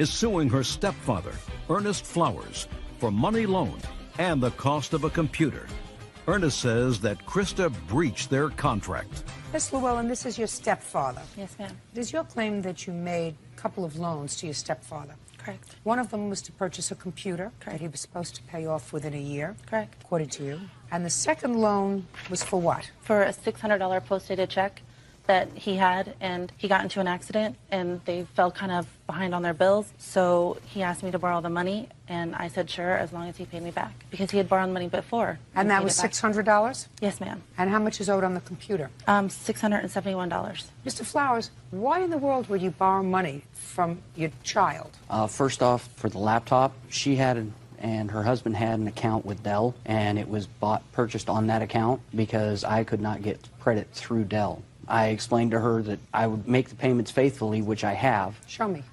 is suing her stepfather, Ernest Flowers, for money loaned and the cost of a computer. Ernest says that Krista breached their contract. Miss Llewellyn, this is your stepfather. Yes, ma'am. It is your claim that you made a couple of loans to your stepfather. Correct. One of them was to purchase a computer that he was supposed to pay off within a year. Correct. According to you. And the second loan was for what? For a $600 post-dated check that he had, and he got into an accident, and they fell kind of behind on their bills. So he asked me to borrow the money, and I said sure, as long as he paid me back, because he had borrowed money before. And that was $600? Yes, ma'am. And how much is owed on the computer? $671. Mr. Flowers, why in the world would you borrow money from your child? First off, for the laptop, she had and her husband had an account with Dell, and it was purchased on that account because I could not get credit through Dell. I explained to her that I would make the payments faithfully, which I have. Show me.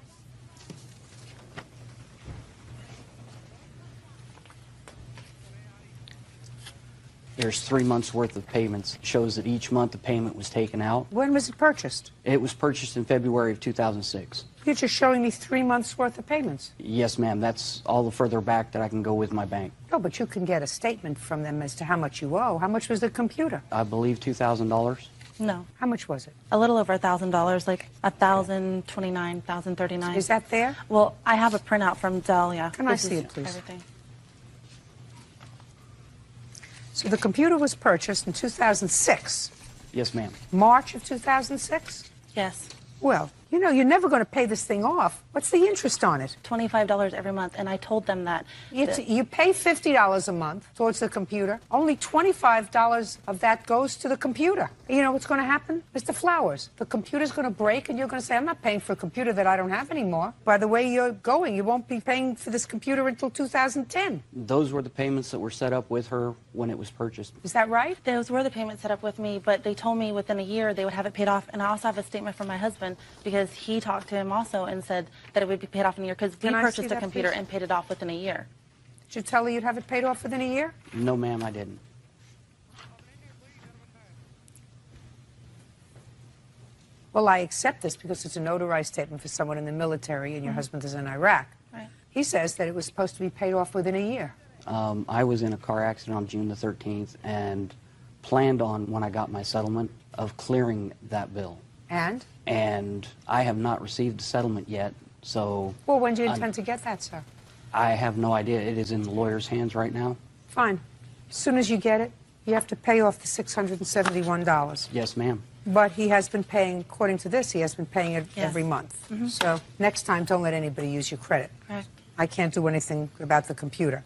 There's 3 months worth of payments. It shows that each month the payment was taken out. When was it purchased? It was purchased in February of 2006. You're just showing me 3 months worth of payments. Yes, ma'am. That's all the further back that I can go with my bank. No, but you can get a statement from them as to how much you owe. How much was the computer? I believe $2,000. No. How much was it? A little over $1,000, like $1,029, $1,039. Is that there? Well, I have a printout from Dell, yeah. Can I see it, please? Everything. So the computer was purchased in 2006. Yes, ma'am. March of 2006? Yes. Well, you know, you're never going to pay this thing off. What's the interest on it? $25 every month, and I told them that. You pay $50 a month towards the computer. Only $25 of that goes to the computer. You know what's going to happen? Mr. Flowers, the computer's going to break, and you're going to say, I'm not paying for a computer that I don't have anymore. By the way you're going, you won't be paying for this computer until 2010. Those were the payments that were set up with her when it was purchased. Is that right? Those were the payments set up with me, but they told me within a year they would have it paid off. And I also have a statement from my husband, because he talked to him also and said that it would be paid off in a year, because we purchased a computer and paid it off within a year. Did you tell her you'd have it paid off within a year? No, ma'am, I didn't. Well, I accept this because it's a notarized statement for someone in the military, and your husband is in Iraq. Right. He says that it was supposed to be paid off within a year. I was in a car accident on June the 13th and planned on, when I got my settlement, of clearing that bill. And? And I have not received a settlement yet, so... Well, when do you intend to get that, sir? I have no idea. It is in the lawyer's hands right now. Fine. As soon as you get it, you have to pay off the $671. Yes, ma'am. But he has been paying, according to this, he has been paying it every month. Mm-hmm. So next time, don't let anybody use your credit. Right. I can't do anything about the computer.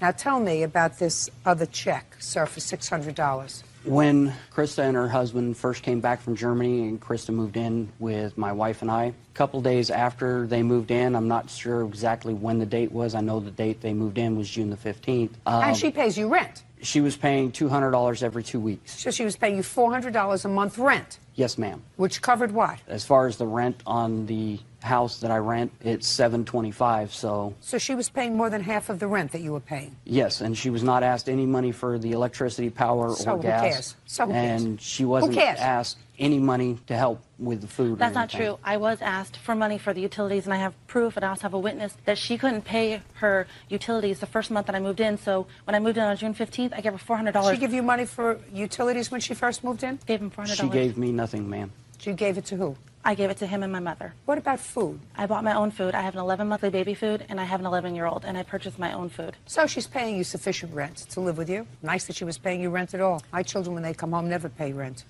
Now tell me about this other check, sir, for $600. When Krista and her husband first came back from Germany and Krista moved in with my wife and I, a couple days after they moved in, I'm not sure exactly when the date was. I know the date they moved in was June the 15th. And she pays you rent. She was paying $200 every 2 weeks. So she was paying you $400 a month rent. Yes, ma'am. Which covered what? As far as the rent on the house that I rent, it's $725, so... So she was paying more than half of the rent that you were paying? Yes, and she was not asked any money for the electricity, power, or gas. So who cares? So who cares? And she wasn't asked any money to help with the food. That's not true. I was asked for money for the utilities, and I have proof, and I also have a witness that she couldn't pay her utilities the first month that I moved in. So when I moved in on June 15th, I gave her $400. Did she give you money for utilities when she first moved in? Gave him $400. She gave me nothing, ma'am. You gave it to who? I gave it to him and my mother. What about food? I bought my own food. I have an 11-monthly baby food, and I have an 11-year-old, and I purchased my own food. So she's paying you sufficient rent to live with you? Nice that she was paying you rent at all. My children, when they come home, never pay rent.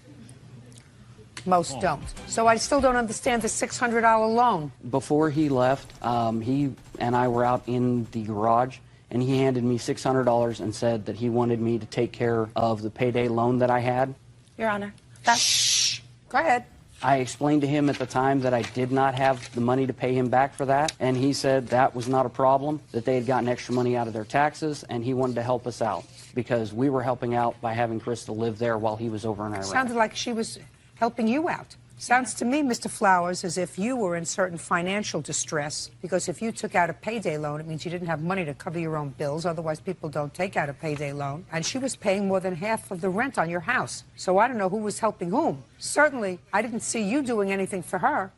Most don't. So I still don't understand the $600 loan. Before he left, he and I were out in the garage, and he handed me $600 and said that he wanted me to take care of the payday loan that I had. Your Honor. Shh. Go ahead. I explained to him at the time that I did not have the money to pay him back for that, and he said that was not a problem, that they had gotten extra money out of their taxes, and he wanted to help us out because we were helping out by having Krista live there while he was over in Iraq. Sounded like she was helping you out. Sounds to me, Mr. Flowers, as if you were in certain financial distress, because if you took out a payday loan, it means you didn't have money to cover your own bills. Otherwise, people don't take out a payday loan. And she was paying more than half of the rent on your house. So I don't know who was helping whom. Certainly, I didn't see you doing anything for her.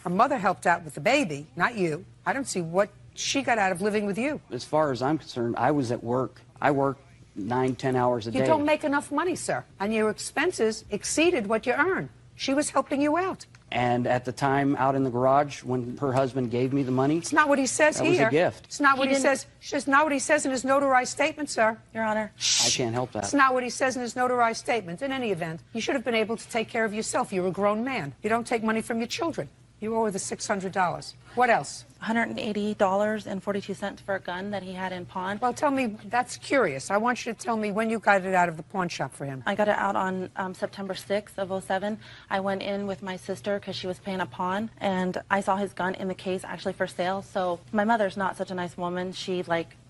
Her mother helped out with the baby, not you. I don't see what she got out of living with you. As far as I'm concerned, I was at work. I worked 9-10 hours a day. You don't make enough money, sir, and your expenses exceeded what you earn. She was helping you out. And at the time out in the garage when her husband gave me the money, It's not what he says that here. was a gift. It's not what he says. It's not what he says in his notarized statement, sir. Your Honor. I can't help that. It's not what he says in his notarized statement. In any event, you should have been able to take care of yourself. You're a grown man. You don't take money from your children. You owe her the $600. What else? $180.42 for a gun that he had in pawn. Well, tell me, that's curious. I want you to tell me when you got it out of the pawn shop for him. I got it out on September 6th of '07. I went in with my sister because she was paying a pawn, and I saw his gun in the case actually for sale. So my mother's not such a nice woman. She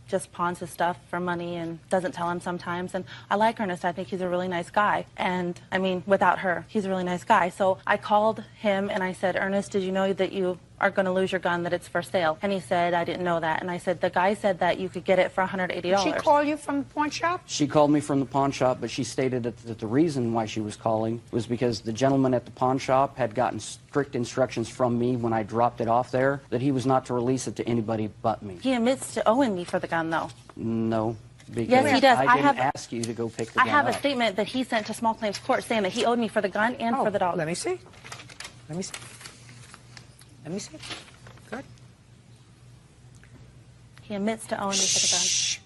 just pawns his stuff for money and doesn't tell him sometimes. And I like Ernest. I think he's a really nice guy. And I mean, without her, he's a really nice guy. So I called him and I said, Ernest, did you know that you are going to lose your gun, that it's for sale? And he said, I didn't know that. And I said, the guy said that you could get it for $180. Did she call you from the pawn shop? She called me from the pawn shop, but she stated that the reason why she was calling was because the gentleman at the pawn shop had gotten strict instructions from me when I dropped it off there that he was not to release it to anybody but me. He admits to owing me for the gun, though. No, because Yes, he does. I didn't ask you to go pick the gun I have a up. statement that he sent to small claims court saying that he owed me for the gun and for the dog. Let me see. Let me see. Let me see. Good. He admits to owing me for the gun. Shh.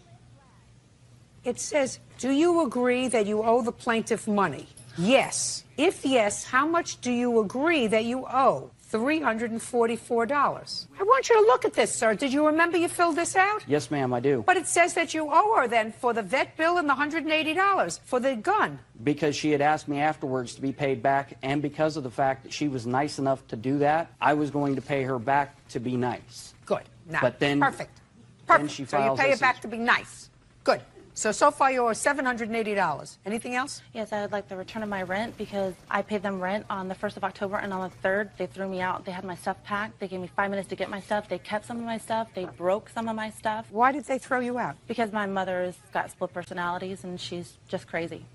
It says, do you agree that you owe the plaintiff money? Yes. If yes, how much do you agree that you owe? $344. I want you to look at this, sir. Did you remember you filled this out? Yes, ma'am, I do. But it says that you owe her then for the vet bill and the $180 for the gun. Because she had asked me afterwards to be paid back, and because of the fact that she was nice enough to do that, I was going to pay her back to be nice. Good. Now, But then- perfect. then Perfect. she So you files pay this it back to be nice. Good. So far you owe $780. Anything else? Yes, I would like the return of my rent because I paid them rent on the 1st of October, and on the 3rd, they threw me out. They had my stuff packed. They gave me 5 minutes to get my stuff. They kept some of my stuff. They broke some of my stuff. Why did they throw you out? Because my mother's got split personalities, and she's just crazy.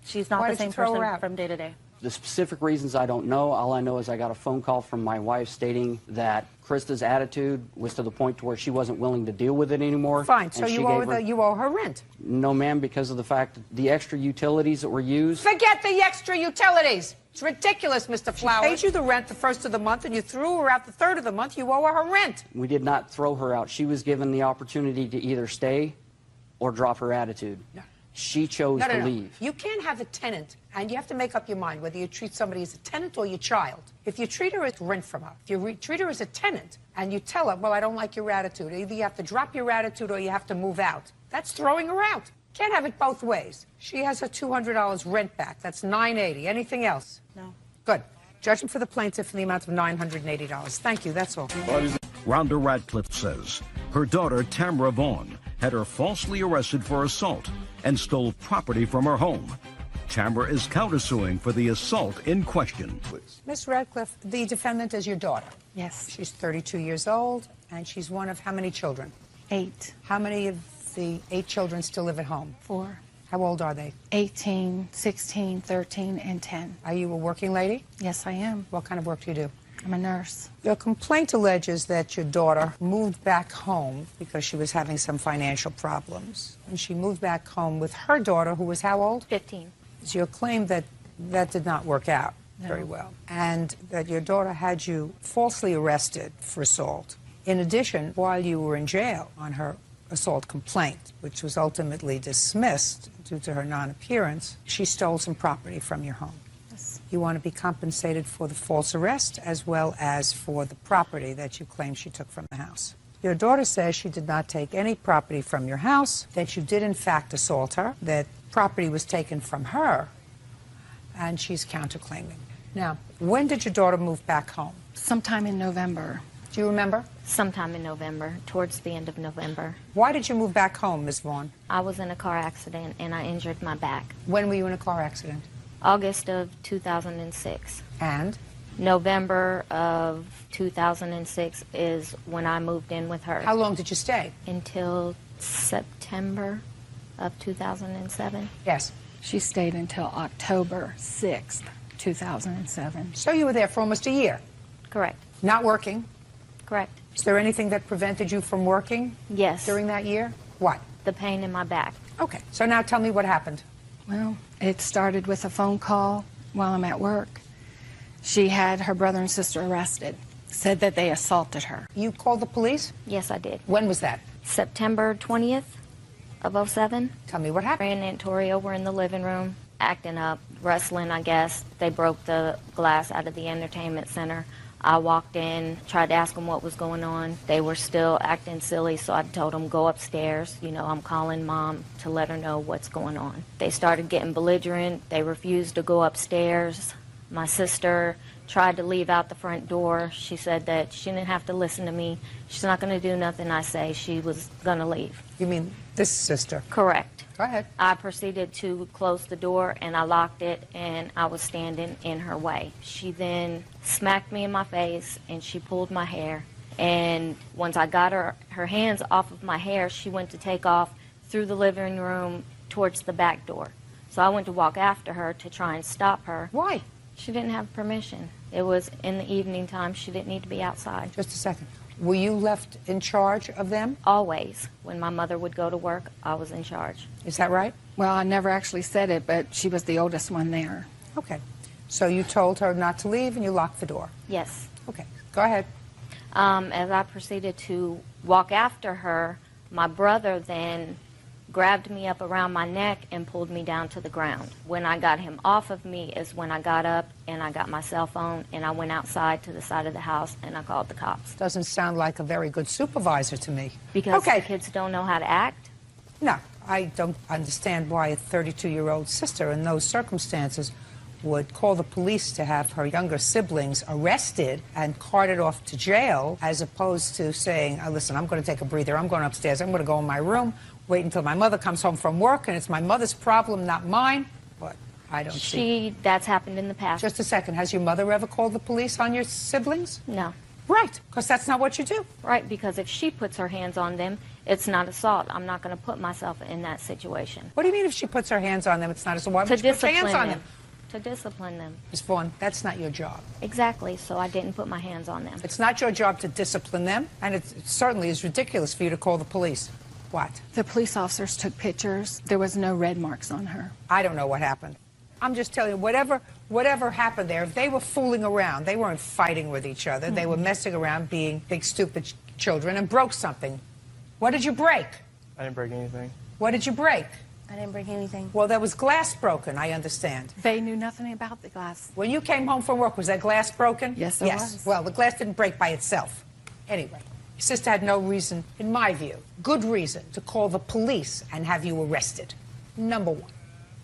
She's not Why the did you same throw her person out? from day to day. The specific reasons I don't know. All I know is I got a phone call from my wife stating that Krista's attitude was to the point to where she wasn't willing to deal with it anymore. Fine. So and she you gave her- you owe her rent. No, ma'am, because of the fact that the extra utilities that were used. Forget the extra utilities. It's ridiculous, Mr. Flowers. She paid you the rent the 1st of the month, and you threw her out the 3rd of the month. You owe her her rent. We did not throw her out. She was given the opportunity to either stay or drop her attitude. No. She chose No. to leave. You can't have a tenant, and you have to make up your mind whether you treat somebody as a tenant or your child. If you treat her as rent from her, if you treat her as a tenant, and you tell her, well, I don't like your attitude, either you have to drop your attitude or you have to move out. That's throwing her out. Can't have it both ways. She has her $200 rent back. That's $980. Anything else? No. Good. Judgment for the plaintiff in the amount of $980. Thank you. That's all. Rhonda Radcliffe says her daughter, Tamara Vaughn, had her falsely arrested for assault and stole property from her home. Tamara is countersuing for the assault in question. Miss Radcliffe, the defendant is your daughter. Yes, She's 32 years old, and she's one of how many children? 8, How many of the 8 children still live at home? 4, How old are they? 18, 16, 13, and 10. Are you a working lady? Yes, I am. What kind of work do you do? I'm a nurse. Your complaint alleges that your daughter moved back home because she was having some financial problems. And she moved back home with her daughter, who was how old? 15. It's your claim that that did not work out No. very well, and that your daughter had you falsely arrested for assault. In addition, while you were in jail on her assault complaint, which was ultimately dismissed due to her non-appearance, she stole some property from your home. Yes. You want to be compensated for the false arrest as well as for the property that you claim she took from the house. Your daughter says she did not take any property from your house, that you did in fact assault her, that property was taken from her, and she's counterclaiming. Now, when did your daughter move back home? Sometime in November. Do you remember? Sometime in November, towards the end of November. Why did you move back home, Ms. Vaughn? I was in a car accident and I injured my back. When were you in a car accident? August of 2006. And? November of 2006 is when I moved in with her. How long did you stay? Until September of 2007. Yes. She stayed until October 6th, 2007. So you were there for almost a year. Correct. Not working. Correct. Is there anything that prevented you from working? Yes. During that year? What? The pain in my back. Okay, so now tell me what happened. Well, it started with a phone call while I'm at work. She had her brother and sister arrested, said that they assaulted her. You called the police? Yes, I did. When was that? September 20th of 07. Tell me what happened. Ray and Aunt Toria were in the living room, acting up, wrestling, I guess. They broke the glass out of the entertainment center. I walked in, tried to ask them what was going on. They were still acting silly, so I told them, go upstairs. You know, I'm calling Mom to let her know what's going on. They started getting belligerent. They refused to go upstairs. My sister tried to leave out the front door. She said that she didn't have to listen to me. She's not going to do nothing I say. She was going to leave. You mean this sister? Correct. Go ahead. I proceeded to close the door, and I locked it, and I was standing in her way. She then smacked me in my face, and she pulled my hair. And once I got her hands off of my hair, she went to take off through the living room towards the back door. So I went to walk after her to try and stop her. Why? She didn't have permission. It was in the evening time. She didn't need to be outside. Just a second. Were you left in charge of them? Always. When my mother would go to work, I was in charge. Is that right? Well, I never actually said it, but she was the oldest one there. Okay. So you told her not to leave and you locked the door? Yes. Okay. Go ahead. As I proceeded to walk after her, my brother then grabbed me up around my neck and pulled me down to the ground. When I got him off of me is when I got up and I got my cell phone and I went outside to the side of the house and I called the cops. Doesn't sound like a very good supervisor to me. Because okay. the kids don't know how to act? No, I don't understand why a 32-year-old sister in those circumstances would call the police to have her younger siblings arrested and carted off to jail, as opposed to saying, oh, listen, I'm going to take a breather, I'm going upstairs, I'm going to go in my room, wait until my mother comes home from work, and it's my mother's problem, not mine. But I don't see. That's happened in the past. Just a second. Has your mother ever called the police on your siblings? No. Right, because that's not what you do. Right, because if she puts her hands on them, it's not assault. I'm not going to put myself in that situation. What do you mean if she puts her hands on them, it's not assault? Why would To you put your hands on them? To discipline them. Ms. Vaughn, that's not your job. Exactly, so I didn't put my hands on them. It's not your job to discipline them, and it certainly is ridiculous for you to call the police. What? The police officers took pictures. There was no red marks on her. I don't know what happened. I'm just telling you, whatever happened there, if they were fooling around, they weren't fighting with each other. They were messing around, being big, stupid children, and broke something. What did you break? I didn't break anything. What did you break? I didn't break anything. Well, there was glass broken, I understand. They knew nothing about the glass. When you came home from work, was that glass broken? Yes, it was. Well, the glass didn't break by itself. Anyway, your sister had no reason, in my view, good reason, to call the police and have you arrested. Number one.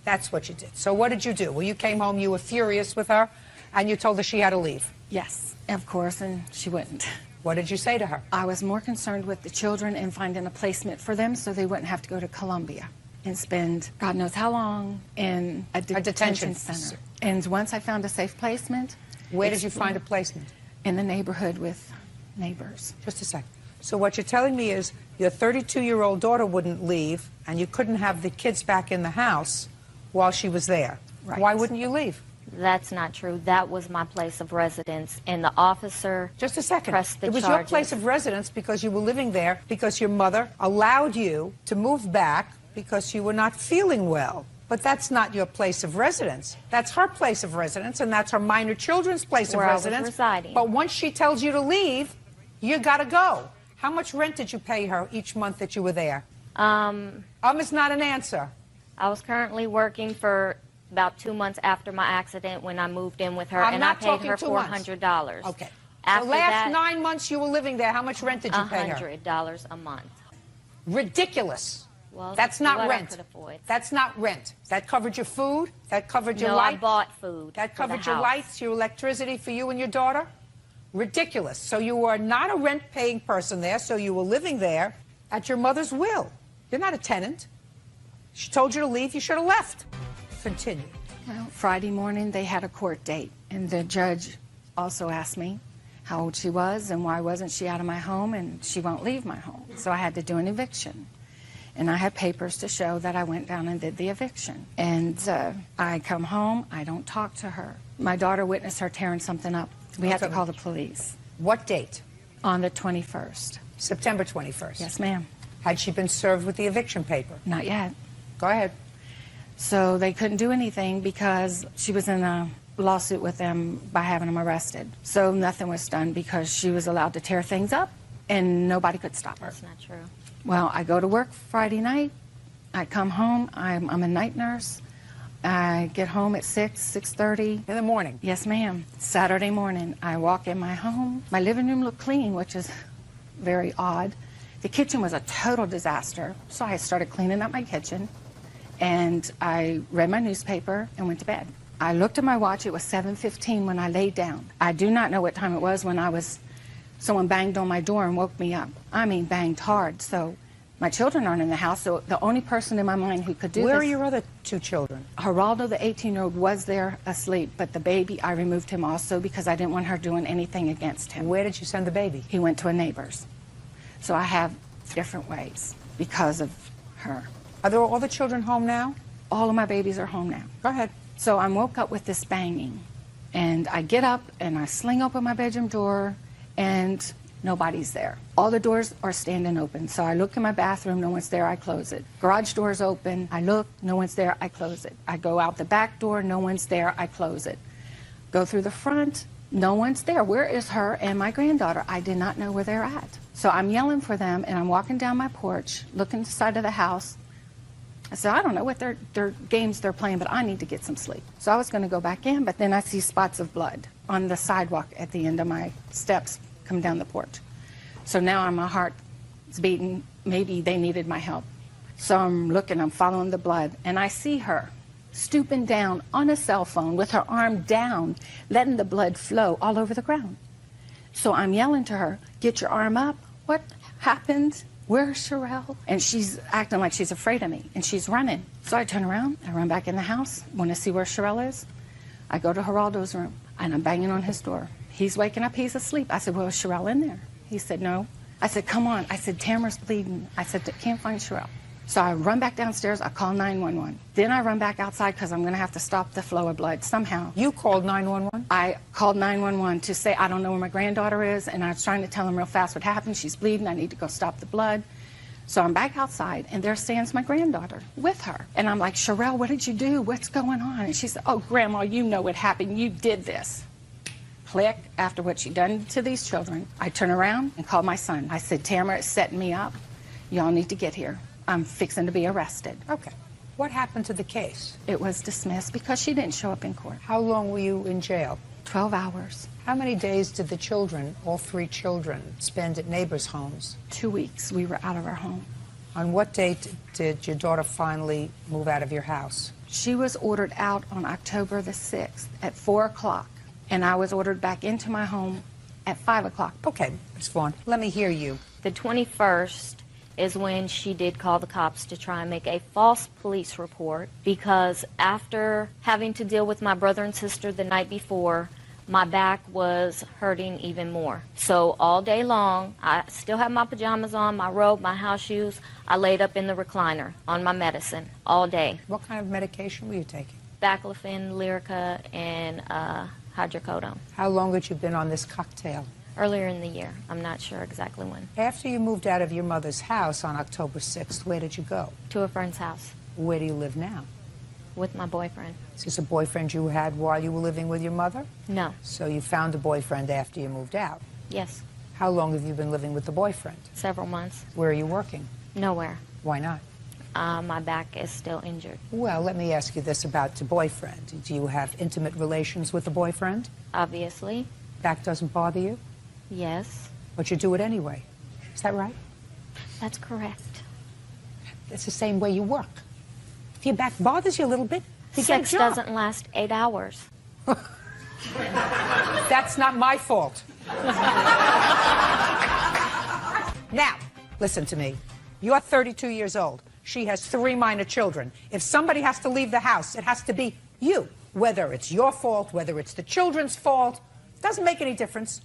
That's what you did. So what did you do? Well, you came home, you were furious with her, and you told her she had to leave. Yes, of course, and she wouldn't. What did you say to her? I was more concerned with the children and finding a placement for them so they wouldn't have to go to Columbia and spend God knows how long in a detention center. And once I found a safe placement... Where did you find a placement? In the neighborhood with neighbors. Just a second. So what you're telling me is your 32-year-old daughter wouldn't leave, and you couldn't have the kids back in the house while she was there. Right. Why wouldn't you leave? That's not true. That was my place of residence, and the officer Just a second. pressed the It was charges. your place of residence because you were living there, because your mother allowed you to move back because you were not feeling well. But that's not your place of residence. That's her place of residence, and that's her minor children's place Where of I was residence. residing. But once she tells you to leave, you got to go. How much rent did you pay her each month that you were there? Is not an answer. I was currently working for about 2 months after my accident when I moved in with her, I'm and I not paid talking her 2 months. $400. Okay. After the last that, 9 months you were living there, how much rent did you pay her? $100 a month. Ridiculous. Well, that's not what I rent. could afford. That's not rent. That covered your food. That covered your No, light. I bought food. That for the covered your house. lights, your electricity for you and your daughter. Ridiculous. So you were not a rent-paying person there. So you were living there at your mother's will. You're not a tenant. She told you to leave. You should have left. Continue. Well, Friday morning they had a court date, and the judge also asked me how old she was and why wasn't she out of my home, and she won't leave my home. So I had to do an eviction. And I had papers to show that I went down and did the eviction. And I come home, I don't talk to her. My daughter witnessed her tearing something up. We had to call the police. What date? On the 21st. September 21st. Yes, ma'am. Had she been served with the eviction paper? Not yet. Go ahead. So they couldn't do anything because she was in a lawsuit with them by having them arrested. So nothing was done because she was allowed to tear things up and nobody could stop her. That's not true. Well, I go to work Friday night. I come home. I'm a night nurse. I get home at 6:30. In the morning? Yes, ma'am. Saturday morning, I walk in my home. My living room looked clean, which is very odd. The kitchen was a total disaster, so I started cleaning up my kitchen, and I read my newspaper and went to bed. I looked at my watch. It was 7:15 when I laid down. I do not know what time it was when someone banged on my door and woke me up. I mean, banged hard. So my children aren't in the house, so the only person in my mind who could do Where this... are your other two children? Geraldo, the 18-year-old, was there asleep, but the baby, I removed him also because I didn't want her doing anything against him. Where did you send the baby? He went to a neighbor's. So I have different ways because of her. Are there all the children home now? All of my babies are home now. Go ahead. So I woke up with this banging, and I get up and I sling open my bedroom door, and nobody's there. All the doors are standing open. So I look in my bathroom, no one's there, I close it. Garage door's open, I look, no one's there, I close it. I go out the back door, no one's there, I close it. Go through the front, no one's there. Where is her and my granddaughter? I did not know where they're at. So I'm yelling for them, and I'm walking down my porch, looking to the side of the house. I said, I don't know what their games they're playing, but I need to get some sleep. So I was going to go back in, but then I see spots of blood on the sidewalk at the end of my steps come down the porch. So now my heart is beating. Maybe they needed my help. So I'm looking, I'm following the blood, and I see her stooping down on a cell phone with her arm down, letting the blood flow all over the ground. So I'm yelling to her, get your arm up. What happened? Where's Sherelle? And she's acting like she's afraid of me, and she's running. So I turn around, I run back in the house, want to see where Sherelle is. I go to Geraldo's room, and I'm banging on his door. He's waking up, he's asleep. I said, well, is Sherelle in there? He said, no. I said, come on. I said, Tamara's bleeding. I said, can't find Sherelle. So I run back downstairs, I call 911. Then I run back outside because I'm going to have to stop the flow of blood somehow. You called 911? I called 911 to say I don't know where my granddaughter is, and I was trying to tell them real fast what happened. She's bleeding, I need to go stop the blood. So I'm back outside, and there stands my granddaughter with her. And I'm like, Sherelle, what did you do? What's going on? And she said, oh, Grandma, you know what happened. You did this. Click, after what she done to these children, I turn around and call my son. I said, Tamara is setting me up. Y'all need to get here. I'm fixing to be arrested. Okay. What happened to the case? It was dismissed because she didn't show up in court. How long were you in jail? 12 hours. How many days did the children, all three children, spend at neighbors' homes? 2 weeks we were out of our home. On what date did your daughter finally move out of your house? She was ordered out on October the 6th at 4 o'clock, and I was ordered back into my home at 5 o'clock. Okay, Ms. Vaughn, let me hear you. The 21st is when she did call the cops to try and make a false police report, because after having to deal with my brother and sister the night before, my back was hurting even more. So all day long, I still had my pajamas on, my robe, my house shoes. I laid up in the recliner on my medicine all day. What kind of medication were you taking? Baclofen, Lyrica, and hydrocodone. How long had you been on this cocktail? Earlier in the year. I'm not sure exactly when. After you moved out of your mother's house on October 6th, where did you go? To a friend's house. Where do you live now? With my boyfriend. Is this a boyfriend you had while you were living with your mother? No. So you found a boyfriend after you moved out? Yes. How long have you been living with the boyfriend? Several months. Where are you working? Nowhere. Why not? My back is still injured. Well, let me ask you this about the boyfriend. Do you have intimate relations with the boyfriend? Obviously. Back doesn't bother you? Yes. But you do it anyway. Is that right? That's correct. It's the same way you work. If your back bothers you a little bit, you get a Sex job. doesn't last 8 hours. That's not my fault. Now, listen to me. You're 32 years old. She has 3 minor children. If somebody has to leave the house, it has to be you. Whether it's your fault, whether it's the children's fault, doesn't make any difference.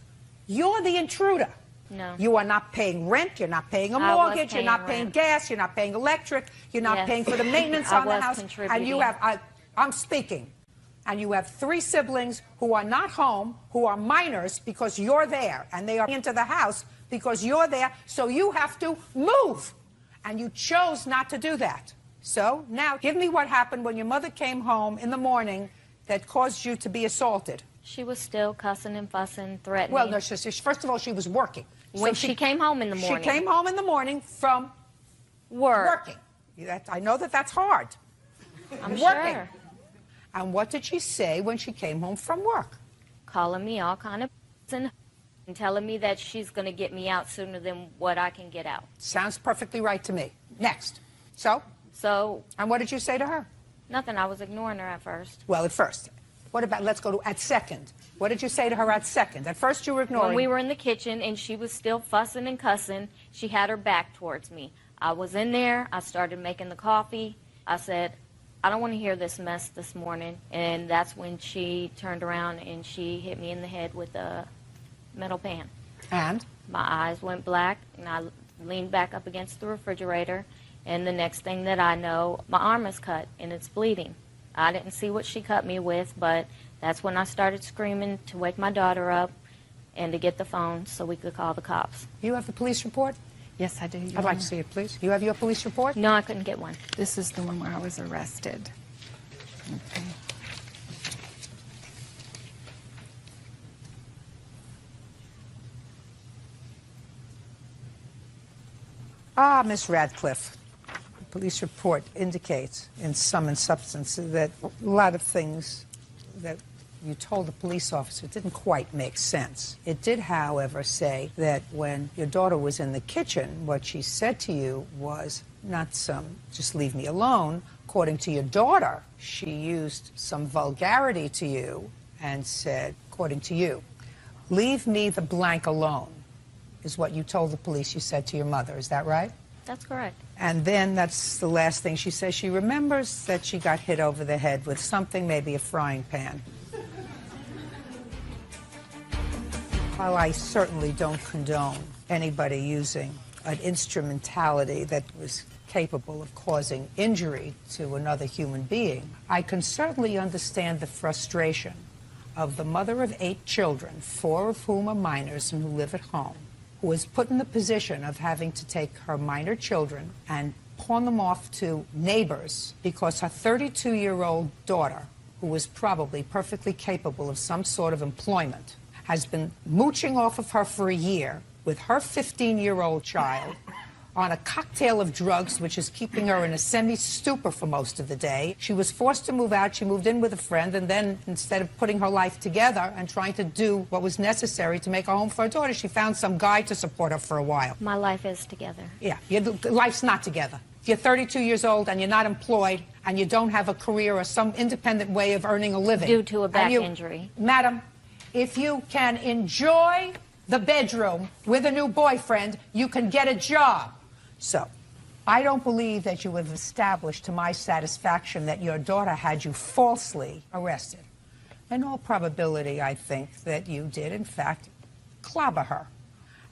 You're the intruder. No. You are not paying rent, you're not paying a I was mortgage, you're paying not paying rent. gas, you're not paying electric, you're not Yes. paying for the maintenance I on the was house. And you contributing. have, I'm speaking. and you have 3 siblings who are not home, who are minors because you're there, and they are into the house because you're there, so you have to move. And you chose not to do that. So now give me what happened when your mother came home in the morning that caused you to be assaulted. She was still cussing and fussing, threatening. Well, no, first of all, she was working. When she came home in the morning. She came home in the morning from working. I know that that's hard. I'm working. sure. And what did she say when she came home from work? Calling me all kind of and telling me that she's going to get me out sooner than what I can get out. Sounds perfectly right to me. Next. So? And what did you say to her? Nothing. I was ignoring her at first. Well, at first. What about, let's go to at second. What did you say to her at second? At first you were ignoring. When we were in the kitchen and she was still fussing and cussing, she had her back towards me. I was in there. I started making the coffee. I said, I don't want to hear this mess this morning. And that's when she turned around and she hit me in the head with a metal pan. And? My eyes went black, and I leaned back up against the refrigerator, and the next thing that I know, my arm is cut, and it's bleeding. I didn't see what she cut me with, but that's when I started screaming to wake my daughter up and to get the phone so we could call the cops. You have the police report? Yes, I do. I'd like to see it, please. You have your police report? No, I couldn't get one. This is the one where I was arrested. Okay. Ah, Miss Radcliffe, the police report indicates in sum and substance that a lot of things that you told the police officer didn't quite make sense. It did, however, say that when your daughter was in the kitchen, what she said to you was not some, just leave me alone. According to your daughter, she used some vulgarity to you and said, according to you, leave me the blank alone, is what you told the police you said to your mother. Is that right? That's correct. And then that's the last thing she says. She remembers that she got hit over the head with something, maybe a frying pan. While I certainly don't condone anybody using an instrumentality that was capable of causing injury to another human being, I can certainly understand the frustration of the mother of 8 children, 4 of whom are minors and who live at home, who is put in the position of having to take her minor children and pawn them off to neighbors because her 32-year-old daughter, who is probably perfectly capable of some sort of employment, has been mooching off of her for a year with her 15-year-old child on a cocktail of drugs, which is keeping her in a semi-stupor for most of the day. She was forced to move out. She moved in with a friend, and then instead of putting her life together and trying to do what was necessary to make a home for her daughter, she found some guy to support her for a while. My life is together. Yeah, your life's not together. If you're 32 years old and you're not employed and you don't have a career or some independent way of earning a living. Due to a back injury. Madam, if you can enjoy the bedroom with a new boyfriend, you can get a job. So, I don't believe that you have established to my satisfaction that your daughter had you falsely arrested. In all probability, I think that you did, in fact, clobber her.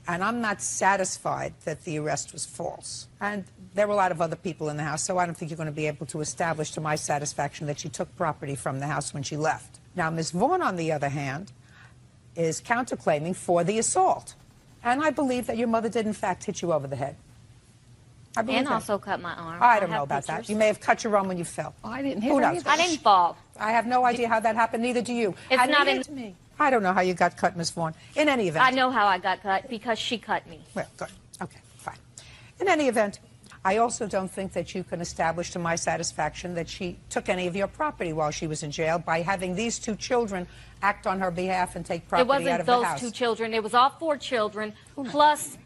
And I'm not satisfied that the arrest was false. And there were a lot of other people in the house, so I don't think you're going to be able to establish to my satisfaction that she took property from the house when she left. Now, Ms. Vaughn, on the other hand, is counterclaiming for the assault. And I believe that your mother did, in fact, hit you over the head. And also cut my arm. I don't know about that. You may have cut your arm when you fell. Oh, I didn't hit Who her knows? either. I didn't fall. I have no idea how that happened, neither do you. It's And not neither in to me. I don't know how you got cut, Miss Vaughn. In any event. I know how I got cut because she cut me. Well, good. Okay, fine. In any event, I also don't think that you can establish to my satisfaction that she took any of your property while she was in jail by having these 2 children act on her behalf and take property out of the house. It wasn't those 2 children. It was all 4 children plus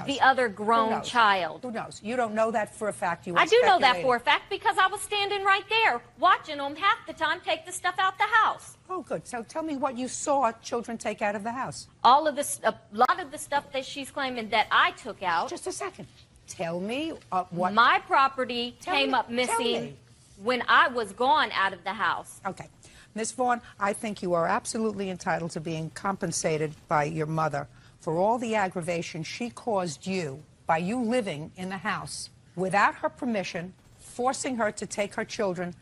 the other grown child. Who knows? You don't know that for a fact. You I do know that for a fact because I was standing right there watching them half the time take the stuff out the house. Oh, good. So tell me what you saw children take out of the house. All of this, a lot of the stuff that she's claiming that I took out. Just a second. Tell me what... My property came up missing when I was gone out of the house. Okay. Ms. Vaughn, I think you are absolutely entitled to being compensated by your mother for all the aggravation she caused you by you living in the house without her permission, forcing her to take her children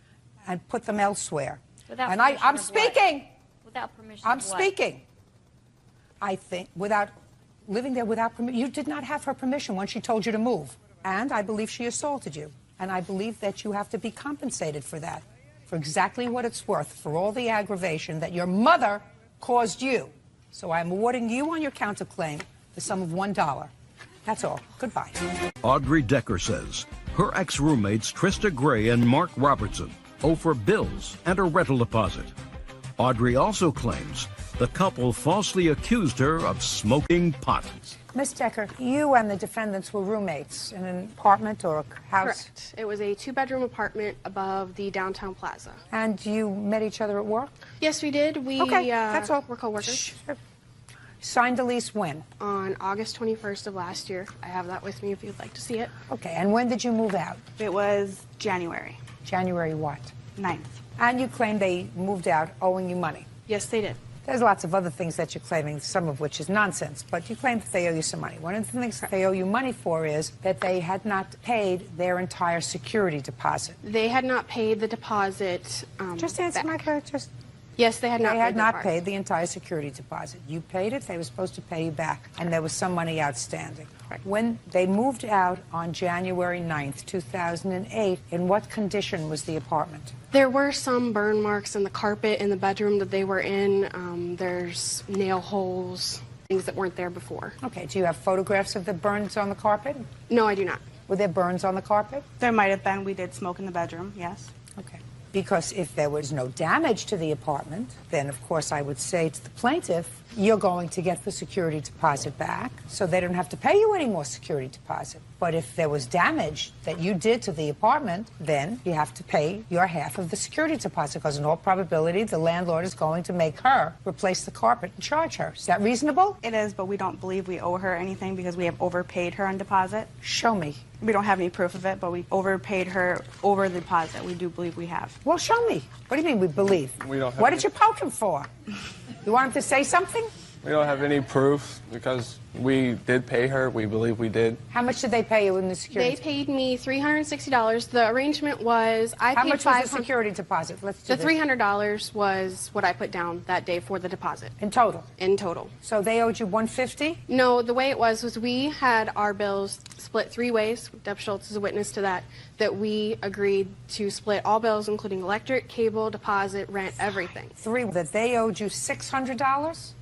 and put them elsewhere. Without And permission I'm of what? speaking. Without permission I'm of what? speaking. I think without living there without permission, you did not have her permission when she told you to move. And I believe she assaulted you. And I believe that you have to be compensated for that, for exactly what it's worth, for all the aggravation that your mother caused you. So I'm awarding you on your counterclaim the sum of $1. That's all. Goodbye. Audrey Decker says her ex-roommates Trista Gray and Mark Robertson owe for bills and a rental deposit. Audrey also claims the couple falsely accused her of smoking pot. Miss Decker, you and the defendants were roommates in an apartment or a house? Correct. It was a 2-bedroom apartment above the downtown plaza. And you met each other at work? Yes, we did. We That's all. We're co-workers. Sure. Signed a lease when? On August 21st of last year. I have that with me if you'd like to see it. Okay, and when did you move out? It was January January what? 9th. And you claim they moved out owing you money. Yes, they did. There's lots of other things that you're claiming, some of which is nonsense, but you claim that they owe you some money. One of the things that they owe you money for is that they had not paid their entire security deposit. They had not paid the deposit. Just answer back. my question. Yes, they had not. They had paid not the paid the entire security deposit. You paid it, they were supposed to pay you back, and there was some money outstanding. Correct. When they moved out on January 9th, 2008, in what condition was the apartment? There were some burn marks in the carpet in the bedroom that they were in. There's nail holes, things that weren't there before. Okay, do you have photographs of the burns on the carpet? No, I do not. Were there burns on the carpet? There might have been. We did smoke in the bedroom, yes. Okay. Because if there was no damage to the apartment, then of course I would say to the plaintiff, you're going to get the security deposit back, so they don't have to pay you any more security deposit. But if there was damage that you did to the apartment, then you have to pay your half of the security deposit, because in all probability, the landlord is going to make her replace the carpet and charge her. Is that reasonable? It is, but we don't believe we owe her anything because we have overpaid her on deposit. Show me. We don't have any proof of it, but we overpaid her over the deposit. We do believe we have. Well, show me. What do you mean we believe? We don't have What any- did you poke him for? You want him to say something? We don't have any proof because we did pay her. We believe we did. How much did they pay you in the security? They paid me $360. The arrangement was I How paid much was the $500. security deposit? Let's do The this. $300 was what I put down that day for the deposit In total. in total. So they owed you $150? No, the way it was we had our bills split 3 ways. Deb Schultz is a witness to that, that we agreed to split all bills, including electric, cable, deposit, rent, everything. 3, that they owed you $600?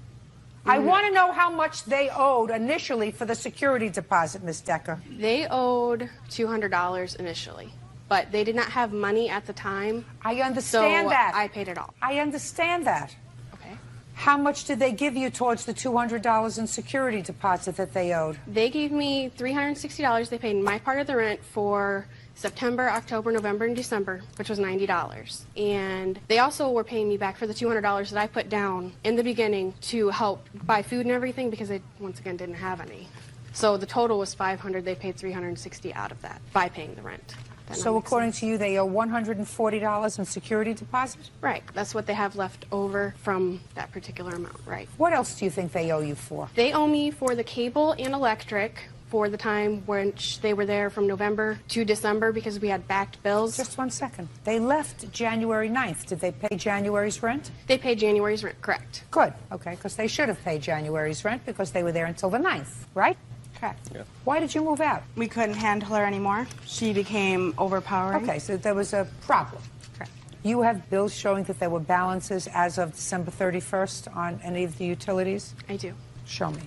I want to know how much they owed initially for the security deposit, Miss Decker. They owed $200 initially, but they did not have money at the time. I understand so that. I paid it all. I understand that. Okay. How much did they give you towards the $200 in security deposit that they owed? They gave me $360. They paid my part of the rent for September, October, November, and December, which was $90. And they also were paying me back for the $200 that I put down in the beginning to help buy food and everything because they, once again, didn't have any. So the total was $500. They paid $360 out of that by paying the rent. So according to you, they owe $140 in security deposit? Right. That's what they have left over from that particular amount, right. What else do you think they owe you for? They owe me for the cable and electric for the time which they were there from November to December because we had backed bills. Just 1 second. They left January 9th. Did they pay January's rent? They paid January's rent, correct. Good. Okay, because they should have paid January's rent because they were there until the 9th, right? Correct. Yeah. Why did you move out? We couldn't handle her anymore. She became overpowering. Okay, so there was a problem. Correct. You have bills showing that there were balances as of December 31st on any of the utilities? I do. Show me.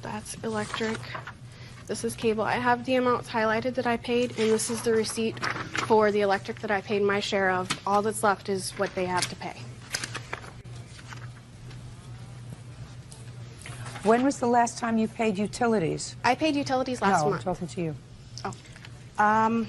That's electric. This is cable. I have the amounts highlighted that I paid, and this is the receipt for the electric that I paid my share of. All that's left is what they have to pay. When was the last time you paid utilities? I paid utilities last No, I'm month. talking to you. Oh.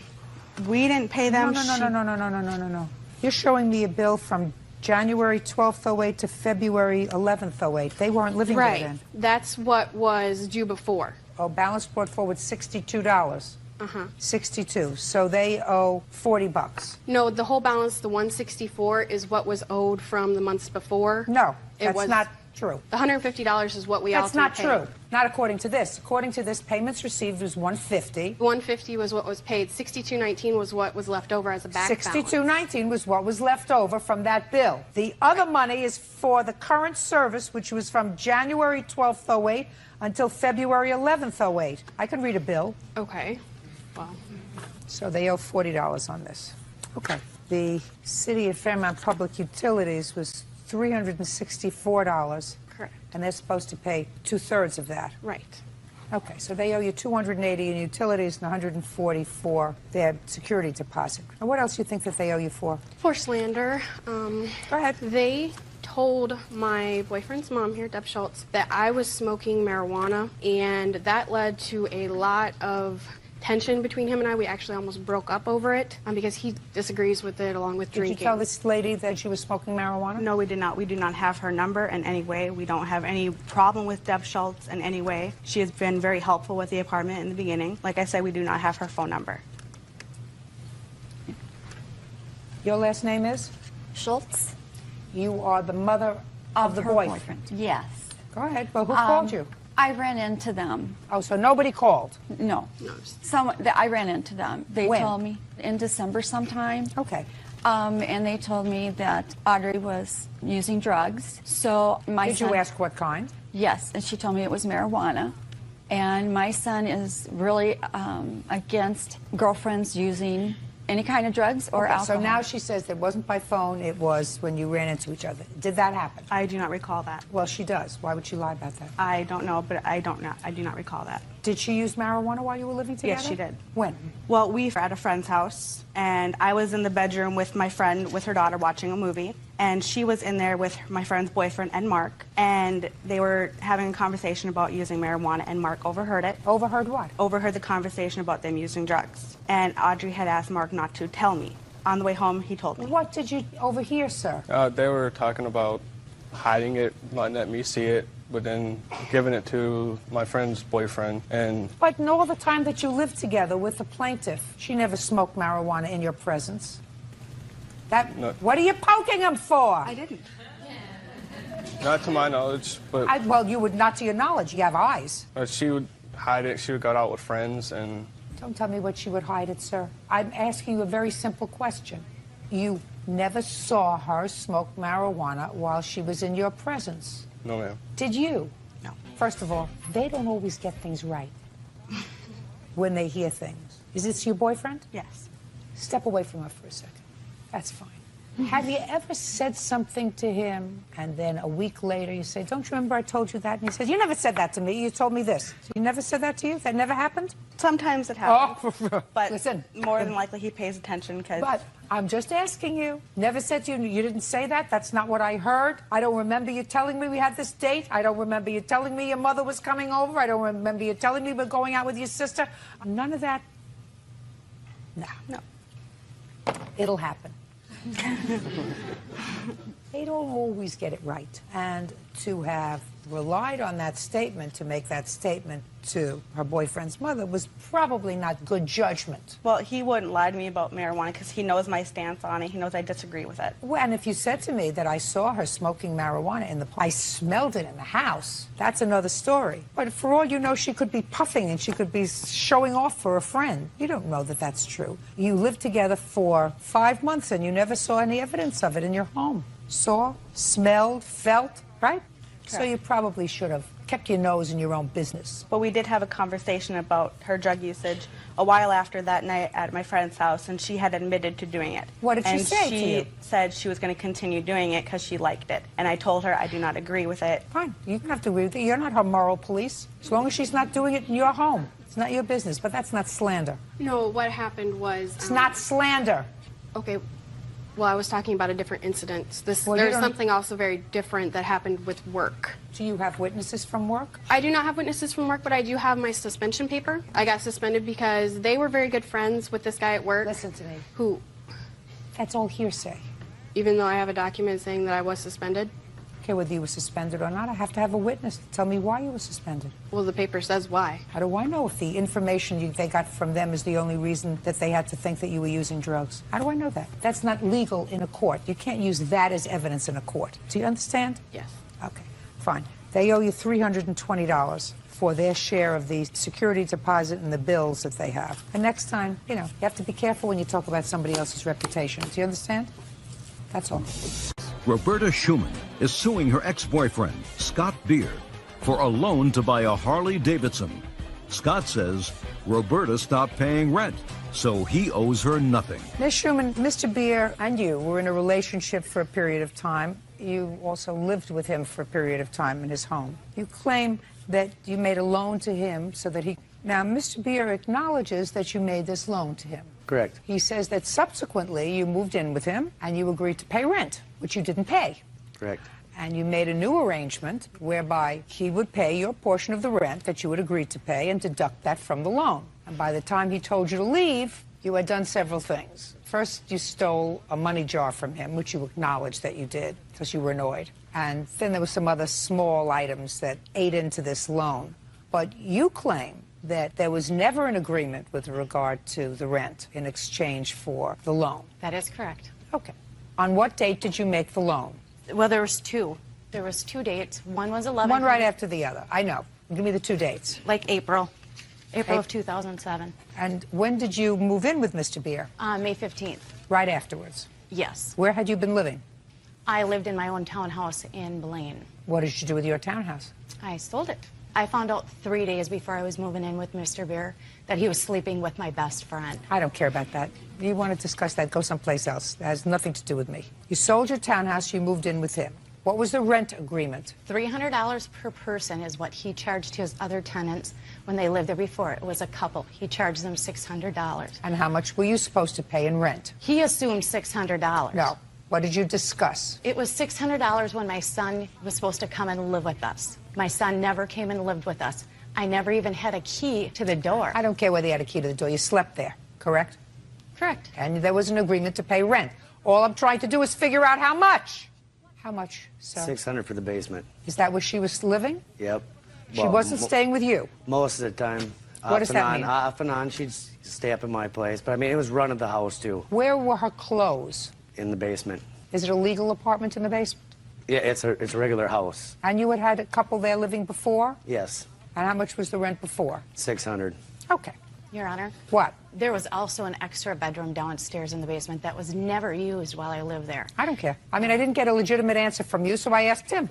We didn't pay them. No. You're showing me a bill from January 12th, 08 to February 11th, 08. They weren't living there Right. then. That's what was due before. Oh, balance brought forward $62. Uh-huh. 62. So they owe $40. No, the whole balance, the 164, is what was owed from the months before. No, It that's was- not true. The $150 is what we That's ultimately not paid. true. Not according to this. According to this, payments received was $150. $150 was what was paid. $62.19 was what was left over as a back balance. $62.19 was what was left over from that bill. The other money is for the current service, which was from January 12th, 08 until February 11th, 08. I can read a bill. Okay. Well. So they owe $40 on this. Okay. The city of Fairmount Public Utilities was $364. Correct. And they're supposed to pay 2/3 of that. Right. Okay, so they owe you $280 in utilities and $140 for their security deposit. And what else do you think that they owe you for? For slander. Go ahead. They told my boyfriend's mom here, Deb Schultz, that I was smoking marijuana, and that led to a lot of tension between him and I. We actually almost broke up over it because he disagrees with it along with drinking. Did you tell this lady that she was smoking marijuana? No, we did not. We do not have her number in any way. We don't have any problem with Deb Schultz in any way. She has been very helpful with the apartment in the beginning. Like I said, we do not have her phone number. Your last name is? Schultz. You are the mother of the her boyfriend. Yes. Go ahead. Well, who called you? I ran into them. Oh, so nobody called? No. I ran into them. They When? told me in December sometime. Okay. And they told me that Audrey was using drugs. So my Did son, you ask what kind? Yes, and she told me it was marijuana. And my son is really against girlfriends using any kind of drugs or Okay, alcohol. so now she says it wasn't by phone, it was when you ran into each other. Did that happen? I do not recall that. Well, she does. Why would she lie about that? I don't know, but I do not recall that. Did she use marijuana while you were living together? Yes, she did. When? Well, we were at a friend's house, and I was in the bedroom with my friend, with her daughter, watching a movie, and she was in there with my friend's boyfriend and Mark, and they were having a conversation about using marijuana, and Mark overheard it. Overheard what? Overheard the conversation about them using drugs. And Audrey had asked Mark not to tell me. On the way home, he told me. What did you overhear, sir? They were talking about hiding it, not letting me see it, but then giving it to my friend's boyfriend. And But in all the time that you lived together with the plaintiff, she never smoked marijuana in your presence. No. What are you poking him for? I didn't. not to my knowledge, but Well, you would not to your knowledge. You have eyes. she would hide it. She would go out with friends, and Don't tell me what she would hide it, sir. I'm asking you a very simple question. You never saw her smoke marijuana while she was in your presence. no, ma'am. Did you? No. First of all, they don't always get things right when they hear things. Is this your boyfriend? Yes. Step away from her for a second. That's fine. Have you ever said something to him and then a week later you say, don't you remember I told you that? And he says, you never said that to me. You told me this. So you never said that to you? That never happened? Sometimes it happens. Oh, but listen. more than likely he pays attention because... But I'm just asking you. Never said to you, you didn't say that. That's not what I heard. I don't remember you telling me we had this date. I don't remember you telling me your mother was coming over. I don't remember you telling me we're going out with your sister. None of that. No. It'll happen. They don't always get it right. And to have relied on that statement to make that statement to her boyfriend's mother was probably not good judgment. Well, he wouldn't lie to me about marijuana because he knows my stance on it. He knows I disagree with it. Well, and if you said to me that I saw her smoking marijuana in the I smelled it in the house, that's another story. But for all you know, she could be puffing and she could be showing off for a friend. You don't know that that's true. You lived together for 5 months and you never saw any evidence of it in your home. Saw, smelled, felt, right? So you probably should have kept your nose in your own business. But we did have a conversation about her drug usage a while after that night at my friend's house, and she had admitted to doing it. What did she say to you? And she said she was going to continue doing it because she liked it. And I told her I do not agree with it. Fine. You don't have to agree with it. You're not her moral police. As long as she's not doing it in your home. It's not your business, but that's not slander. No, what happened was... It's not slander. Okay. Well, I was talking about a different incident. Well, there's something also very different that happened with work. Do you have witnesses from work? I do not have witnesses from work, but I do have my suspension paper. I got suspended because they were very good friends with this guy at work. Listen to me. Who? That's all hearsay. Even though I have a document saying that I was suspended? Okay, whether you were suspended or not, I have to have a witness to tell me why you were suspended. Well, the paper says why. How do I know if the information they got from them is the only reason that they had to think that you were using drugs? How do I know that? That's not legal in a court. You can't use that as evidence in a court. Do you understand? Yes. Okay, fine. They owe you $320 for their share of the security deposit and the bills that they have. And next time, you have to be careful when you talk about somebody else's reputation. Do you understand? That's all. Roberta Schumann is suing her ex-boyfriend, Scott Beer, for a loan to buy a Harley-Davidson. Scott says Roberta stopped paying rent, so he owes her nothing. Ms. Schumann, Mr. Beer and you were in a relationship for a period of time. You also lived with him for a period of time in his home. You claim that you made a loan to him so that he... Now, Mr. Beer acknowledges that you made this loan to him. Correct. He says that subsequently you moved in with him and you agreed to pay rent, which you didn't pay. Correct. And you made a new arrangement whereby he would pay your portion of the rent that you had agreed to pay and deduct that from the loan. And by the time he told you to leave, you had done several things. First, you stole a money jar from him, which you acknowledged that you did because you were annoyed. And then there were some other small items that ate into this loan. But you claim that there was never an agreement with regard to the rent in exchange for the loan. That is correct. Okay. On what date did you make the loan? Well, there was two. There was 2 dates. One was 11. One right after the other. I know. Give me the 2 dates. Like April of 2007. And when did you move in with Mr. Beer? May 15th. Right afterwards? Yes. Where had you been living? I lived in my own townhouse in Blaine. What did you do with your townhouse? I sold it. I found out 3 days before I was moving in with Mr. Beer that he was sleeping with my best friend. I don't care about that. You want to discuss that, go someplace else. It has nothing to do with me. You sold your townhouse, you moved in with him. What was the rent agreement? $300 per person is what he charged his other tenants when they lived there before. It was a couple. He charged them $600. And how much were you supposed to pay in rent? He assumed $600. No. What did you discuss? It was $600 when my son was supposed to come and live with us. My son never came and lived with us. I never even had a key to the door. I don't care whether you had a key to the door. You slept there, correct? Correct. And there was an agreement to pay rent. All I'm trying to do is figure out how much. How much, sir? $600 for the basement. Is that where she was living? Yep. She wasn't staying with you? Most of the time. What does that mean? Off and on, she'd stay up in my place. But, I mean, it was run of the house, too. Where were her clothes? In the basement. Is it a legal apartment in the basement? Yeah, it's a regular house. And you had a couple there living before? Yes. And how much was the rent before? $600. Okay. Your Honor. What? There was also an extra bedroom downstairs in the basement that was never used while I lived there. I don't care. I mean, I didn't get a legitimate answer from you, so I asked him.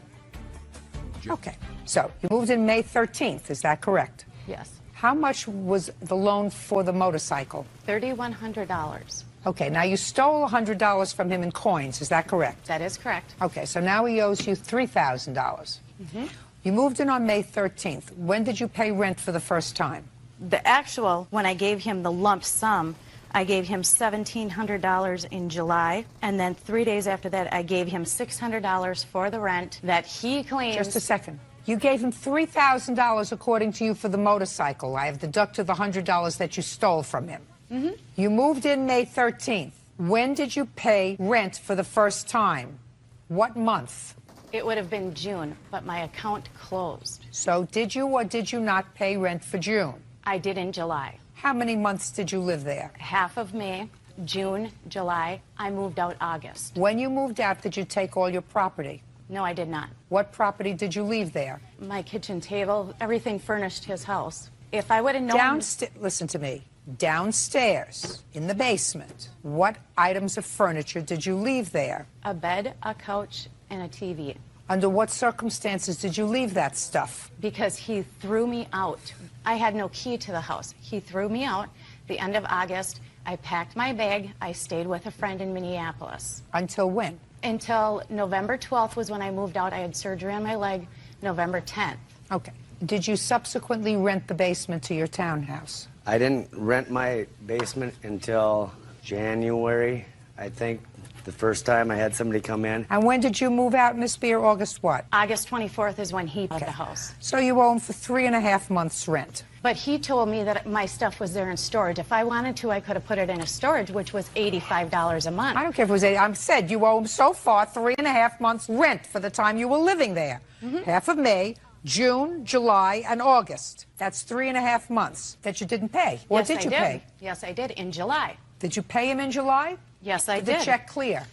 Okay. So you moved in May 13th, is that correct? Yes. How much was the loan for the motorcycle? $3,100. Okay, now you stole $100 from him in coins, is that correct? That is correct. Okay, so now he owes you $3,000. Mm-hmm. You moved in on May 13th. When did you pay rent for the first time? The actual, when I gave him the lump sum, I gave him $1,700 in July, and then 3 days after that, I gave him $600 for the rent that he claims... Just a second. You gave him $3,000, according to you, for the motorcycle. I have deducted the $100 that you stole from him. Mm-hmm. You moved in May 13th. When did you pay rent for the first time? What month? It would have been June, but my account closed. So did you or did you not pay rent for June? I did in July. How many months did you live there? Half of May, June, July. I moved out August. When you moved out, did you take all your property? No, I did not. What property did you leave there? My kitchen table, everything furnished his house. If I would have known... Listen to me. Downstairs, in the basement, what items of furniture did you leave there? A bed, a couch, and a TV. Under what circumstances did you leave that stuff? Because he threw me out. I had no key to the house. He threw me out. The end of August, I packed my bag. I stayed with a friend in Minneapolis. Until when? Until November 12th was when I moved out. I had surgery on my leg, November 10th. Okay. Did you subsequently rent the basement to your townhouse? I didn't rent my basement until January, I think, the first time I had somebody come in. And when did you move out, Miss Beer? August what? August 24th is when he bought the house. So you owe him for 3.5 months' rent. But he told me that my stuff was there in storage. If I wanted to, I could have put it in a storage, which was $85 a month. I don't care if it was 80. I said you owe him so far 3.5 months' rent for the time you were living there. Mm-hmm. Half of May, June, July, and August. That's 3.5 months that you didn't pay. Or Yes, did you I did. pay? Yes, I did, in July. Did you pay him in July? Yes, I Did did. the check clear?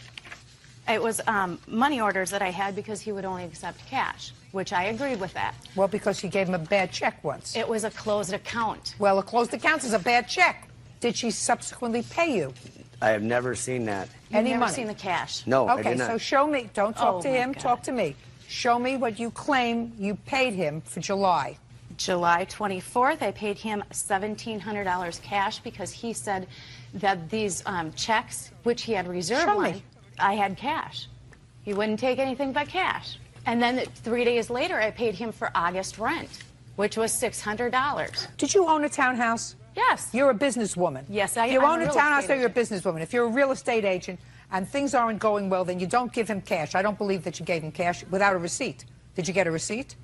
It was money orders that I had because he would only accept cash, which I agreed with that. Well, because you gave him a bad check once. It was a closed account. Well, a closed account is a bad check. Did she subsequently pay you? I have never seen that. You've never money? seen the cash? No, I Okay, did not. so show me. Don't talk Oh, to my him. God. Talk to me. Show me what you claim you paid him for July. July 24th, I paid him $1,700 cash because he said that these checks, which he had reserved Show me. one, I had cash. He wouldn't take anything but cash. And then 3 days later, I paid him for August rent, which was $600. Did you own a townhouse? Yes. You're a businesswoman. Yes, You I'm own a real townhouse, estate so you're a businesswoman. If you're a real estate agent and things aren't going well, then you don't give him cash. I don't believe that you gave him cash without a receipt. Did you get a receipt?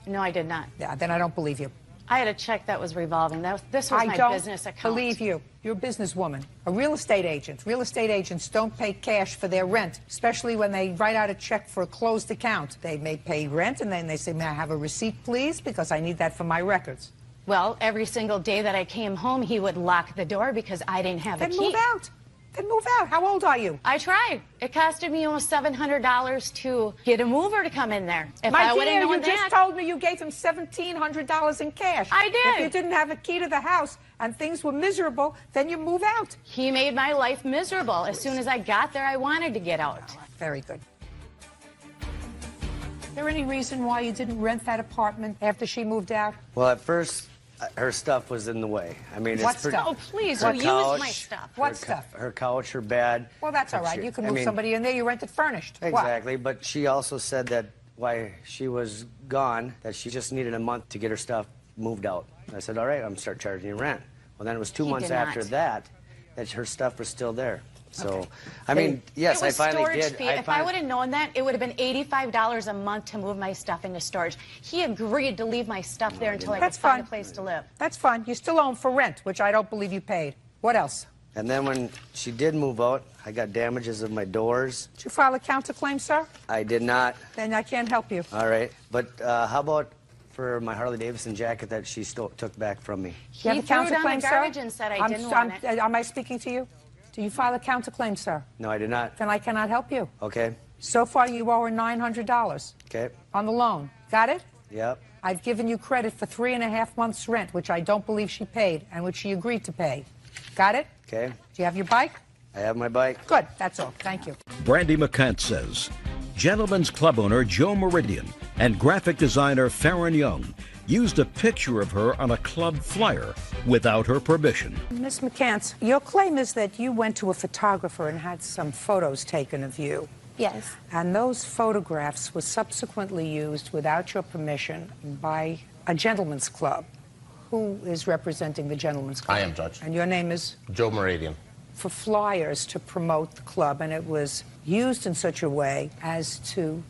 No, I did not. Yeah, then I don't believe you. I had a check that was revolving. This was I my don't business account. believe you. You're a businesswoman. A real estate agent. Real estate agents don't pay cash for their rent, especially when they write out a check for a closed account. They may pay rent, and then they say, may I have a receipt, please? Because I need that for my records. Well, every single day that I came home, he would lock the door because I didn't have a key. Then move out. Then move out. How old are you? I tried. It costed me almost $700 to get a mover to come in there. If My I would dear, have known you just that, told me you gave him $1,700 in cash. I did. If you didn't have a key to the house and things were miserable, then you move out. he made my life miserable. As soon as I got there, I wanted to get out. Very good. Is there any reason why you didn't rent that apartment after she moved out? Well, at first, her stuff was in the way. I mean, What it's pretty, stuff? Oh, please, her you used couch, my stuff. What her stuff? Her couch, her bed. Well, that's all But right. she- You can I move mean, somebody in there. You rent it furnished. What? Exactly, but she also said that why she was gone, that she just needed a month to get her stuff moved out. I said, all right, I'm gonna start charging you rent. Well, then it was 2 He months did after not. that her stuff was still there. So, I mean, yes, It was I finally storage did. fee. If I would have known that, it would have been $85 a month to move my stuff into storage. He agreed to leave my stuff there until I could That's find fine. a place to live. That's fine. You still owe him for rent, which I don't believe you paid. What else? And then when she did move out, I got damages of my doors. Did you file a counterclaim, sir? I did not. Then I can't help you. All right, but how about for my Harley Davidson jacket that she took back from me? Do you have He a threw it on counterclaim, the sir? garbage and said I didn't want it. Am I speaking to you? Do you file a counterclaim, sir? No, I did not. Then I cannot help you. Okay, So far, you owe her $900 okay, on the loan. Got it? yep. I've given you credit for 3.5 months' rent, which I don't believe she paid, and which she agreed to pay. Got it? Okay, Do you have your bike? I have my bike. Good. That's all. Thank you. Brandy McCant says, Gentleman's Club owner Joe Meridian and graphic designer Farron Young used a picture of her on a club flyer without her permission. Miss McCants, your claim is that you went to a photographer and had some photos taken of you. Yes. And those photographs were subsequently used without your permission by a gentleman's club. Who is representing the gentleman's club? I am, Judge. And your name is? Joe Meridian. For flyers to promote the club, and it was used in such a way as to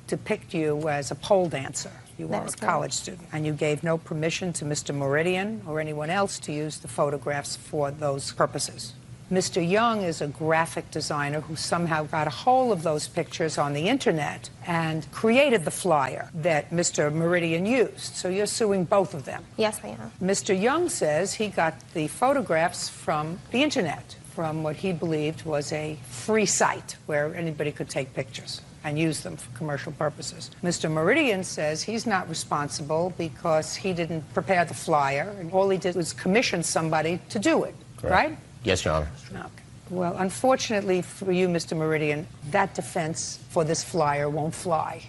depict you as a pole dancer. You were a That's college student, and you gave no permission to Mr. Meridian or anyone else to use the photographs for those purposes. Mr. Young is a graphic designer who somehow got a hold of those pictures on the internet and created the flyer that Mr. Meridian used. So you're suing both of them. Yes, I am. Mr. Young says he got the photographs from the internet, from what he believed was a free site where anybody could take pictures and use them for commercial purposes. Mr. Meridian says he's not responsible because he didn't prepare the flyer, and all he did was commission somebody to do it, right? Yes, Your Honor. Okay. Well, unfortunately for you, Mr. Meridian, that defense for this flyer won't fly,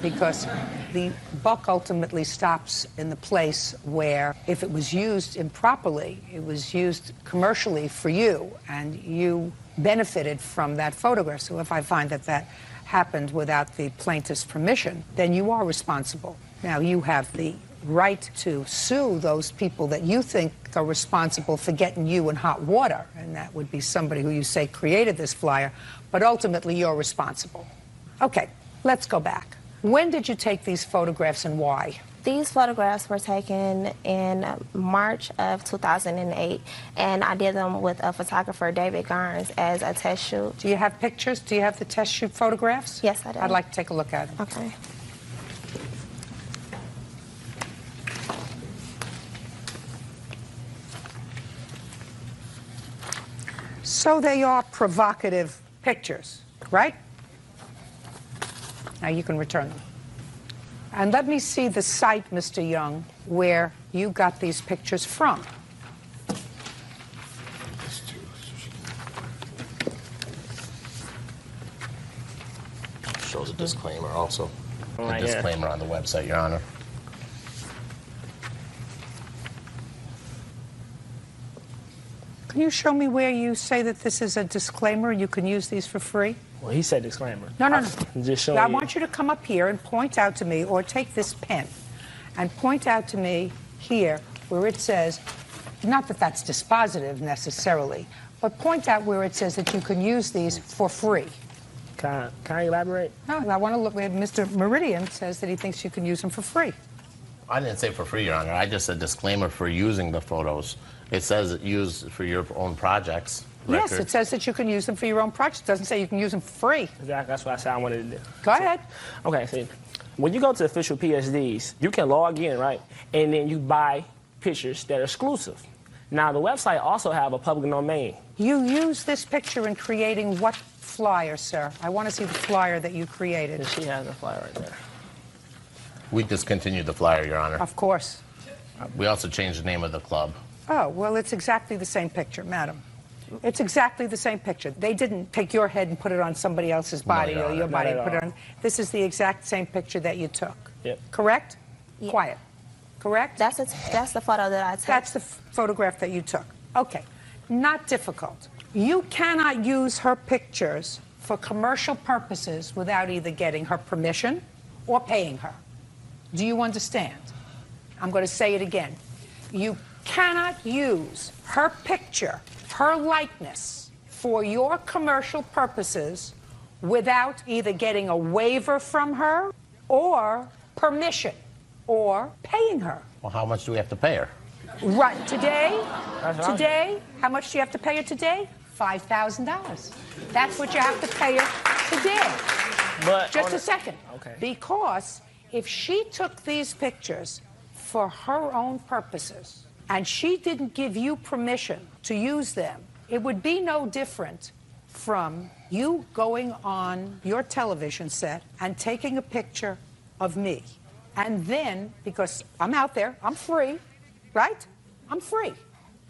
because the buck ultimately stops in the place where, if it was used improperly, it was used commercially for you, and you benefited from that photograph. So if I find that that happened without the plaintiff's permission, then you are responsible. Now, you have the right to sue those people that you think are responsible for getting you in hot water, and that would be somebody who you say created this flyer, but ultimately you're responsible. Okay, let's go back. When did you take these photographs and why? These photographs were taken in March of 2008, and I did them with a photographer, David Garnes, as a test shoot. Do you have pictures? Do you have the test shoot photographs? Yes, I do. I'd like to take a look at them. Okay. So they are provocative pictures. right? Now you can return them. And let me see the site, Mr. Young, where you got these pictures from. Shows a disclaimer also. Right A disclaimer on the website, Your Honor. Can you show me where you say that this is a disclaimer and you can use these for free? Well, he said disclaimer. No. I'm just showing I you. want you to come up here and point out to me, or take this pen and point out to me here where it says, not that that's dispositive necessarily, but point out where it says that you can use these for free. Can I elaborate? No, I want to look where Mr. Meridian says that he thinks you can use them for free. I didn't say for free, Your Honor. I just said disclaimer for using the photos. It says use for your own projects. Yes, record. it says that you can use them for your own projects. It doesn't say you can use them for free. Exactly. That's what I said I wanted to do. Go ahead. Okay, see, when you go to official PSDs, you can log in, right? And then you buy pictures that are exclusive. Now, the website also have a public domain. You use this picture in creating what flyer, sir? I want to see the flyer that you created. And she has a flyer right there. We discontinued the flyer, Your Honor. Of course. We also changed the name of the club. Oh, well, it's exactly the same picture, madam. It's exactly the same picture. They didn't take your head and put it on somebody else's body, No, Your or your Honor. body Not and put at it on. This is the exact same picture that you took. Yep. Correct? Yeah. Quiet. Correct? That's the photo that I took. That's the photograph that you took. Okay. Not difficult. You cannot use her pictures for commercial purposes without either getting her permission or paying her. Do you understand? I'm going to say it again. You cannot use her picture, her likeness, for your commercial purposes without either getting a waiver from her or permission or paying her. Well, how much do we have to pay her? Right. Today, how much do you have to pay her today? $5,000. That's what you have to pay her today. But Just a second. Okay. Because if she took these pictures for her own purposes and she didn't give you permission to use them, it would be no different from you going on your television set and taking a picture of me. And then, because I'm out there, I'm free, right? I'm free.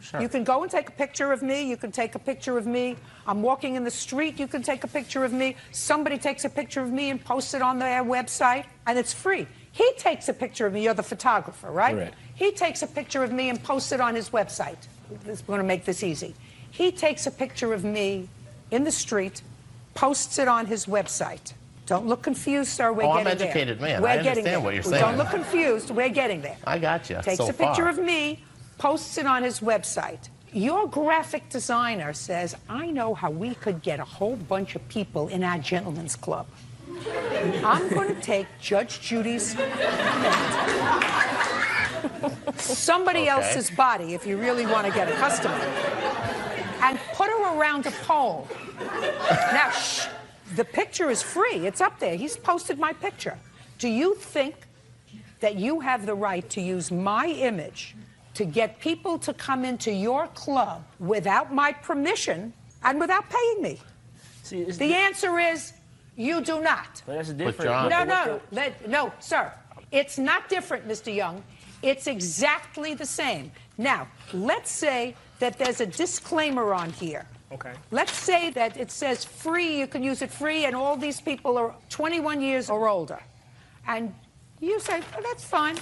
Sure. You can go and take a picture of me. You can take a picture of me. I'm walking in the street. You can take a picture of me. Somebody takes a picture of me and posts it on their website, and it's free. He takes a picture of me. You're the photographer, right? Correct. He takes a picture of me and posts it on his website. We're going to make this easy. He takes a picture of me in the street, posts it on his website. Don't look confused, sir. We're getting there. I'm educated man. We're I getting understand there. what you're saying. Don't look confused. We're getting there. I got you. Takes so a picture far. of me, posts it on his website. Your graphic designer says, I know how we could get a whole bunch of people in our gentlemen's club. I'm going to take Judge Judy's somebody else's body, if you really want to get a customer, and put her around a pole. Now, the picture is free. It's up there. He's posted my picture. Do you think that you have the right to use my image to get people to come into your club without my permission and without paying me? See, the answer is you do not. But that's different. No, sir. It's not different, Mr. Young. It's exactly the same. Now, let's say that there's a disclaimer on here. Okay. Let's say that it says free, you can use it free, and all these people are 21 years or older. And you say, oh, that's fine.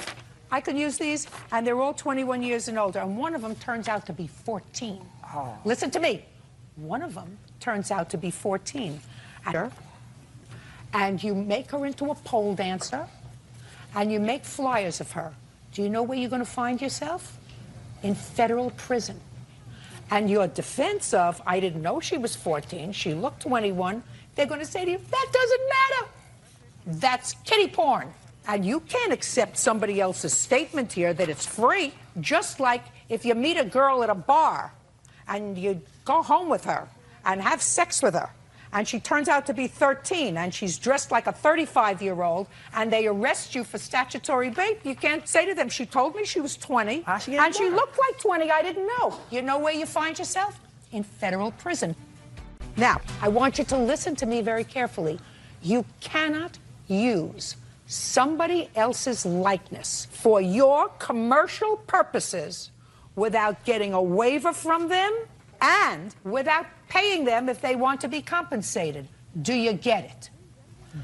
I can use these, and they're all 21 years and older. And one of them turns out to be 14. Oh. Listen to me. One of them turns out to be 14. And you make her into a pole dancer, and you make flyers of her. Do you know where you're going to find yourself? In federal prison. And your defense of, I didn't know she was 14, she looked 21, they're going to say to you, that doesn't matter. That's kiddie porn. And you can't accept somebody else's statement here that it's free, just like if you meet a girl at a bar and you go home with her and have sex with her, and she turns out to be 13, and she's dressed like a 35-year-old, and they arrest you for statutory rape, you can't say to them, she told me she was 20, and she looked like 20, I didn't know. You know where you find yourself? In federal prison. Now, I want you to listen to me very carefully. You cannot use somebody else's likeness for your commercial purposes without getting a waiver from them and without paying them if they want to be compensated. Do you get it?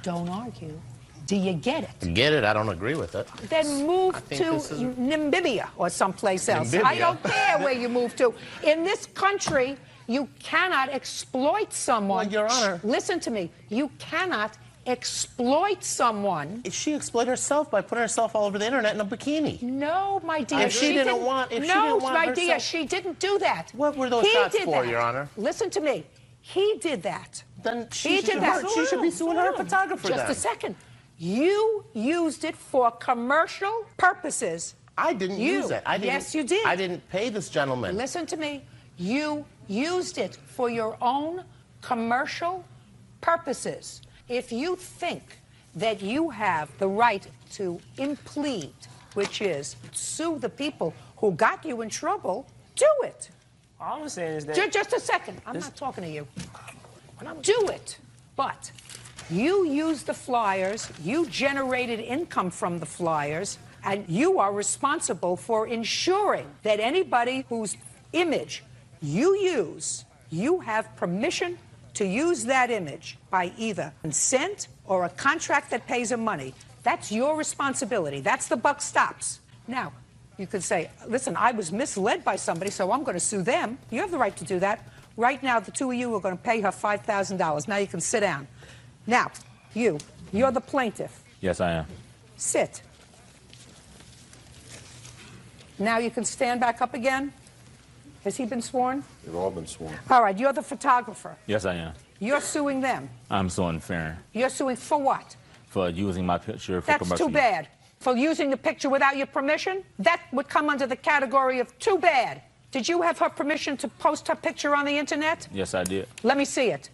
Don't argue. Do you get it? Get it? I don't agree with it. Then move to Namibia or someplace else. I don't care where you move to. In this country, you cannot exploit someone. Well, Your Honor. Listen to me. You cannot exploit someone. She exploited herself by putting herself all over the internet in a bikini. No, my dear. If she didn't want my dear, herself- she didn't do that. What were those shots for, Your Honor? Listen to me. He did that. Then He did that. She should be suing her photographer. Just a second. You used it for commercial purposes. I didn't use it. Yes, you did. I didn't pay this gentleman. Listen to me. You used it for your own commercial purposes. If you think that you have the right to implead, which is sue the people who got you in trouble, do it. All I'm saying is that... Just a second. I'm not talking to you. Do it. But you used the flyers, you generated income from the flyers, and you are responsible for ensuring that anybody whose image you use, you have permission to use that image by either consent or a contract that pays them money. That's your responsibility. That's the buck stops. Now, you could say, listen, I was misled by somebody, so I'm going to sue them. You have the right to do that. Right now, the two of you are going to pay her $5,000. Now you can sit down. Now, you're the plaintiff. Yes, I am. Sit. Now you can stand back up again. Has he been sworn? They've all been sworn. All right, you're the photographer. Yes, I am. You're suing them. I'm suing Farron You're suing for what? for using my picture for That's commercial too bad. For using the picture without your permission? That would come under the category of too bad. Did you have her permission to post her picture on the internet? Yes, I did. Let me see it.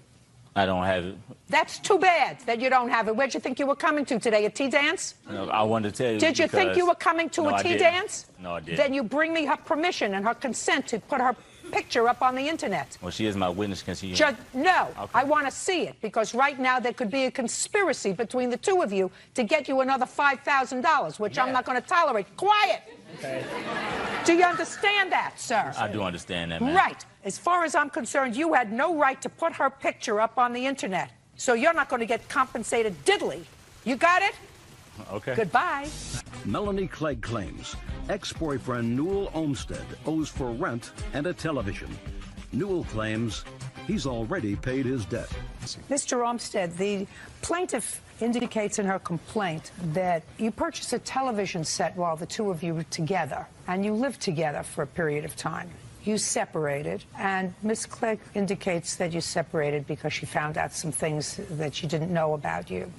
I don't have it. That's too bad that you don't have it. Where'd you think you were coming to today? A tea dance? No, I wanted to tell you. Did you think you were coming to No, a I tea didn't. dance? No, I didn't. Then you bring me her permission and her consent to put her picture up on the internet. Well, she is my witness. Can she? No, Okay. I want to see it because right now there could be a conspiracy between the two of you to get you another $5,000, which I'm not going to tolerate. Quiet! Okay. Do you understand that, sir? I do understand that, man. Right. As far as I'm concerned, you had no right to put her picture up on the internet. So you're not going to get compensated diddly. You got it? Okay. Goodbye. Melanie Clegg claims ex-boyfriend Newell Olmsted owes for rent and a television. Newell claims he's already paid his debt. Mr. Olmsted, the plaintiff indicates in her complaint that you purchased a television set while the two of you were together, and you lived together for a period of time. You separated, and Ms. Clegg indicates that you separated because she found out some things that she didn't know about you.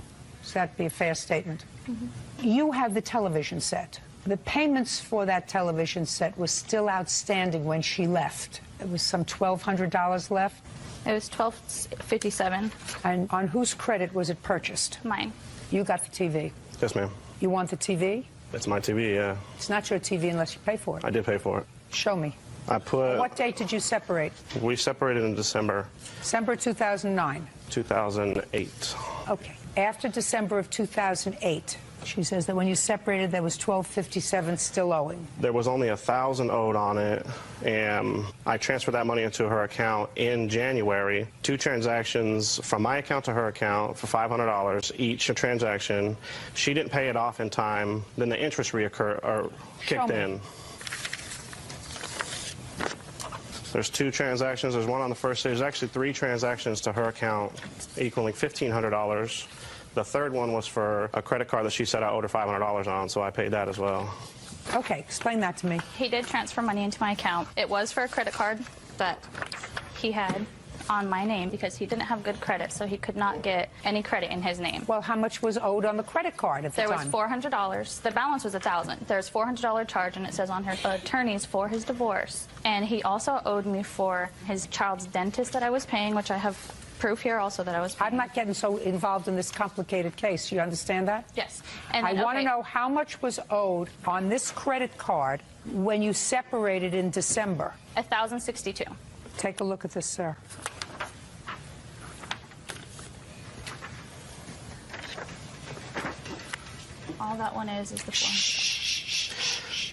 Does that be a fair statement? Mm-hmm. You have the television set. The payments for that television set was still outstanding when she left. It was some $1,200 left. It was $1,257. And on whose credit was it purchased? Mine. You got the TV. Yes, ma'am. You want the TV? It's my TV, yeah. It's not your TV unless you pay for it. I did pay for it. Show me. What date did you separate? We separated in December. December 2009. 2008. Okay. After December of 2008, she says that when you separated, there was $1,257 still owing. There was only $1,000 owed on it, and I transferred that money into her account in January. 2 transactions from my account to her account for $500 each a transaction. She didn't pay it off in time. Then the interest kicked in. There's 2 transactions. There's one on the first day. There's actually 3 transactions to her account equaling $1,500. The third one was for a credit card that she said I owed her $500 on, so I paid that as well. Okay, explain that to me. He did transfer money into my account. It was for a credit card that he had on my name because he didn't have good credit, so he could not get any credit in his name. Well, how much was owed on the credit card at the There time? was $400. The balance was $1,000. There's $400 charge, and it says on her attorneys for his divorce. And he also owed me for his child's dentist that I was paying, which I have proof here also that I was paying. I'm not getting so involved in this complicated case. You understand that? Yes. And I then, want to okay. know how much was owed on this credit card when you separated in December. $1,062. Take a look at this, sir. All that one is the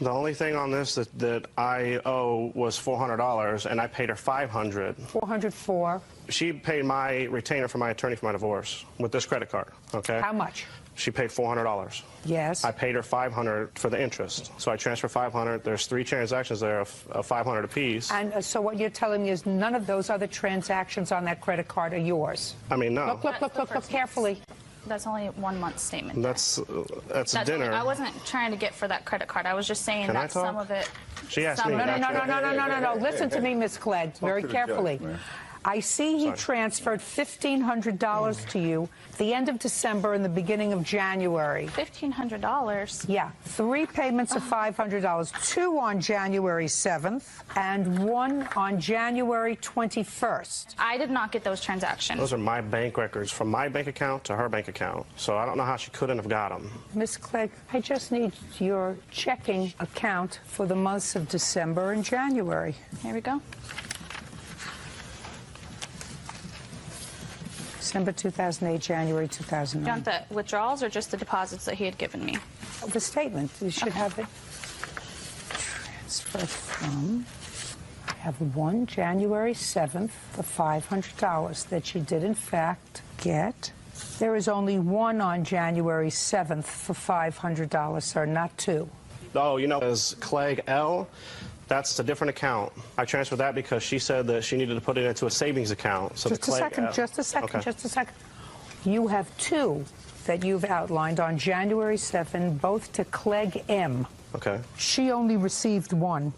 The only thing on this that I owe was $400, and I paid her $500. $404. She paid my retainer for my attorney for my divorce with this credit card, okay? How much? She paid $400. Yes. I paid her $500 for the interest. So I transferred $500. There's 3 transactions there of $500 apiece. And so what you're telling me is none of those other transactions on that credit card are yours? I mean, no. Look carefully. That's only 1 month statement. That's dinner. I wasn't trying to get for that credit card. I was just saying that some of it. She asked me. No. Listen to me, Miss Clegg, very carefully. I see he transferred $1,500 to you at the end of December and the beginning of January. $1,500? Yeah. 3 payments of $500, 2 on January 7th and 1 on January 21st. I did not get those transactions. Those are my bank records from my bank account to her bank account. So I don't know how she couldn't have got them. Miss Clegg, I just need your checking account for the months of December and January. Here we go. December 2008, January 2009. Do you want the withdrawals or just the deposits that he had given me? The statement. You should have it. Transfer from. I have 1 January 7th for $500 that she did, in fact, get. There is only 1 on January 7th for $500, sir, not 2. Oh, you know, as Clegg L, that's a different account. I transferred that because she said that she needed to put it into a savings account. So just a second. You have 2 that you've outlined on January 7th, both to Clegg M. Okay. She only received 1,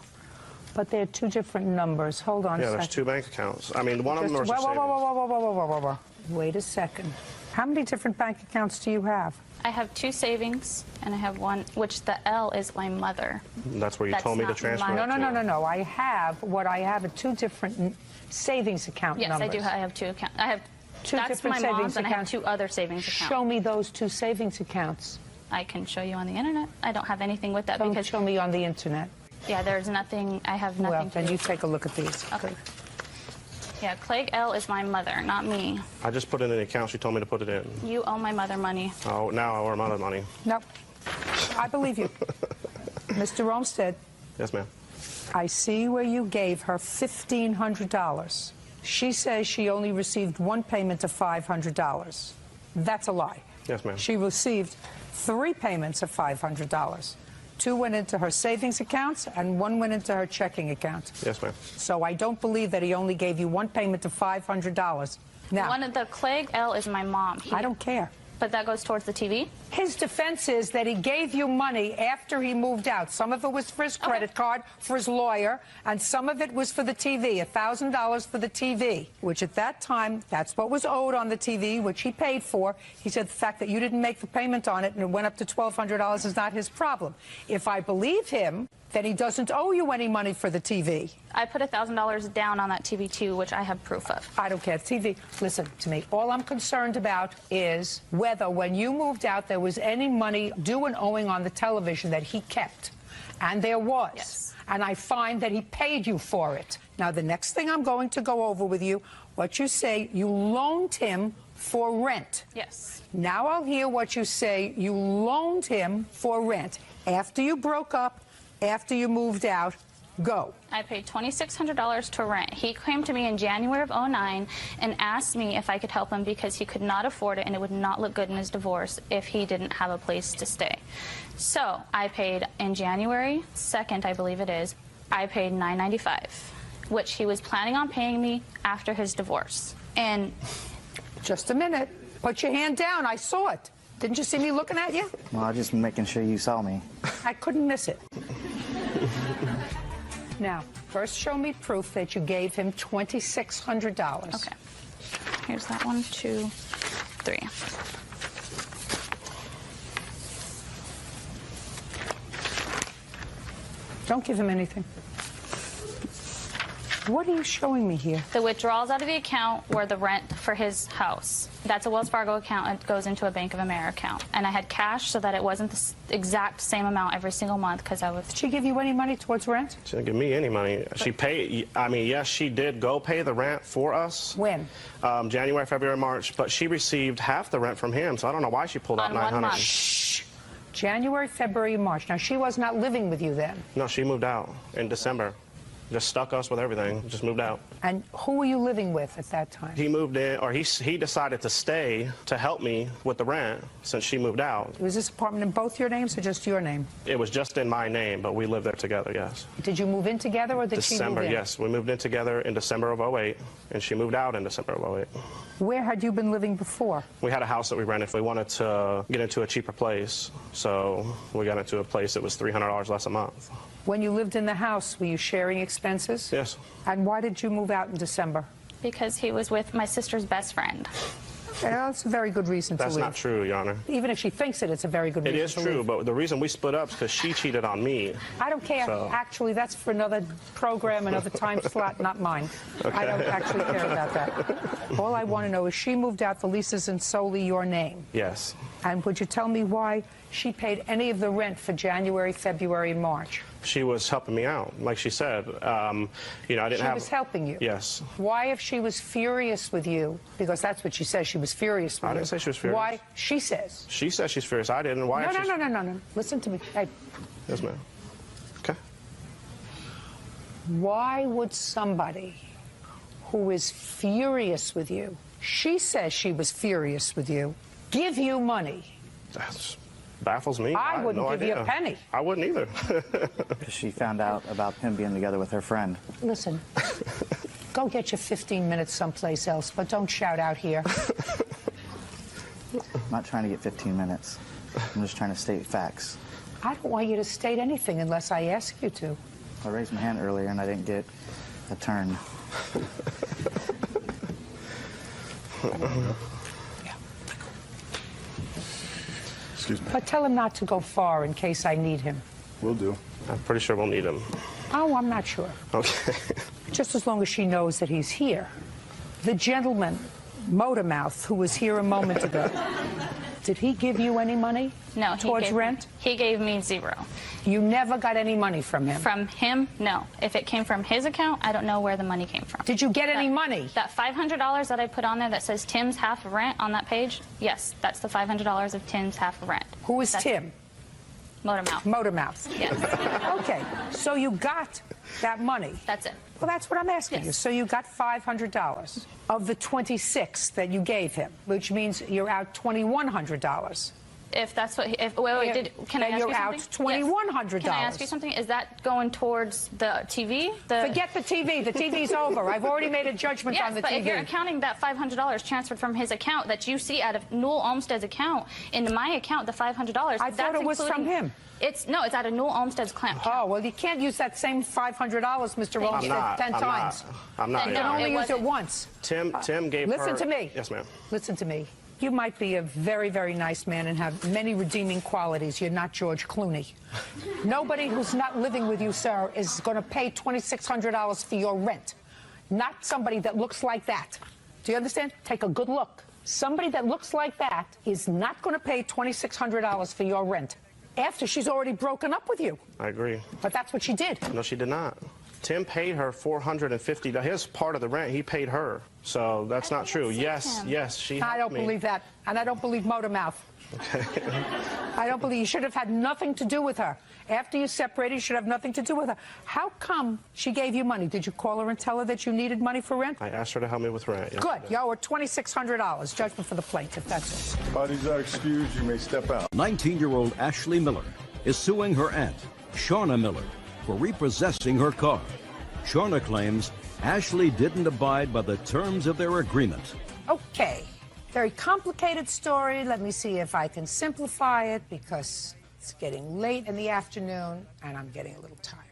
but they're 2 different numbers. Hold on a second. Yeah, there's 2 bank accounts. I mean, one of them was savings. Whoa. Wait a second. How many different bank accounts do you have? I have 2 savings, and I have 1, which the L is my mother. That's where you told me to transfer. No. I have are 2 different savings account numbers. Yes, I do. I have 2 accounts. I have 2 that's different my savings mom's, and accounts. I have 2 other savings accounts. Show me those 2 savings accounts. I can show you on the internet. I don't have anything with that. Don't show me on the internet. Yeah, there's nothing. I have nothing. Well, then you take a look at these. Okay. Yeah, Clegg L is my mother, not me. I just put it in the account she told me to put it in. You owe my mother money. Oh, now I owe her mother money. No. I believe you. Mr. Olmsted. Yes, ma'am. I see where you gave her $1,500. She says she only received 1 payment of $500. That's a lie. Yes, ma'am. She received 3 payments of $500. 2 went into her savings accounts and 1 went into her checking account. Yes, ma'am. So I don't believe that he only gave you 1 payment of $500. Now, One of the Clegg L is my mom. I don't care. But that goes towards the TV? His defense is that he gave you money after he moved out. Some of it was for his credit card, for his lawyer, and some of it was for the TV, $1,000 for the TV, which at that time, that's what was owed on the TV, which he paid for. He said the fact that you didn't make the payment on it and it went up to $1,200 is not his problem. If I believe him, then he doesn't owe you any money for the TV. I put $1,000 down on that TV, too, which I have proof of. I don't care. TV, listen to me. All I'm concerned about is whether when you moved out there was any money due and owing on the television that he kept. And there was. Yes. And I find that he paid you for it. Now, the next thing I'm going to go over with you, what you say you loaned him for rent. Yes. Now I'll hear what you say you loaned him for rent. After you broke up, after you moved out, go. I paid $2,600 to rent. He came to me in January of 2009 and asked me if I could help him because he could not afford it and it would not look good in his divorce if he didn't have a place to stay. So I paid in January 2nd, I believe it is, I paid $995, which he was planning on paying me after his divorce. And just a minute. Put your hand down. I saw it. Didn't you see me looking at you? Well, I'm just making sure you saw me. I couldn't miss it. Now, first show me proof that you gave him $2,600. Okay. Here's that 1, 2, 3. Don't give him anything. What are you showing me here? The withdrawals out of the account were the rent for his house. That's a Wells Fargo account. It goes into a Bank of America account. And I had cash so that it wasn't the exact same amount every single month because I was... Did she give you any money towards rent? She didn't give me any money. She paid, I mean, yes, she did go pay the rent for us. When? January, February, March. But she received half the rent from him, so I don't know why she pulled out On 1 $900. month. Shh. January, February, March. Now, she was not living with you then. No, she moved out in December. Just stuck us with everything. Just moved out. And who were you living with at that time? He moved in, or he decided to stay to help me with the rent since she moved out. Was this apartment in both your names or just your name? It was just in my name, but we lived there together, yes. Did you move in together or did she move December, in? yes. We moved in together in December of 08, and she moved out in December of 08. Where had you been living before? We had a house that we rented. We wanted to get into a cheaper place, so we got into a place that was $300 less a month. When you lived in the house, were you sharing expenses? Yes. And why did you move out in December? Because he was with my sister's best friend. Yeah, that's a very good reason to leave. That's not true, Your Honor. Even if she thinks it, it's a very good reason to leave. It is true, but the reason we split up is because she cheated on me. I don't care. So. Actually, that's for another program, another time slot, not mine. Okay. I don't actually care about that. All I want to know is she moved out, the lease is in solely your name. Yes. And would you tell me why she paid any of the rent for January, February, and March? She was helping me out, like she said. You know, I didn't have. She was helping you? Yes. Why, if she was furious with you, because that's what she says, she was furious with you. I didn't say she was furious. Why? She says. She says she's furious. I didn't. Why? No. Listen to me. Hey. Yes, ma'am. Okay. Why would somebody who is furious with you, she says she was furious with you, give you money? That baffles me. I wouldn't give you a penny. I wouldn't either. She found out about him being together with her friend. Listen, go get your 15 minutes someplace else, but don't shout out here. I'm not trying to get 15 minutes. I'm just trying to state facts. I don't want you to state anything unless I ask you to. I raised my hand earlier and I didn't get a turn. Excuse me. But tell him not to go far in case I need him. Will do. I'm pretty sure we'll need him. Oh, I'm not sure. Okay. Just as long as she knows that he's here. The gentleman, Motormouth, who was here a moment ago, did he give you any money? No. Towards rent? He gave me $0. You never got any money from him? From him, no. If it came from his account, I don't know where the money came from. Did you get any money? That $500 that I put on there that says Tim's half of rent on that page, yes, that's the $500 of Tim's half of rent. Who is Tim? Motormouth. Motormouth. Yes. Okay, so you got that money. That's it. Well, that's what I'm asking you. So you got $500 of the 26 that you gave him, which means you're out $2,100. If that's what, can I ask you're you out something? $2,100. Yes. Can I ask you something? Is that going towards the TV? Forget the TV. The TV's over. I've already made a judgment on the but TV. if you're accounting that $500 transferred from his account that you see out of Newell Olmstead's account into my account, the $500. I thought it was from him. It's out of Newell Olmstead's account. Oh, well, you can't use that same $500, Mr. Olmsted, 10 times. I'm not. You can only use it once. Tim gave her. Listen to me. Yes, ma'am. Listen to me. You might be a very, very nice man and have many redeeming qualities. You're not George Clooney. Nobody who's not living with you, sir, is going to pay $2,600 for your rent. Not somebody that looks like that. Do you understand? Take a good look. Somebody that looks like that is not going to pay $2,600 for your rent after she's already broken up with you. I agree. But that's what she did. No, she did not. Tim paid her $450. His part of the rent, he paid her. So that's not true. Yes, she. I don't believe that, and I don't believe Motormouth. Okay. I don't believe you should have had nothing to do with her. After you separated, you should have nothing to do with her. How come she gave you money? Did you call her and tell her that you needed money for rent? I asked her to help me with rent. Yes, Good. You owe her $2,600. Judgment for the plaintiff. That's it. Parties are excused. You may step out. 19-year-old Ashley Miller is suing her aunt, Shauna Miller, for repossessing her car. Shauna claims Ashley didn't abide by the terms of their agreement. Okay. Very complicated story. Let me see if I can simplify it because it's getting late in the afternoon and I'm getting a little tired.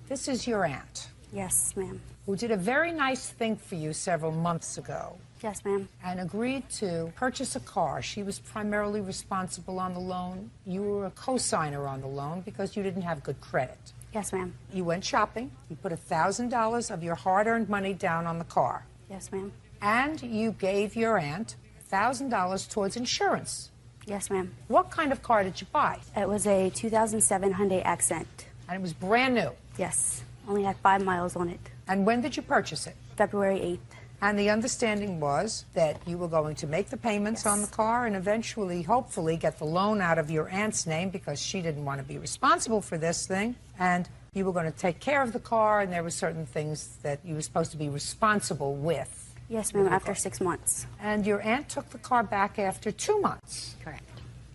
This is your aunt. Yes, ma'am. Who did a very nice thing for you several months ago. Yes, ma'am. And agreed to purchase a car. She was primarily responsible on the loan. You were a co-signer on the loan because you didn't have good credit. Yes, ma'am. You went shopping. You put $1,000 of your hard-earned money down on the car. Yes, ma'am. And you gave your aunt $1,000 towards insurance. Yes, ma'am. What kind of car did you buy? It was a 2007 Hyundai Accent. And it was brand new? Yes. Only had 5 miles on it. And when did you purchase it? February 8th. And the understanding was that you were going to make the payments on the car and eventually, hopefully, get the loan out of your aunt's name because she didn't want to be responsible for this thing. And you were going to take care of the car, and there were certain things that you were supposed to be responsible with. Yes, ma'am, after 6 months. And your aunt took the car back after 2 months. Correct.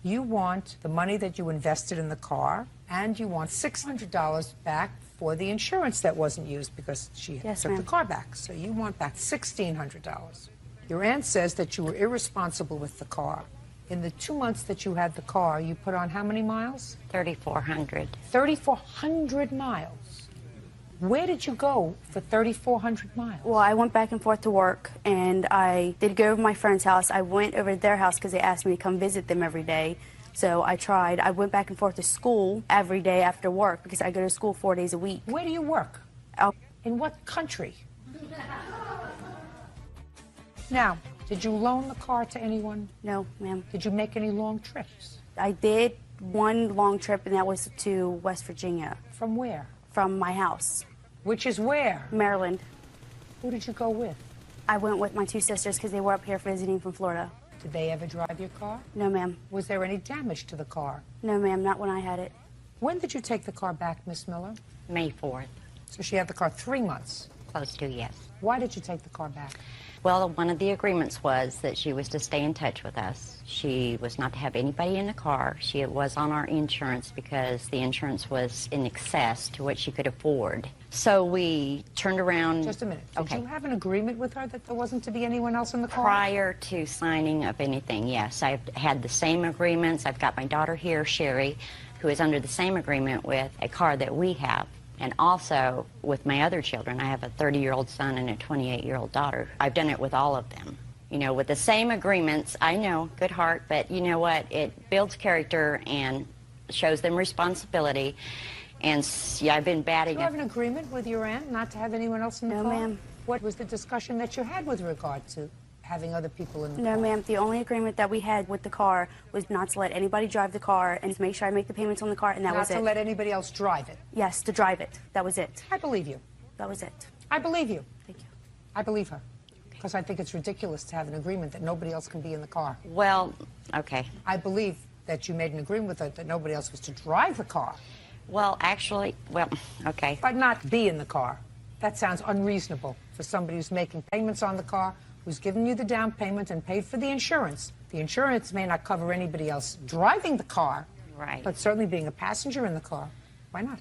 You want the money that you invested in the car, and you want $600 back for the insurance that wasn't used because she took the car back. So you want back $1,600. Your aunt says that you were irresponsible with the car. In the 2 months that you had the car, you put on how many miles? 3,400. 3,400 miles. Where did you go for 3,400 miles? Well, I went back and forth to work, and I did go to my friend's house. I went over to their house because they asked me to come visit them every day. So I tried. I went back and forth to school every day after work because I go to school 4 days a week. Where do you work? In what country? Now, did you loan the car to anyone? No, ma'am. Did you make any long trips? I did one long trip, and that was to West Virginia. From where? From my house. Which is where? Maryland. Who did you go with? I went with my 2 sisters because they were up here visiting from Florida. Did they ever drive your car? No, ma'am. Was there any damage to the car? No, ma'am, not when I had it. When did you take the car back, Miss Miller? May 4th. So she had the car 3 months? Close to, yes. Why did you take the car back? Well, one of the agreements was that she was to stay in touch with us. She was not to have anybody in the car. She was on our insurance because the insurance was in excess to what she could afford. So we turned around. Just a minute. Did you have an agreement with her that there wasn't to be anyone else in the car? Prior to signing of anything, yes. I've had the same agreements. I've got my daughter here, Sherry, who is under the same agreement with a car that we have. And also with my other children. I have a 30-year-old son and a 28-year-old daughter. I've done it with all of them. You know, with the same agreements. I know, good heart, but you know what? It builds character and shows them responsibility. And yeah, I've been batting. Do you have an agreement with your aunt not to have anyone else in the car? No, ma'am. What was the discussion that you had with regard to having other people in the No, car? ma'am. The only agreement that we had with the car was not to let anybody drive the car and to make sure I make the payments on the car, and that was it. Not to let anybody else drive it? Yes, to drive it. That was it. I believe you. That was it. I believe you. Thank you. I believe her. Because I think it's ridiculous to have an agreement that nobody else can be in the car. Well, okay. I believe that you made an agreement with her that nobody else was to drive the car. Well, actually, well, okay. But not be in the car. That sounds unreasonable for somebody who's making payments on the car, who's given you the down payment and paid for the insurance. The insurance may not cover anybody else driving the car, right? But certainly being a passenger in the car. Why not?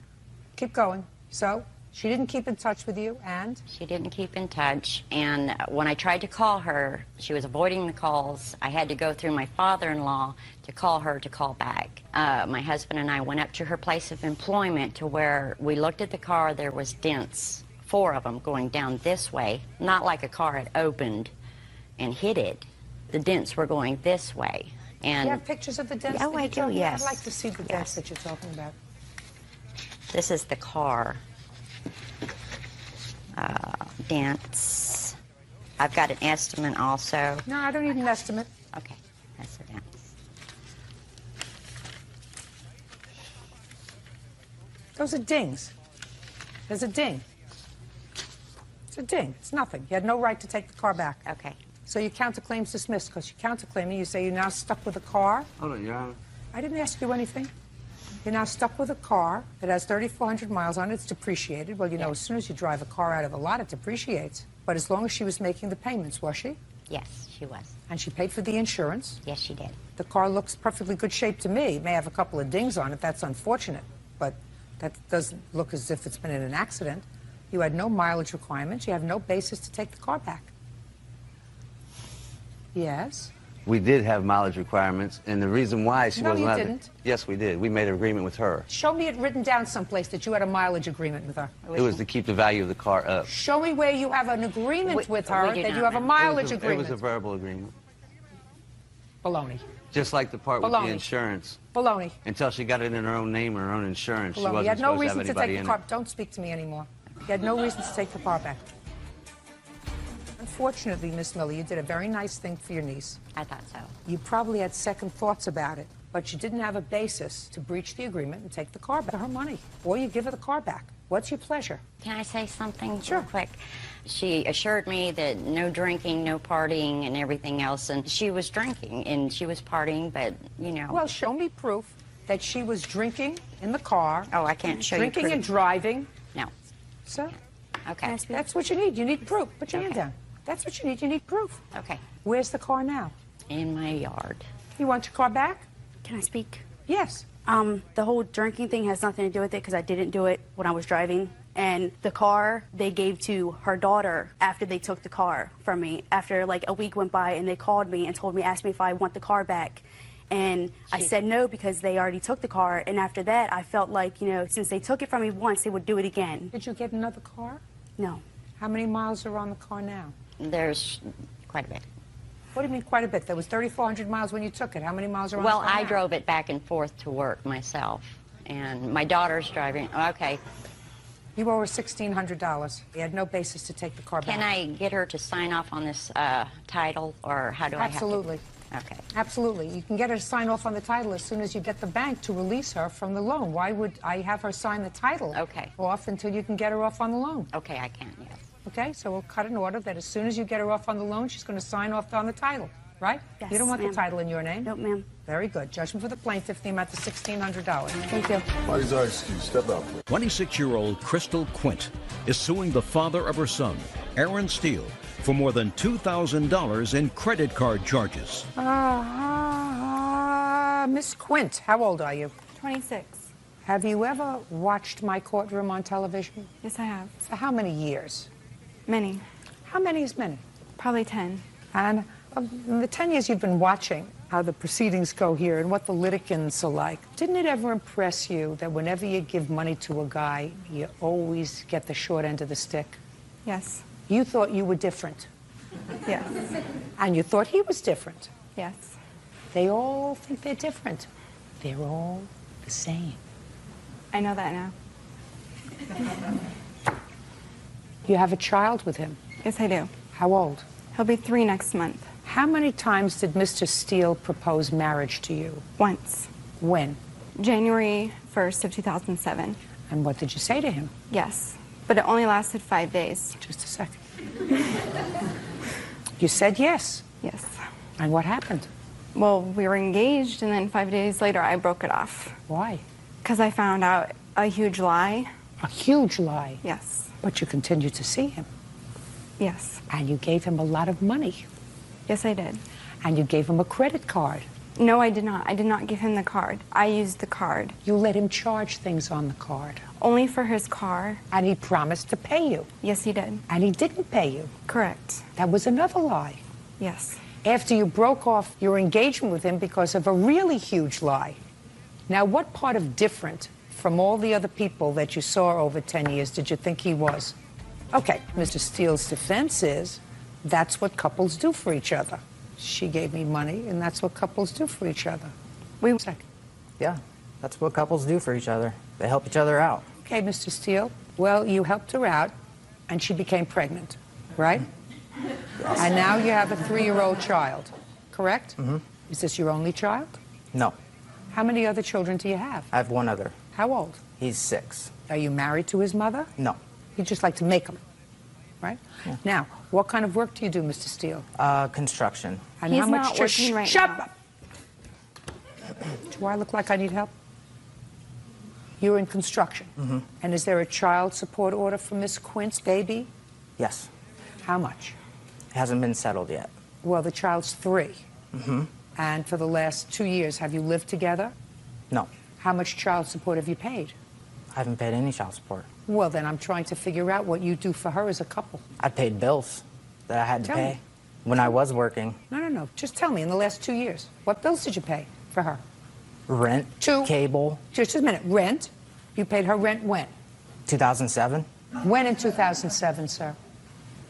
Keep going. So, she didn't keep in touch with you, and? She didn't keep in touch, and when I tried to call her, she was avoiding the calls. I had to go through my father-in-law to call her to call back. My husband and I went up to her place of employment to where we looked at the car. There was dents, 4 of them going down this way, not like a car had opened and hit it. The dents were going this way. And do you have pictures of the dents? Oh, that I you're do, talking yes. about? I'd like to see the dents that you're talking about. This is the car. Dents. I've got an estimate also. No, I don't need an estimate. Okay, that's the dents. Those are dings. There's a ding. It's a ding. It's nothing. You had no right to take the car back. Okay. So your counterclaim's dismissed because you're counterclaiming. You say you're now stuck with a car. Hold on, Your Honor. I didn't ask you anything. You're now stuck with a car that has 3,400 miles on it. It's depreciated. Well, you know, as soon as you drive a car out of a lot, it depreciates. But as long as she was making the payments, was she? Yes, she was. And she paid for the insurance. Yes, she did. The car looks perfectly good shape to me. It may have a couple of dings on it. That's unfortunate. But that doesn't look as if it's been in an accident. You had no mileage requirements. You have no basis to take the car back. Yes? We did have mileage requirements, and the reason why she No, wasn't you allowed to- didn't. Yes, we did. We made an agreement with her. Show me it written down someplace that you had a mileage agreement with her. It was to keep the value of the car up. Show me where you have an agreement with her do that not, you have a ma'am. mileage It agreement. was a verbal agreement. Baloney. Just like the part with Baloney. the insurance. Baloney. Until she got it in her own name or her own insurance, she Baloney. You wasn't had no supposed to reason have to anybody take the in car. it. Don't speak to me anymore. You had no reason to take the car back. Unfortunately, Miss Miller, you did a very nice thing for your niece. I thought so. You probably had second thoughts about it, but you didn't have a basis to breach the agreement and take the car back. Her money. Or you give her the car back. What's your pleasure? Can I say something Sure. real quick? She assured me that no drinking, no partying, and everything else, and she was drinking and she was partying, but, you know. Well, show me proof that she was drinking in the car. Oh, I can't show you drinking proof. and driving. No. So, Okay. that's what you need. You need proof. Put your hand down. That's what you need. You need proof. Okay. Where's the car now? In my yard. You want your car back? Can I speak? Yes. The whole drinking thing has nothing to do with it because I didn't do it when I was driving. And the car they gave to her daughter after they took the car from me. After like a week went by and they called me and asked me if I want the car back. And I said no because they already took the car. And after that, I felt like, you know, since they took it from me once, they would do it again. Did you get another car? No. How many miles are on the car now? There's quite a bit. What do you mean quite a bit? There was 3,400 miles when you took it. How many miles are on Well, the car I now? drove it back and forth to work myself, and my daughter's driving. Okay. You owe her $1,600. You had no basis to take the car back. Can I get her to sign off on this title, or how do I have to? Absolutely. Okay. Absolutely. You can get her to sign off on the title as soon as you get the bank to release her from the loan. Why would I have her sign the title off until you can get her off on the loan? Okay, I can, yes. Okay, so we'll cut an order that as soon as you get her off on the loan, she's going to sign off on the title, right? Yes, You don't want ma'am. the title in your name? Nope, ma'am. Very good. Judgment for the plaintiff, the amount of $1,600. Thank you. What is our excuse? Step out, please. 26-year-old Crystal Quint is suing the father of her son, Aaron Steele, for more than $2,000 in credit card charges. Miss Quint, how old are you? 26. Have you ever watched my courtroom on television? Yes, I have. For how many years? Many. How many is many? Probably 10. And in the 10 years you've been watching how the proceedings go here and what the litigants are like, didn't it ever impress you that whenever you give money to a guy, you always get the short end of the stick? Yes. You thought you were different. Yes. And you thought he was different. Yes. They all think they're different. They're all the same. I know that now. You have a child with him? Yes, I do. How old? He'll be 3 next month. How many times did Mr. Steele propose marriage to you? Once. When? January 1st of 2007. And what did you say to him? Yes. But it only lasted 5 days. Just a second. You said yes? Yes. And what happened? Well, we were engaged, and then 5 days later, I broke it off. Why? Because I found out a huge lie. A huge lie? Yes. But you continued to see him? Yes. And you gave him a lot of money? Yes, I did. And you gave him a credit card? No, I did not. I did not give him the card. I used the card. You let him charge things on the card? Only for his car. And he promised to pay you? Yes, he did. And he didn't pay you? Correct. That was another lie? Yes. After you broke off your engagement with him because of a really huge lie. Now, what part of different from all the other people that you saw over 10 years did you think he was? Okay, Mr. Steele's defense is that's what couples do for each other. She gave me money, and that's what couples do for each other. Wait a second. Yeah, that's what couples do for each other. They help each other out. Okay, Mr. Steele. Well, you helped her out, and she became pregnant, right? Yes. And now you have a 3-year-old child, correct? Mm-hmm. Is this your only child? No. How many other children do you have? I have one other. How old? He's 6. Are you married to his mother? No. You just like to make them, right? Yeah. Now, what kind of work do you do, Mr. Steele? Construction. And He's how much? not working right shut now. up! Do I look like I need help? You're in construction. Mm-hmm. And is there a child support order for Miss Quint's baby? Yes. How much? It hasn't been settled yet. Well, the child's 3. Mm-hmm. And for the last 2 years, have you lived together? No. How much child support have you paid? I haven't paid any child support. Well, then I'm trying to figure out what you do for her as a couple. I paid bills that I had to Tell pay me. when I was working. No. Just tell me, in the last 2 years, what bills did you pay for her? Rent, cable. Just a minute. Rent? You paid her rent when? 2007. When in 2007, sir?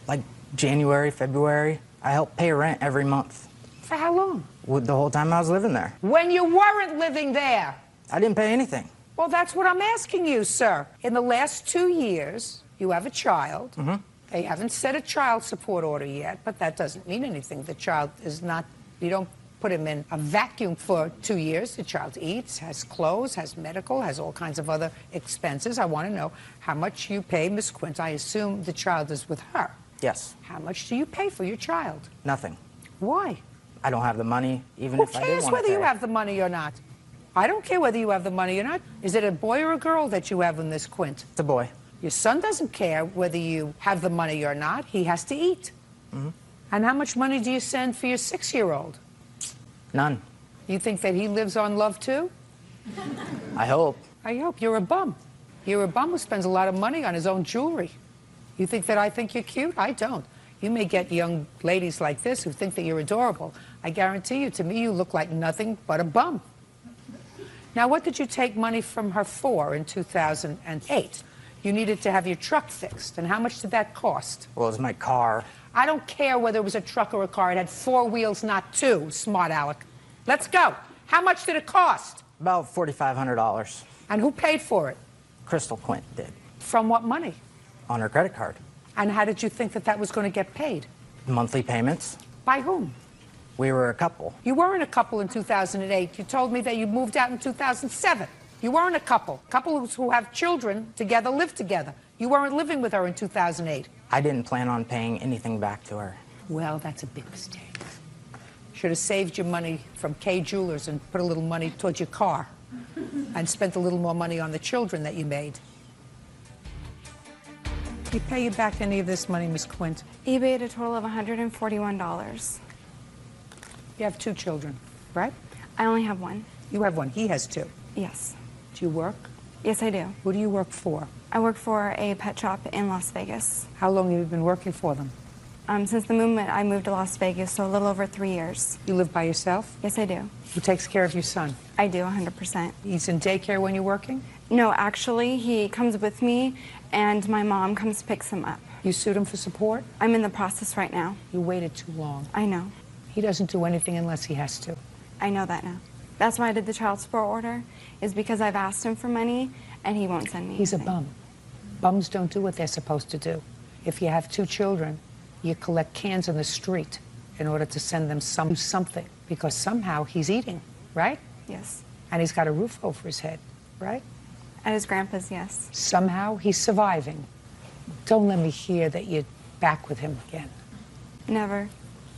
Like January, February. I helped pay rent every month. For how long? The whole time I was living there. When you weren't living there. I didn't pay anything. Well, that's what I'm asking you, sir. In the last 2 years, you have a child. Mm-hmm. They haven't set a child support order yet, but that doesn't mean anything. The child is not, you don't put him in a vacuum for 2 years. The child eats, has clothes, has medical, has all kinds of other expenses. I want to know how much you pay Miss Quint. I assume the child is with her. Yes. How much do you pay for your child? Nothing. Why? I don't have the money, even Who if I did cares want to whether pay. you have the money or not? I don't care whether you have the money or not. Is it a boy or a girl that you have in this Quint? It's a boy. Your son doesn't care whether you have the money or not. He has to eat. Mm-hmm. And how much money do you send for your 6-year-old? None. You think that he lives on love too? I hope. I hope. You're a bum. You're a bum who spends a lot of money on his own jewelry. You think that I think you're cute? I don't. You may get young ladies like this who think that you're adorable. I guarantee you, to me, you look like nothing but a bum. Now, what did you take money from her for in 2008? You needed to have your truck fixed. And how much did that cost? Well, it was my car. I don't care whether it was a truck or a car. It had 4 wheels, not 2, smart Alec. Let's go. How much did it cost? About $4,500. And who paid for it? Crystal Quint did. From what money? On her credit card. And how did you think that that was going to get paid? Monthly payments. By whom? We were a couple. You weren't a couple in 2008. You told me that you moved out in 2007. You weren't a couple. Couples who have children together live together. You weren't living with her in 2008. I didn't plan on paying anything back to her. Well, that's a big mistake. Should have saved your money from K Jewelers and put a little money towards your car and spent a little more money on the children that you made. You pay you back any of this money, Miss Quint? He paid a total of $141. You have 2 children, right? I only have 1. You have 1. He has 2. Yes. Do you work? Yes, I do. Who do you work for? I work for a pet shop in Las Vegas. How long have you been working for them? Since the moment I moved to Las Vegas, so a little over 3 years. You live by yourself? Yes, I do. Who takes care of your son? I do, 100%. He's in daycare when you're working? No, actually, he comes with me, and my mom comes picks him up. You sued him for support? I'm in the process right now. You waited too long. I know. He doesn't do anything unless he has to. I know that now. That's why I did the child support order, is because I've asked him for money, and he won't send me He's anything. a bum. Bums don't do what they're supposed to do. If you have 2 children, you collect cans in the street in order to send them something, because somehow he's eating, right? Yes. And he's got a roof over his head, right? At his grandpa's, yes. Somehow he's surviving. Don't let me hear that you're back with him again. Never.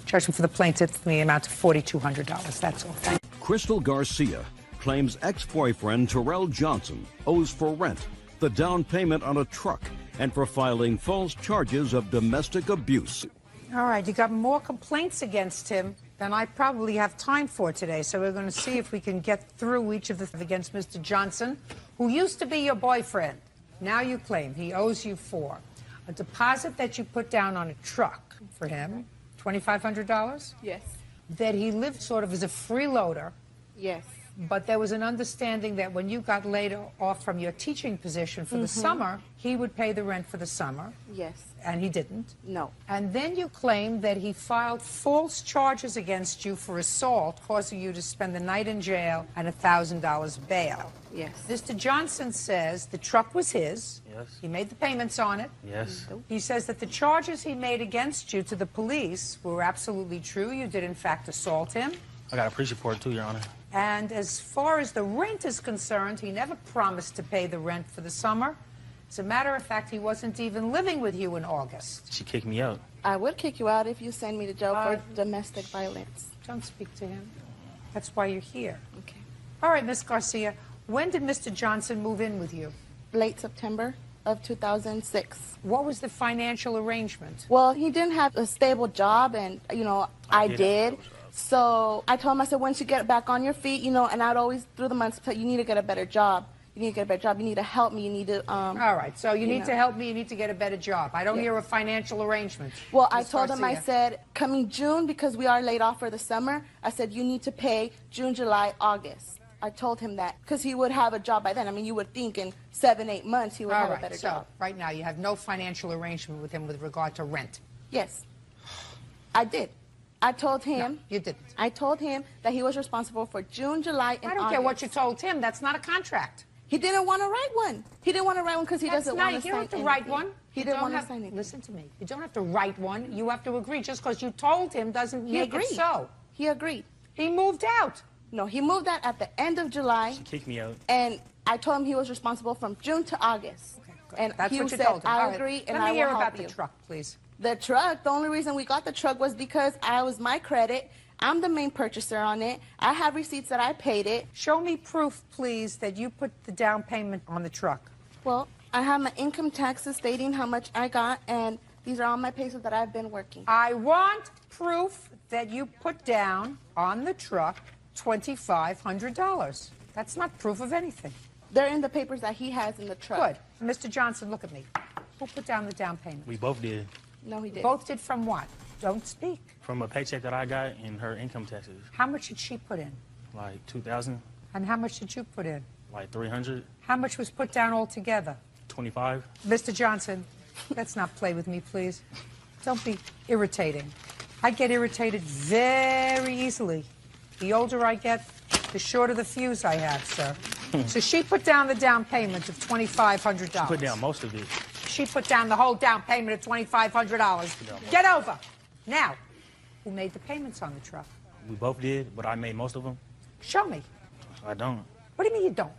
Judgment for the plaintiff in the amount of $4,200. That's all. Thank you. Crystal Garcia claims ex-boyfriend Terrell Johnson owes for rent, the down payment on a truck, and for filing false charges of domestic abuse. All right, you got more complaints against him than I probably have time for today, so we're going to see if we can get through each of the against Mr. Johnson, who used to be your boyfriend. Now you claim he owes you for a deposit that you put down on a truck for him, $2,500? Yes. That he lived sort of as a freeloader. Yes. But there was an understanding that when you got laid off from your teaching position for the summer, he would pay the rent for the summer. Yes. And he didn't. No. And then you claim that he filed false charges against you for assault, causing you to spend the night in jail and $1,000 bail. Yes. Mr. Johnson says the truck was his. Yes. He made the payments on it. Yes. He says that the charges he made against you to the police were absolutely true. You did, in fact, assault him. I got a police report too, Your Honor. And as far as the rent is concerned, he never promised to pay the rent for the summer. As a matter of fact, he wasn't even living with you in August. She kicked me out. I would kick you out if you send me to jail for domestic violence. Don't speak to him. That's why you're here. Okay. All right, Miss Garcia, when did Mr. Johnson move in with you? Late September of 2006. What was the financial arrangement? Well, he didn't have a stable job, and, you know, I did. So I told him, I said, once you get back on your feet, you know, and I'd always, through the months, tell you need to get a better job. You need to get a better job. You need to help me. You need to, All right, so you need know. to help me. You need to get a better job. I don't Yeah. hear a financial arrangement. Well, I Ms. told him, I Garcia. said, coming June, because we are laid off for the summer, I said, you need to pay June, July, August. I told him that because he would have a job by then. I mean, you would think in 7, 8 months he would All have right, a better so job. right now you have no financial arrangement with him with regard to rent. Yes, I did. I told him. No, you didn't. I told him that he was responsible for June, July, and I don't care what August. you told him. That's not a contract. He didn't want to write one. He didn't want to write one because he That's doesn't not, want to you sign don't have to anything. write one. He You didn't don't want to have- sign anything. Listen to me. You don't have to write one. You have to agree. Just because you told him doesn't He make agreed. it so. He agreed. He moved out. No, he moved out at the end of July. She kicked me out. And I told him he was responsible from June to August. And That's he what you said, told him. I All right. agree, and Let I me will hear help about you. the truck, please. The truck, the only reason we got the truck was because I was my credit. I'm the main purchaser on it. I have receipts that I paid it. Show me proof, please, that you put the down payment on the truck. Well, I have my income taxes stating how much I got, and these are all my pay stubs that I've been working. I want proof that you put down on the truck $2,500. That's not proof of anything. They're in the papers that he has in the truck. Good. Mr. Johnson, look at me. Who put down the down payment? We both did. No, he didn't. Both did from what? Don't speak. From a paycheck that I got and her income taxes. How much did she put in? Like 2,000, And how much did you put in? like 300, How much was put down altogether? 25. Mr. Johnson, let's not play with me, please. Don't be irritating. I get irritated very easily. The older I get, the shorter the fuse I have, sir. So she put down the down payment of $2,500. She put down most of it. She put down the whole down payment of $2,500. Get over. Now, who made the payments on the truck? We both did, but I made most of them. Show me. I don't. What do you mean you don't?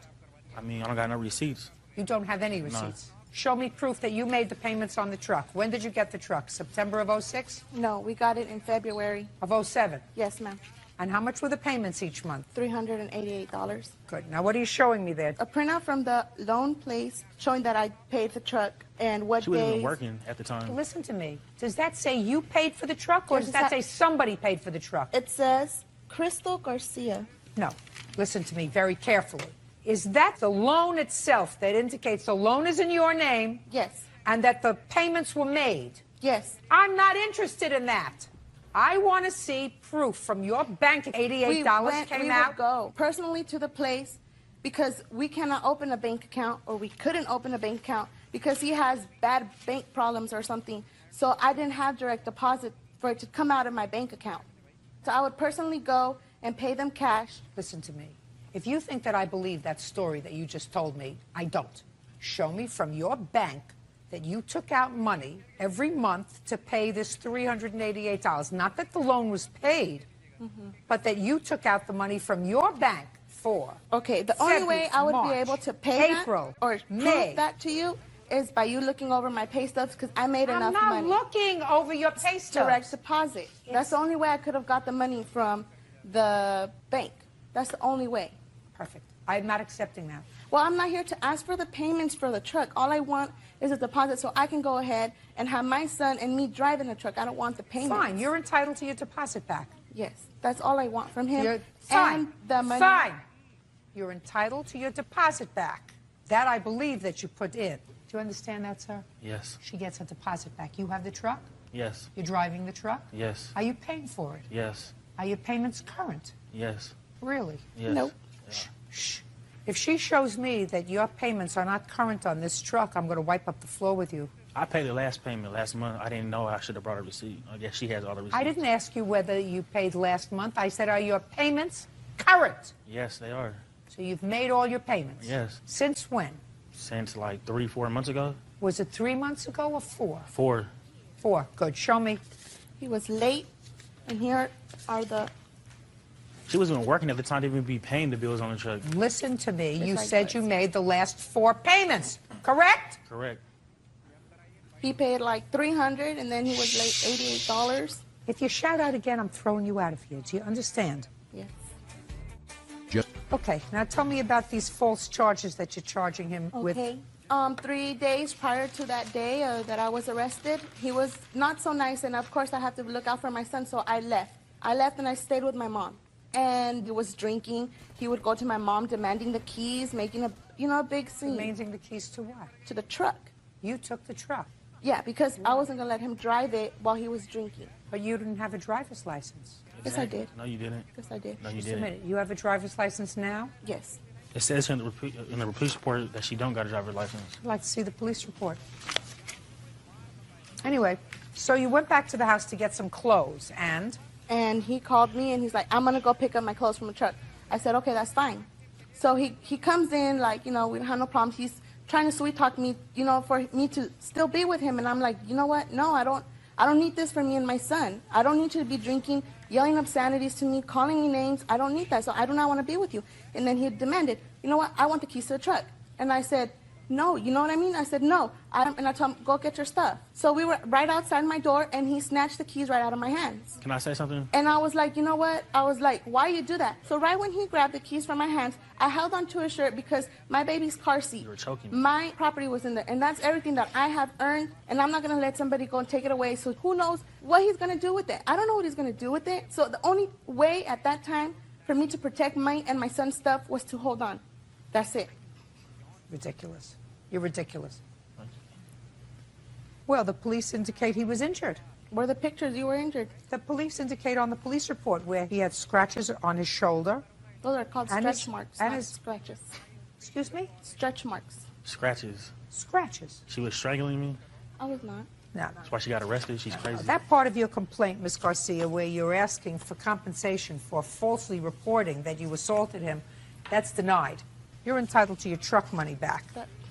I mean, I don't got no receipts. You don't have any receipts. Show me proof that you made the payments on the truck. When did you get the truck? September of '06? No, we got it in February. Of '07? Yes, ma'am. And how much were the payments each month? $388. Good. Now, what are you showing me there? A printout from the loan place showing that I paid the truck and what She wasn't even days. working at the time. Listen to me. Does that say you paid for the truck, or Yes, does it that sa- say somebody paid for the truck? It says Crystal Garcia. No. Listen to me very carefully. Is that the loan itself that indicates the loan is in your name? Yes. And that the payments were made? Yes. I'm not interested in that. I want to see proof from your bank. $88 came we out. would go personally to the place because we cannot open a bank account, or we couldn't open a bank account because he has bad bank problems or something. So I didn't have direct deposit for it to come out of my bank account. So I would personally go and pay them cash. Listen to me. If you think that I believe that story that you just told me, I don't. Show me from your bank that you took out money every month to pay this $388. Not that the loan was paid, but that you took out the money from your bank for. Okay, the only way I would be able to pay April, that or May. prove that to you is by you looking over my pay stubs because I made enough money. I'm not looking over your pay stubs. Direct deposit. That's the only way I could have got the money from the bank. That's the only way. Perfect. I'm not accepting that. Well, I'm not here to ask for the payments for the truck. All I want is a deposit so I can go ahead and have my son and me driving the truck. I don't want the payments. Fine. You're entitled to your deposit back. Yes. That's all I want from him. You're, fine. And the money. Fine. You're entitled to your deposit back. That I believe that you put in. Do you understand that, sir? Yes. She gets a deposit back. You have the truck? Yes. You're driving the truck? Yes. Are you paying for it? Yes. Are your payments current? Yes. Really? Yes. Nope. Shh. If she shows me that your payments are not current on this truck, I'm going to wipe up the floor with you. I paid the last payment last month. I didn't know I should have brought a receipt. I guess she has all the receipts. I didn't ask you whether you paid last month. I said, are your payments current? Yes, they are. So you've made all your payments? Yes. Since when? Since like 3-4 months ago. Was it 3 months ago or 4? 4. 4. Good. Show me. He was late, and here are the... She wasn't even working at the time to even be paying the bills on the truck. Listen to me. You like said this. you made the last 4 payments, correct? Correct. He paid like $300, and then he was late $88. If you shout out again, I'm throwing you out of here. Do you understand? Yes. Okay, now tell me about these false charges that you're charging him with. Okay. 3 days prior to that day that I was arrested, he was not so nice, and of course I have to look out for my son, so I left. I left and I stayed with my mom. And he was drinking. He would go to my mom demanding the keys, making a big scene. Demanding the keys to what? To the truck. You took the truck. Yeah, because I wasn't gonna let him drive it while he was drinking. But you didn't have a driver's license. Yes, I did. No, you didn't. Yes, I did. No, you Just a didn't. minute. You have a driver's license now? Yes. It says here in the police report that she don't got a driver's license. I'd like to see the police report. Anyway, so you went back to the house to get some clothes, and? And he called me and he's like, I'm gonna go pick up my clothes from the truck. I said, okay, that's fine. So he comes in like, we don't have no problems. He's trying to sweet talk me, for me to still be with him. And I'm like, you know what? No, I don't need this for me and my son. I don't need you to be drinking yelling obscenities to me, calling me names. I don't need that, so I do not want to be with you. And then he demanded, you know what, I want the keys to the truck. And I said, no, you know what I mean? I said, no. And I told him, go get your stuff. So we were right outside my door, and he snatched the keys right out of my hands. Can I say something? And I was like, you know what? I was like, why you do that? So right when he grabbed the keys from my hands, I held onto his shirt because my baby's car seat, You were choking me. my property was in there. And that's everything that I have earned, and I'm not going to let somebody go and take it away. So who knows what he's going to do with it? I don't know what he's going to do with it. So the only way at that time for me to protect my and my son's stuff was to hold on. That's it. Ridiculous. You're ridiculous. Well, the police indicate he was injured. Where are the pictures you were injured? The police indicate on the police report where he had scratches on his shoulder. Those are called And stretch his- marks, and not his- scratches. Excuse me? Stretch marks. Scratches. Scratches. She was strangling me. I was not. No. That's why she got arrested. She's crazy. That part of your complaint, Ms. Garcia, where you're asking for compensation for falsely reporting that you assaulted him, that's denied. You're entitled to your truck money back.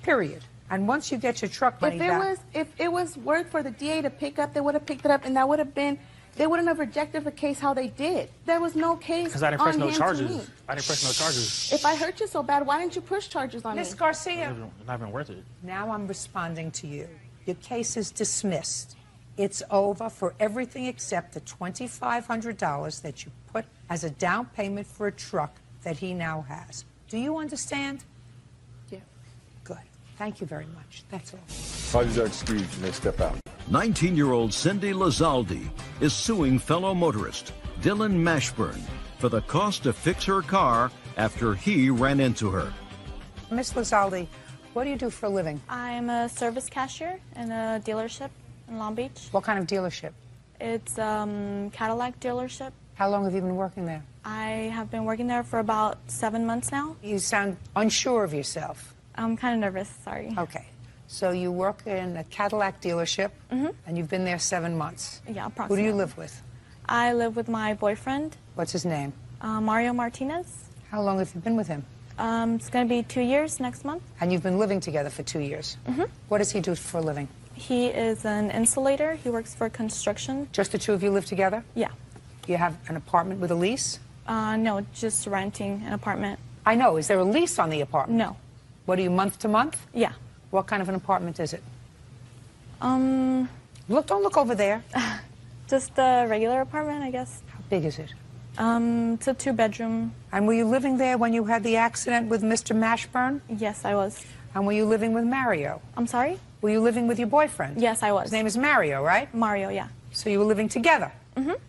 Period. And once you get your truck money back... If it was work for the DA to pick up, they would have picked it up, and that would have been... They wouldn't have rejected the case how they did. There was no case Because I didn't press on no him to charges. me. I didn't press no charges. If I hurt you so bad, why didn't you push charges on me? Ms. Garcia... It's not even worth it. Now I'm responding to you. Your case is dismissed. It's over for everything except the $2,500 that you put as a down payment for a truck that he now has. Do you understand? Yeah. Good. Thank you very much. That's all. Parties are excused. You may step out. 19-year-old Cindy Lazaldi is suing fellow motorist Dylan Mashburn for the cost to fix her car after he ran into her. Miss Lazaldi, what do you do for a living? I'm a service cashier in a dealership in Long Beach. What kind of dealership? It's Cadillac dealership. How long have you been working there? I have been working there for about 7 months now. You sound unsure of yourself. I'm kind of nervous, sorry. Okay. So you work in a Cadillac dealership, and you've been there 7 months. Yeah, Who approximately. do you live with? I live with my boyfriend. What's his name? Mario Martinez. How long have you been with him? It's going to be 2 years next month. And you've been living together for 2 years. What does he do for a living? He is an insulator. He works for construction. Just the two of you live together? Yeah. You have an apartment with a lease? No, just renting an apartment. I know. Is there a lease on the apartment? No. What are you, month to month? Yeah. What kind of an apartment is it? Look, don't look over there. Just a regular apartment, I guess. How big is it? It's a 2-bedroom. And were you living there when you had the accident with Mr. Mashburn? Yes, I was. And were you living with Mario? I'm sorry? Were you living with your boyfriend? Yes, I was. His name is Mario, right? Mario, yeah. So you were living together?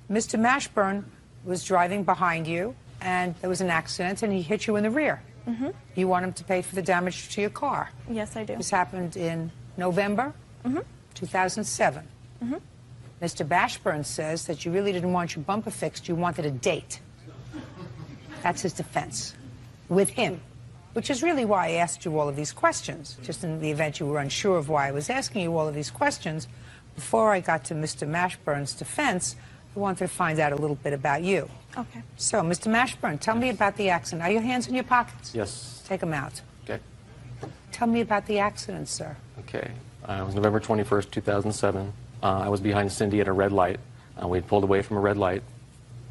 Mr. Mashburn was driving behind you, and there was an accident, and he hit you in the rear. You want him to pay for the damage to your car. Yes, I do. This happened in November 2007. Mr. Mashburn says that you really didn't want your bumper fixed, you wanted a date. That's his defense. With him. Which is really why I asked you all of these questions. Just in the event you were unsure of why I was asking you all of these questions, before I got to Mr. Mashburn's defense, I wanted to find out a little bit about you. Okay. So, Mr. Mashburn, tell me about the accident. Are your hands in your pockets? Yes. Take them out. Okay. Tell me about the accident, sir. Okay. It was November 21st, 2007. I was behind Cindy at a red light. We had pulled away from a red light.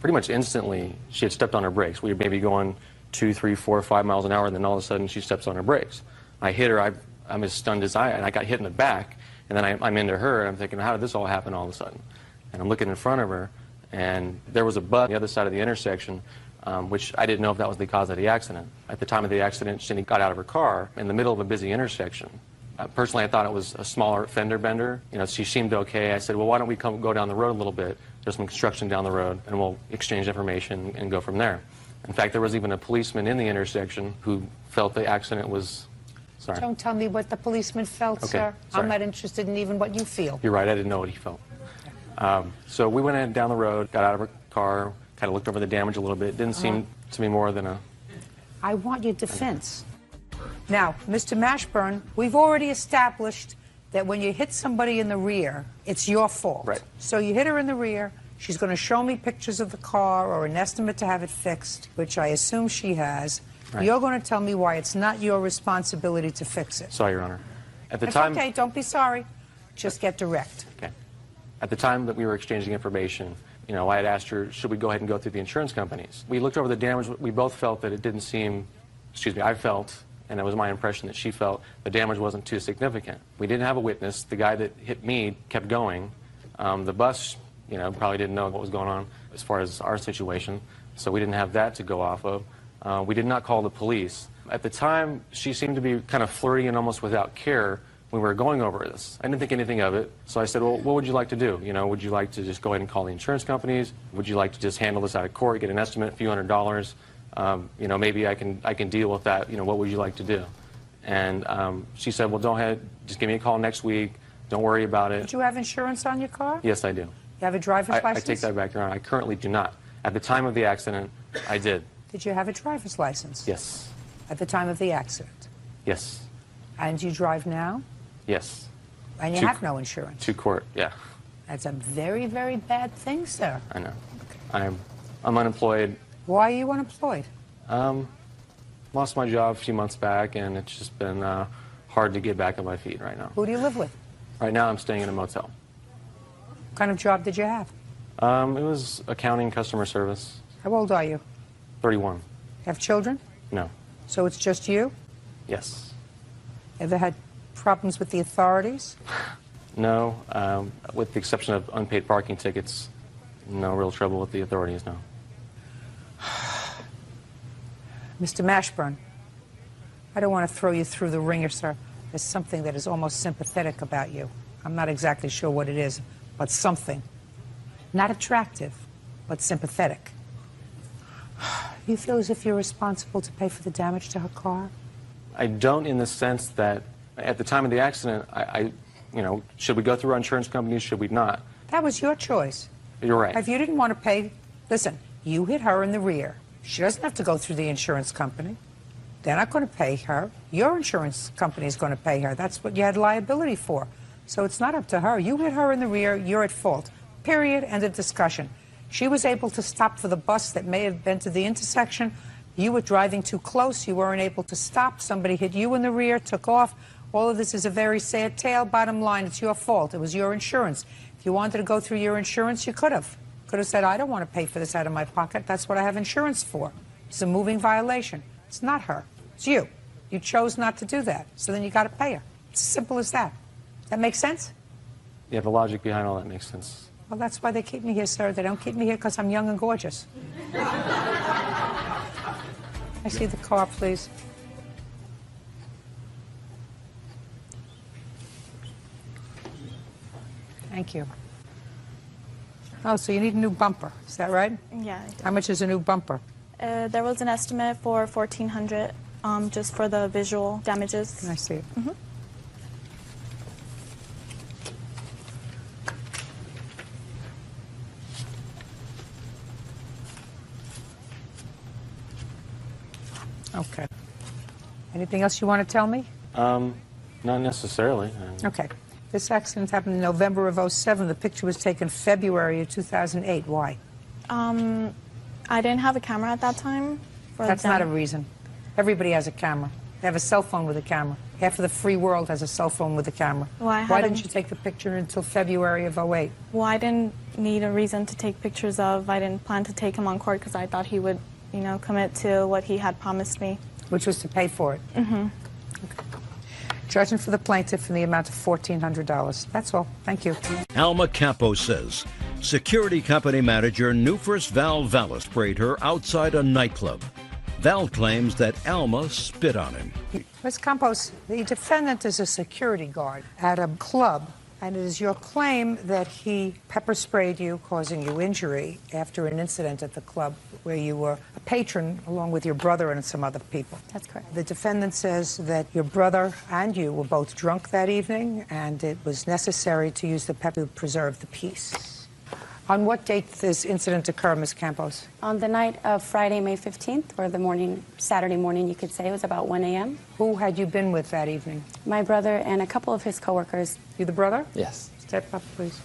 Pretty much instantly, she had stepped on her brakes. We were maybe going 2, 3, 4, 5 miles an hour, and then all of a sudden she steps on her brakes. I hit her. I'm as stunned as and I got hit in the back. And then I'm into her, and I'm thinking, how did this all happen all of a sudden? And I'm looking in front of her, and there was a butt on the other side of the intersection, which I didn't know if that was the cause of the accident. At the time of the accident, Cindy got out of her car in the middle of a busy intersection. Personally, I thought it was a smaller fender bender. You know, she seemed okay. I said, well, why don't we go down the road a little bit? There's some construction down the road, and we'll exchange information and go from there. In fact, there was even a policeman in the intersection who felt the accident was... Sorry. Don't tell me what the policeman felt, Okay, sir. sorry. I'm not interested in even what you feel. You're right, I didn't know what he felt. So we went in down the road, got out of our car, kind of looked over the damage a little bit. Didn't seem to be more than a... I want your defense. Now, Mr. Mashburn, we've already established that when you hit somebody in the rear, it's your fault. Right. So you hit her in the rear. She's going to show me pictures of the car or an estimate to have it fixed, which I assume she has. Right. You're going to tell me why it's not your responsibility to fix it. Sorry, Your Honor. At the It's time... okay. Don't be sorry. Just get direct. Okay. At the time that we were exchanging information, I had asked her, should we go ahead and go through the insurance companies? We looked over the damage. We both felt that it didn't seem, I felt, and it was my impression that she felt, the damage wasn't too significant. We didn't have a witness. The guy that hit me kept going. The bus, probably didn't know what was going on as far as our situation, so we didn't have that to go off of. We did not call the police. At the time, she seemed to be kind of flirty and almost without care when we were going over this. I didn't think anything of it, so I said, well, what would you like to do? Would you like to just go ahead and call the insurance companies? Would you like to just handle this out of court, get an estimate, a few $100s? Maybe I can deal with that. What would you like to do? And she said, well, go ahead, just give me a call next week. Don't worry about it. Did you have insurance on your car? Yes, I do. You have a driver's license? I take that back, Your Honor. I currently do not. At the time of the accident, I did. Did you have a driver's license? Yes. At the time of the accident? Yes. And you drive now? Yes. And you have no insurance? To court, yeah. That's a very, very bad thing, sir. I know. I'm unemployed. Why are you unemployed? Lost my job a few months back, and it's just been hard to get back on my feet right now. Who do you live with? Right now, I'm staying in a motel. What kind of job did you have? It was accounting, customer service. How old are you? 31. Have children? No. So it's just you? Yes. Ever had problems with the authorities? No. With the exception of unpaid parking tickets, no real trouble with the authorities, no. Mr. Mashburn, I don't want to throw you through the ringer, sir. There's something that is almost sympathetic about you. I'm not exactly sure what it is, but something. Not attractive, but sympathetic. You feel as if you're responsible to pay for the damage to her car? I don't, in the sense that at the time of the accident, should we go through our insurance companies, should we not? That was your choice. You're right. If you didn't want to pay, listen, you hit her in the rear. She doesn't have to go through the insurance company. They're not going to pay her. Your insurance company is going to pay her. That's what you had liability for. So it's not up to her. You hit her in the rear, you're at fault. Period. End of discussion. She was able to stop for the bus that may have been to the intersection. You were driving too close. You weren't able to stop. Somebody hit you in the rear, took off. All of this is a very sad tale. Bottom line, it's your fault. It was your insurance. If you wanted to go through your insurance, you could have. Could have said, I don't want to pay for this out of my pocket. That's what I have insurance for. It's a moving violation. It's not her. It's you. You chose not to do that. So then you got to pay her. It's as simple as that. That makes sense? Yeah, the logic behind all that makes sense. Well, that's why they keep me here, sir. They don't keep me here because I'm young and gorgeous. I see the car, please. Thank you. Oh, so you need a new bumper. Is that right? Yeah, I do. How much is a new bumper? There was an estimate for $1,400 just for the visual damages. Can I see it? Mm-hmm. Okay. Anything else you want to tell me? Not necessarily. Okay. This accident happened in November of '07. The picture was taken February of 2008. Why? I didn't have a camera at that time. That's not a reason. Everybody has a camera. They have a cell phone with a camera. Half of the free world has a cell phone with a camera. Well, Why didn't you take the picture until February of '08? Well, I didn't need a reason to take pictures of. I didn't plan to take him on court because I thought he would, commit to what he had promised me. Which was to pay for it? Mm-hmm. Judgment for the plaintiff in the amount of $1,400. That's all. Thank you. Alma Capo says security company manager Newfirst Val Vallis sprayed her outside a nightclub. Val claims that Alma spit on him. Ms. Campos, the defendant is a security guard at a club, and it is your claim that he pepper sprayed you, causing you injury after an incident at the club where you were a patron along with your brother and some other people. That's correct. The defendant says that your brother and you were both drunk that evening, and it was necessary to use the pepper to preserve the peace. On what date did this incident occur, Ms. Campos? On the night of Friday, May 15th, or the morning, Saturday morning, you could say. It was about 1 a.m. Who had you been with that evening? My brother and a couple of his coworkers. You the brother? Yes. Step up, please.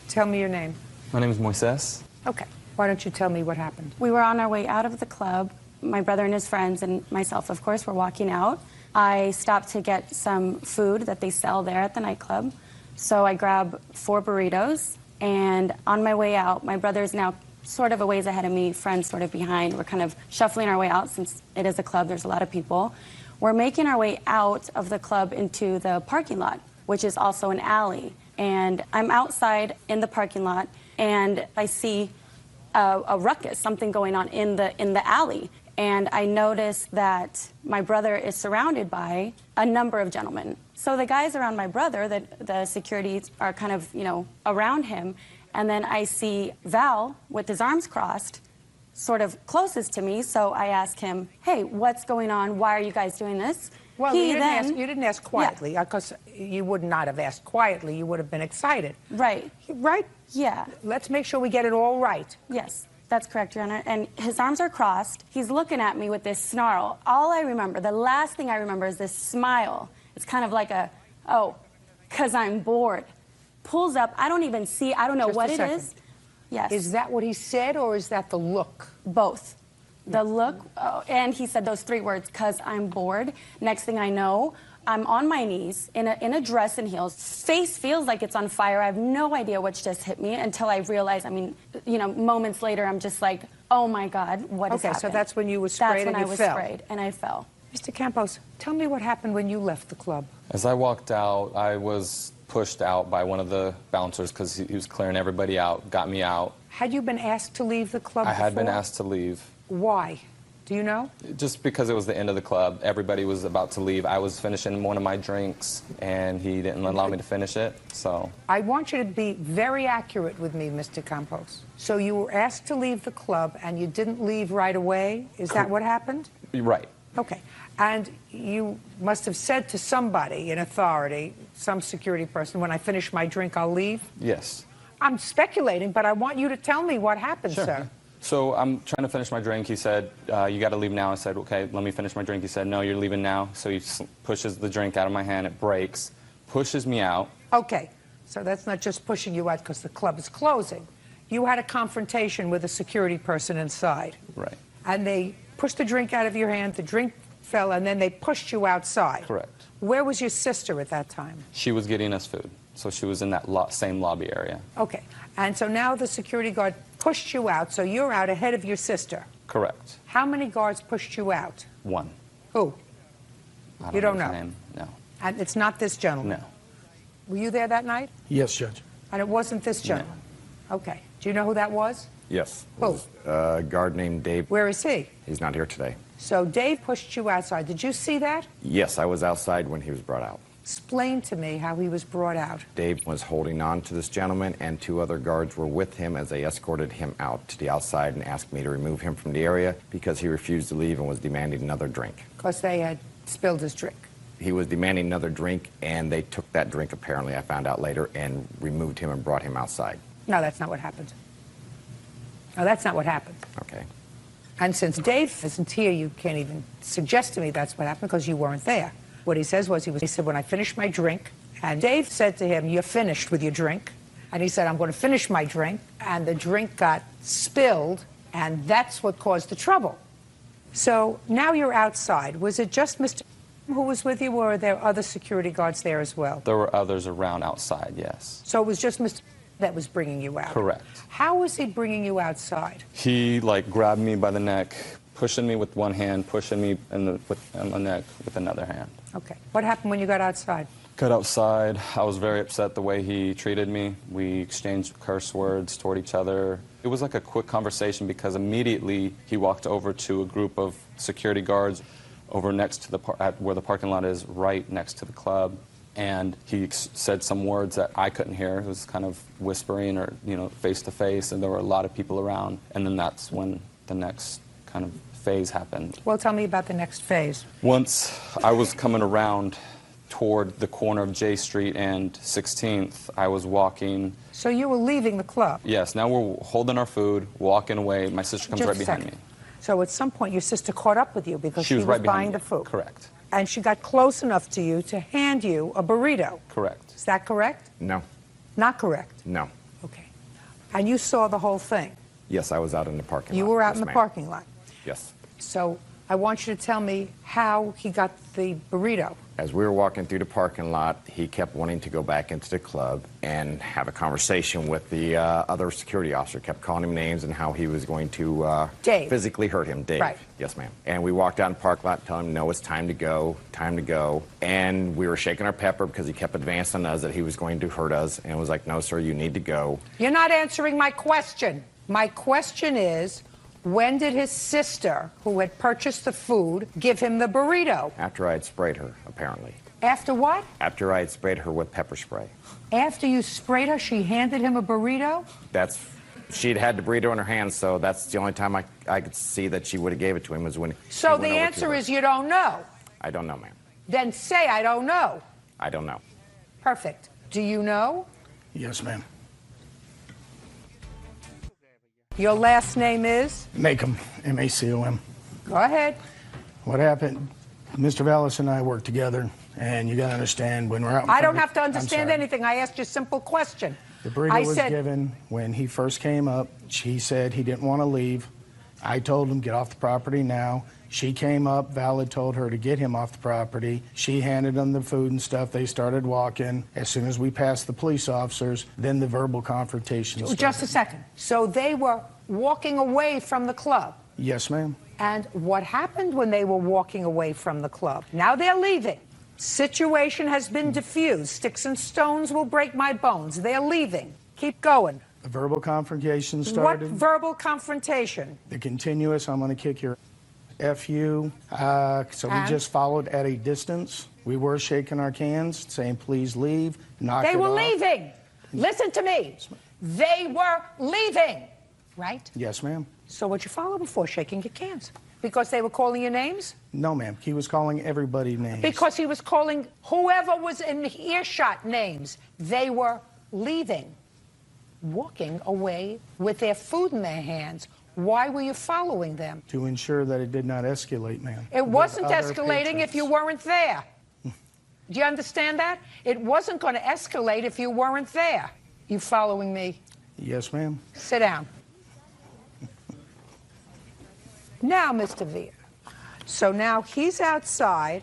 Tell me your name. My name is Moises. Okay. Why don't you tell me what happened? We were on our way out of the club. My brother and his friends and myself, of course, were walking out. I stopped to get some food that they sell there at the nightclub. So I grabbed 4 burritos And on my way out, my brother's now sort of a ways ahead of me, friends sort of behind. We're kind of shuffling our way out since it is a club, there's a lot of people. We're making our way out of the club into the parking lot, which is also an alley. And I'm outside in the parking lot, and I see a ruckus, something going on in the alley. And I notice that my brother is surrounded by a number of gentlemen. So the guys around my brother, the security are kind of, around him. And then I see Val with his arms crossed, sort of closest to me. So I ask him, hey, what's going on? Why are you guys doing this? Well, you didn't ask quietly, because you would not have asked quietly. You would have been excited. Right. Right? Yeah. Let's make sure we get it all right. Yes, that's correct, Your Honor. And his arms are crossed. He's looking at me with this snarl. All I remember, the last thing I remember is this smile. It's kind of like oh, 'cause I'm bored. Pulls up. I don't even see. I don't know what it is. Yes. Is that what he said, or is that the look? Both. The look, and he said those 3 words, 'cause I'm bored. Next thing I know, I'm on my knees in a dress and heels. Face feels like it's on fire. I have no idea what just hit me until I realize, moments later, I'm just like, oh my God, what has happened? Okay, so that's when you were sprayed and you fell. That's when I was sprayed and I fell. Mr. Campos, tell me what happened when you left the club. As I walked out, I was pushed out by one of the bouncers because he was clearing everybody out, got me out. Had you been asked to leave the club I had been before? asked to leave. Why? Do you know? Just because it was the end of the club. Everybody was about to leave. I was finishing one of my drinks, and he didn't allow me to finish it, so. I want you to be very accurate with me, Mr. Campos. So you were asked to leave the club, and you didn't leave right away? Is that what happened? Right. Okay. And you must have said to somebody in authority, some security person, when I finish my drink, I'll leave? Yes. I'm speculating, but I want you to tell me what happened, sir. So I'm trying to finish my drink. He said, you got to leave now. I said, okay, let me finish my drink. He said, no, you're leaving now. So he pushes the drink out of my hand. It breaks, pushes me out. Okay. So that's not just pushing you out because the club is closing. You had a confrontation with a security person inside. Right. And they pushed the drink out of your hand. The drink fell, and then they pushed you outside. Correct. Where was your sister at that time? She was getting us food. So she was in that same lobby area. Okay. And so now the security guard pushed you out, so you're out ahead of your sister. Correct. How many guards pushed you out? One. Who? You don't know? His name. No. And it's not this gentleman? No. Were you there that night? Yes, Judge. And it wasn't this gentleman? No. Okay. Do you know who that was? Yes. Who? A guard named Dave. Where is he? He's not here today. So Dave pushed you outside. Did you see that? Yes, I was outside when he was brought out. Explain to me how he was brought out. Dave was holding on to this gentleman, and 2 other guards were with him as they escorted him out to the outside and asked me to remove him from the area because he refused to leave and was demanding another drink. Because they had spilled his drink. He was demanding another drink, and they took that drink, apparently, I found out later, and removed him and brought him outside. No, that's not what happened. No, that's not what happened. Okay. And since Dave isn't here, you can't even suggest to me that's what happened because you weren't there. What he says was, he said, when I finish my drink, and Dave said to him, you're finished with your drink. And he said, I'm going to finish my drink. And the drink got spilled, and that's what caused the trouble. So now you're outside. Was it just Mr. who was with you, or were there other security guards there as well? There were others around outside, yes. So it was just Mr. that was bringing you out? Correct. How was he bringing you outside? He, grabbed me by the neck, pushing me with one hand, pushing me on the neck with another hand. Okay. What happened when you got outside? Got outside. I was very upset the way he treated me. We exchanged curse words toward each other. It was like a quick conversation because immediately he walked over to a group of security guards over next to where the parking lot is, right next to the club. And he said some words that I couldn't hear. It was kind of whispering or, face to face, and there were a lot of people around. And then that's when the next kind of phase happened. Well, tell me about the next phase. Once I was coming around toward the corner of J Street and 16th, I was walking. So you were leaving the club? Yes, now we're holding our food, walking away. My sister comes right behind me. So at some point your sister caught up with you because she was right buying behind the food. Correct. And she got close enough to you to hand you a burrito. Correct. Is that correct? No. Not correct? No. Okay. And you saw the whole thing? Yes, I was out in the parking lot. You were out Yes, in the ma'am. parking lot? Yes. So I want you to tell me how he got the burrito. As we were walking through the parking lot, he kept wanting to go back into the club and have a conversation with the other security officer. Kept calling him names and how he was going to physically hurt him. Dave. Right. Yes, ma'am. And we walked out in the parking lot telling him, no, it's time to go, time to go. And we were shaking our pepper because he kept advancing on us that he was going to hurt us. And was like, no, sir, you need to go. You're not answering my question. My question is, when did his sister, who had purchased the food, give him the burrito? After I had sprayed her, apparently. After what? After I had sprayed her with pepper spray. After you sprayed her, she handed him a burrito? She'd had the burrito in her hand, so that's the only time I could see that she would have gave it to him was when So the answer is you don't know? I don't know, ma'am. Then say I don't know. I don't know. Perfect. Do you know? Yes, ma'am. Your last name is? Macom, M-A-C-O-M. Go ahead. What happened, Mr. Vallis and I work together, and you got to understand when we're out in I don't front of- have to understand I'm sorry. anything. I asked you a simple question. The burrito was given when he first came up. She said he didn't want to leave. I told him, get off the property now. She came up. Val told her to get him off the property. She handed him the food and stuff. They started walking. As soon as we passed the police officers, then the verbal confrontation started. Just a second. So they were walking away from the club. Yes, ma'am. And what happened when they were walking away from the club? Now they're leaving. Situation has been diffused. Sticks and stones will break my bones. They're leaving. Keep going. The verbal confrontation What started. verbal confrontation? The continuous, I'm going to kick your F you. So we And? just followed at a distance. We were shaking our cans, saying, please leave. Knock They it were off. leaving. Listen to me. They were leaving. Right? Yes, ma'am. So what you follow before shaking your cans? Because they were calling your names? No, ma'am. He was calling everybody names. Because he was calling whoever was in earshot names. They were leaving, walking away with their food in their hands. Why were you following them? To ensure that it did not escalate, ma'am. It wasn't With other escalating if patrons. you weren't there. Do you understand that? It wasn't going to escalate if you weren't there. You following me? Yes, ma'am. Sit down. Now, Mr. Villa. So now he's outside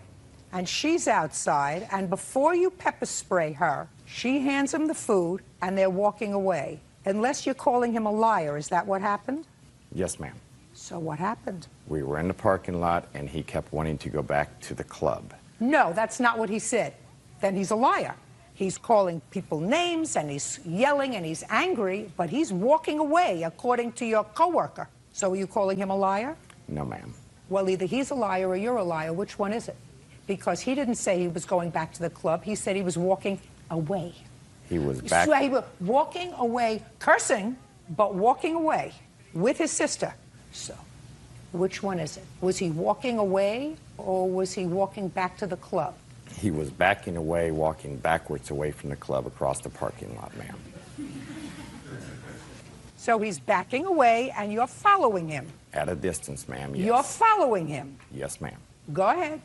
and she's outside, and before you pepper spray her, she hands him the food and they're walking away. Unless you're calling him a liar, is that what happened? Yes, ma'am. So what happened? We were in the parking lot, and he kept wanting to go back to the club. No, that's not what he said. Then he's a liar. He's calling people names and he's yelling and he's angry, but he's walking away according to your coworker. So are you calling him a liar? No, ma'am. Well, either he's a liar or you're a liar. Which one is it? Because he didn't say he was going back to the club. He said he was walking away. He was back. So he was walking away, cursing, but walking away with his sister. So which one is it? Was he walking away or was he walking back to the club? He was backing away, walking backwards away from the club across the parking lot, ma'am. So he's backing away and you're following him. At a distance, ma'am, yes. You're following him. Yes, ma'am. Go ahead.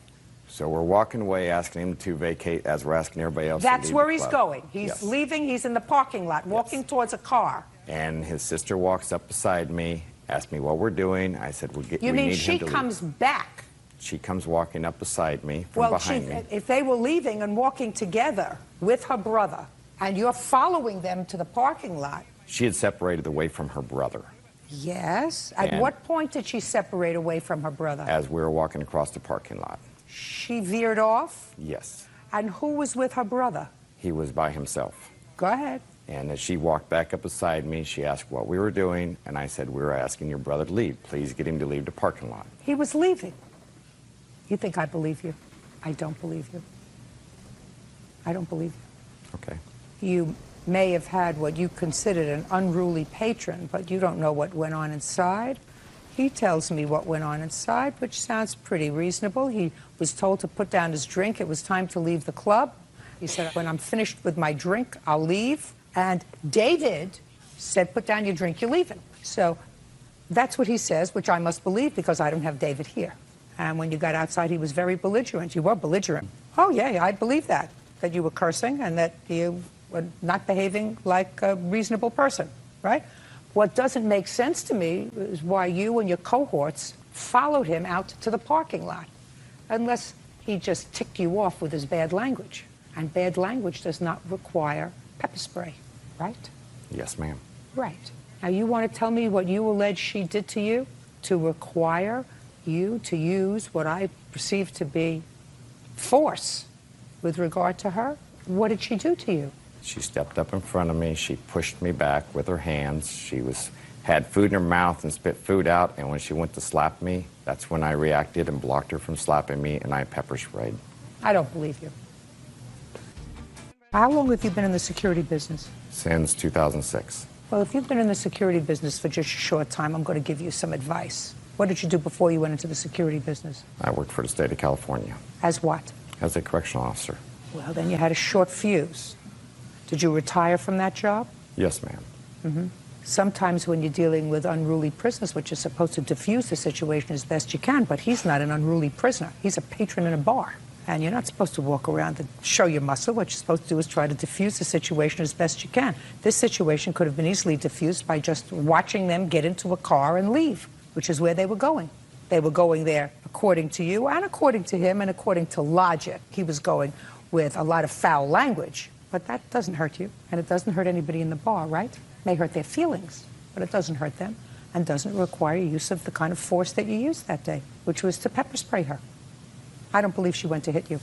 So we're walking away, asking him to vacate as we're asking everybody else That's to leave where the he's club. going. He's Yes. leaving. He's in the parking lot, walking towards a car. And his sister walks up beside me, asked me what we're doing. I said, we You mean need she him to comes leave. back? She comes walking up beside me from Well, behind me. if they were leaving and walking together with her brother, and you're following them to the parking lot. She had separated away from her brother Yes. At And- what point did she separate away from her brother? as we were walking across the parking lot. She veered off. Yes. And who was with her brother? He was by himself. Go ahead. And as she walked back up beside me, she asked what we were doing, and I said, we were asking your brother to leave. Please get him to leave the parking lot. He was leaving. You think I believe you? I don't believe you. I don't believe you. Okay. You may have had what you considered an unruly patron, but you don't know what went on inside. He tells me what went on inside, which sounds pretty reasonable. He was told to put down his drink. It was time to leave the club. He said, when I'm finished with my drink, I'll leave. And David said, put down your drink, you're leaving. So that's what he says, which I must believe because I don't have David here. And when you got outside, he was very belligerent. You were belligerent. Oh, yeah, I believe that you were cursing and that you were not behaving like a reasonable person, right? What doesn't make sense to me is why you and your cohorts followed him out to the parking lot. Unless He just ticked you off with his bad language. And bad language does not require pepper spray, right? Yes, ma'am. Right. Now, you want to tell me what you allege she did to you to require you to use what I perceive to be force with regard to her? What did she do to you? She stepped up in front of me. She pushed me back with her hands. She had food in her mouth and spit food out, and when she went to slap me, that's when I reacted and blocked her from slapping me, and I pepper sprayed. I don't believe you. How long have you been in the security business? Since 2006. Well, if you've been in the security business for just a short time, I'm going to give you some advice. What did you do before you went into the security business? I worked for the state of California. As what? As a correctional officer. Well, then you had a short fuse. Did you retire from that job? Yes, ma'am. Mm-hmm. Sometimes when you're dealing with unruly prisoners, which is supposed to diffuse the situation as best you can, but he's not an unruly prisoner. He's a patron in a bar. And you're not supposed to walk around and show your muscle. What you're supposed to do is try to diffuse the situation as best you can. This situation could have been easily diffused by just watching them get into a car and leave, which is where they were going. They were going there, according to you, and according to him, and according to logic. He was going with a lot of foul language. But that doesn't hurt you, and it doesn't hurt anybody in the bar, right? It may hurt their feelings, but it doesn't hurt them, and doesn't require use of the kind of force that you used that day, which was to pepper spray her. I don't believe she went to hit you.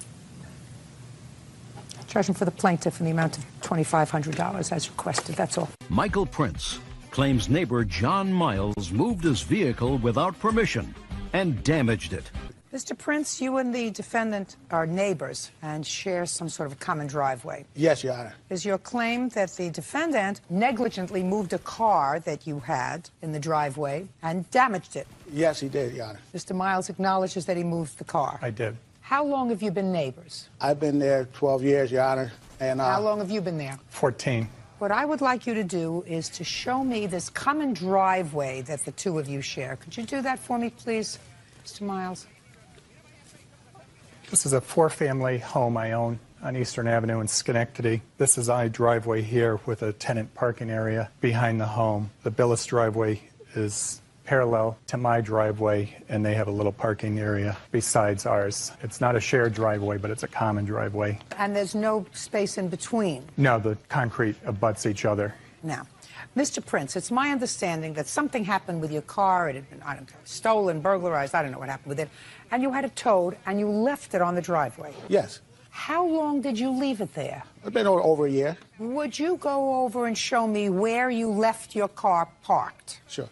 Charging for the plaintiff in the amount of $2,500 as requested, that's all. Michael Prince claims neighbor John Miles moved his vehicle without permission and damaged it. Mr. Prince, you and the defendant are neighbors and share some sort of a common driveway. Yes, Your Honor. Is your claim that the defendant negligently moved a car that you had in the driveway and damaged it? Yes, he did, Your Honor. Mr. Miles acknowledges that he moved the car. I did. How long have you been neighbors? I've been there 12 years, Your Honor. And how long have you been there? 14. What I would like you to do is to show me this common driveway that the two of you share. Could you do that for me, please, Mr. Miles? This is a four-family home I own on Eastern Avenue in Schenectady. This is my driveway here with a tenant parking area behind the home. The Billis driveway is parallel to my driveway, and they have a little parking area besides ours. It's not a shared driveway, but it's a common driveway. And there's no space in between? No, the concrete abuts each other. Now, Mr. Prince, it's my understanding that something happened with your car. It had been, I don't know, stolen, burglarized, I don't know what happened with it. And you had it towed, and you left it on the driveway. Yes. How long did you leave it there? It's been over a year. Would you go over and show me where you left your car parked? Sure.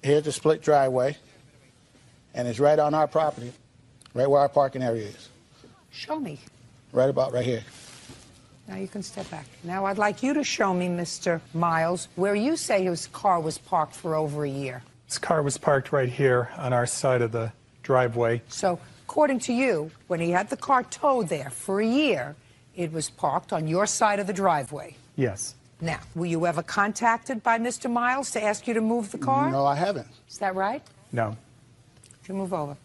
Here's the split driveway, and it's right on our property, right where our parking area is. Show me. Right about right here. Now you can step back. Now I'd like you to show me, Mr. Miles, where you say his car was parked for over a year. This car was parked right here on our side of the driveway. So, according to you, when he had the car towed there for a year, it was parked on your side of the driveway. Yes. Now, were you ever contacted by Mr. Miles to ask you to move the car? No, I haven't. Is that right? No. Could you move over?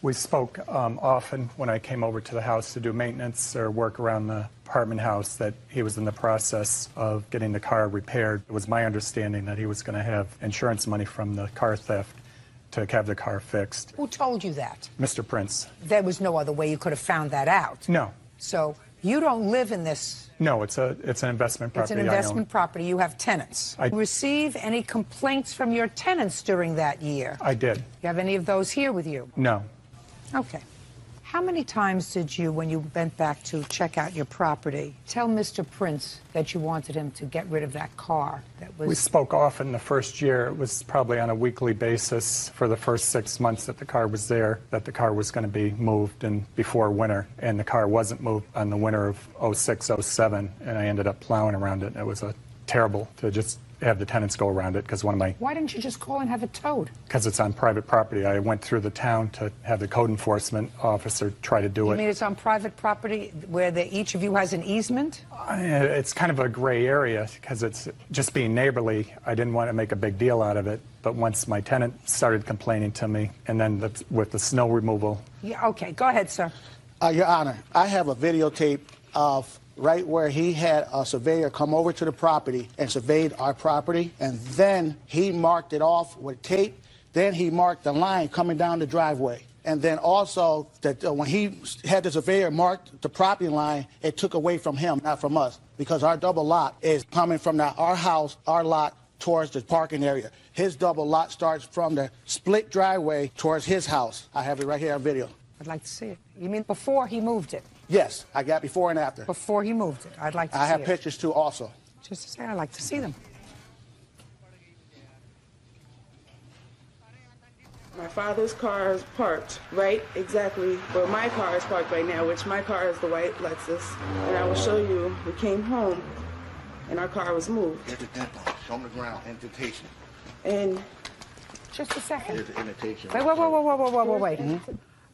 We spoke often when I came over to the house to do maintenance or work around the apartment house that he was in the process of getting the car repaired. It was my understanding that he was going to have insurance money from the car theft to have the car fixed. Who told you that? Mr. Prince. There was no other way you could have found that out. No. So you don't live in this. No, it's an investment property. It's an investment property. You have tenants. I receive any complaints from your tenants during that year? I did. You have any of those here with you? No. Okay. How many times did you, when you went back to check out your property, tell Mr. Prince that you wanted him to get rid of that car that was... We spoke often the first year. It was probably on a weekly basis for the first 6 months that the car was there, that the car was going to be moved and before winter. And the car wasn't moved on the winter of 06, 07, and I ended up plowing around it. And it was terrible to just have the tenants go around it because one of my... Why didn't you just call and have it towed? Because it's on private property. I went through the town to have the code enforcement officer try to do it. You mean it's on private property where each of you has an easement? It's kind of a gray area because it's just being neighborly. I didn't want to make a big deal out of it. But once my tenant started complaining to me, and then with the snow removal... Yeah, okay. Go ahead, sir. Your Honor, I have a videotape of right where he had a surveyor come over to the property and surveyed our property, and then he marked it off with tape. Then he marked the line coming down the driveway. And then also, that when he had the surveyor mark the property line, it took away from him, not from us, because our double lot is coming from our house, our lot, towards the parking area. His double lot starts from the split driveway towards his house. I have it right here on video. I'd like to see it. You mean before he moved it? Yes, I got before and after. Before he moved it. I'd like to see it. I have pictures too also. Just to say, I'd like to see them. My father's car is parked right exactly where my car is parked right now, which my car is the white Lexus. And I will show you, we came home and our car was moved. Here's the dent on it. Show them the ground, indentation. And just a second. Here's the indentation. Wait.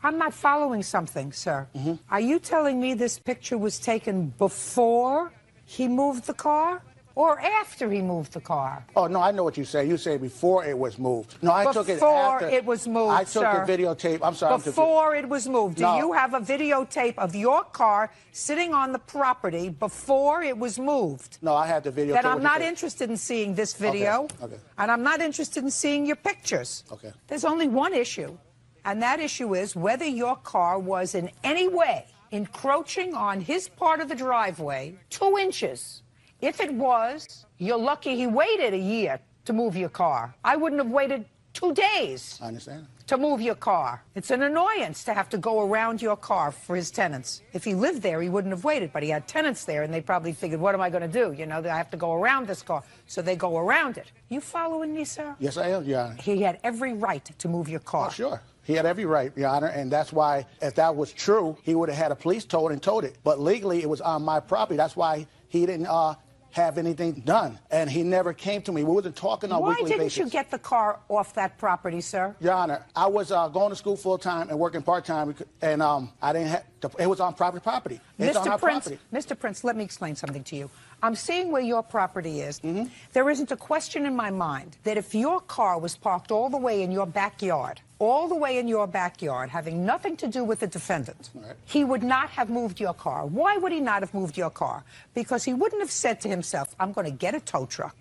I'm not following something, sir. Are you telling me this picture was taken before he moved the car or after he moved the car? Oh, no, I know what you say. You say before it was moved. No, I took it Before after. it was moved, I took sir. the videotape. I'm sorry. Before it was moved. No. Do you have a videotape of your car sitting on the property before it was moved? No, I had the videotape. Then I'm with the not tape. interested in seeing this video. Okay. And I'm not interested in seeing your pictures. Okay. There's only one issue, and that issue is whether your car was in any way encroaching on his part of the driveway 2 inches. If it was, you're lucky he waited a year to move your car. I wouldn't have waited 2 days I understand. to move your car. It's an annoyance to have to go around your car for his tenants. If he lived there, he wouldn't have waited, but he had tenants there, and they probably figured, what am I going to do? You know, I have to go around this car. So they go around it. You following me, sir? Yes, I am, Your Honor. He had every right to move your car. Oh, sure. He had every right, Your Honor, and that's why, if that was true, he would have had a police tow it and towed it. But legally, it was on my property. That's why he didn't have anything done, and he never came to me. We wasn't talking on a weekly basis. Why didn't you get the car off that property, sir? Your Honor, I was going to school full-time and working part-time, and I didn't have it was on private property. It's on our property. Mr. Prince, let me explain something to you. I'm seeing where your property is. There isn't a question in my mind that if your car was parked all the way in your backyard, having nothing to do with the defendant, he would not have moved your car. Why would he not have moved your car? Because he wouldn't have said to himself, I'm going to get a tow truck.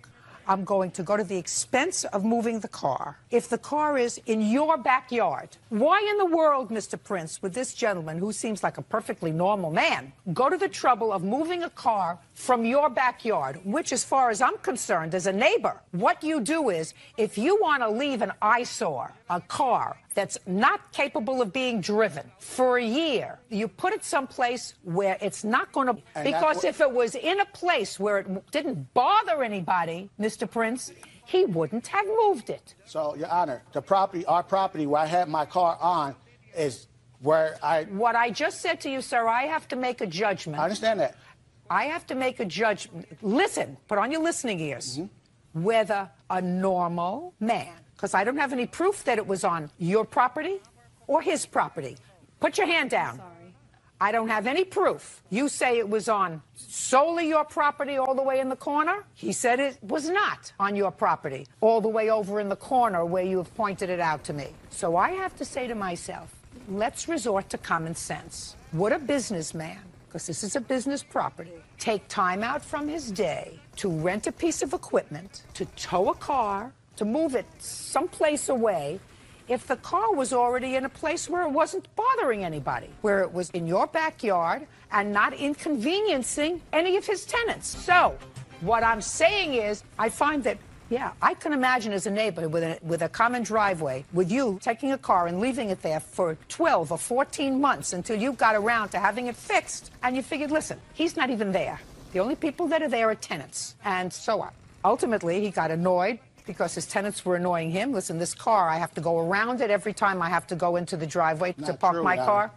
I'm going to go to the expense of moving the car. If the car is in your backyard, why in the world, Mr. Prince, would this gentleman, who seems like a perfectly normal man, go to the trouble of moving a car from your backyard, which, as far as I'm concerned, as a neighbor, what you do is, if you want to leave an eyesore, a car that's not capable of being driven for a year, you put it someplace where it's not going to, because if it was in a place where it didn't bother anybody, Mr. Prince, he wouldn't have moved it. So, Your Honor, the property, our property where I had my car on is where What I just said to you, sir, I have to make a judgment. I understand that. I have to make a judgment. Listen, put on your listening ears. Whether a normal man, because I don't have any proof that it was on your property or his property. Put your hand down. Sorry. I don't have any proof. You say it was on solely your property all the way in the corner. He said it was not on your property all the way over in the corner where you have pointed it out to me. So I have to say to myself, let's resort to common sense. Would a businessman, because this is a business property, take time out from his day to rent a piece of equipment, to tow a car, to move it someplace away, if the car was already in a place where it wasn't bothering anybody, where it was in your backyard and not inconveniencing any of his tenants? So what I'm saying is, I find that, yeah, I can imagine as a neighbor with a common driveway, with you taking a car and leaving it there for 12 or 14 months until you got around to having it fixed, and you figured, listen, he's not even there. The only people that are there are tenants. And so ultimately, he got annoyed because his tenants were annoying him. Listen, this car, I have to go around it every time I have to go into the driveway to park my car.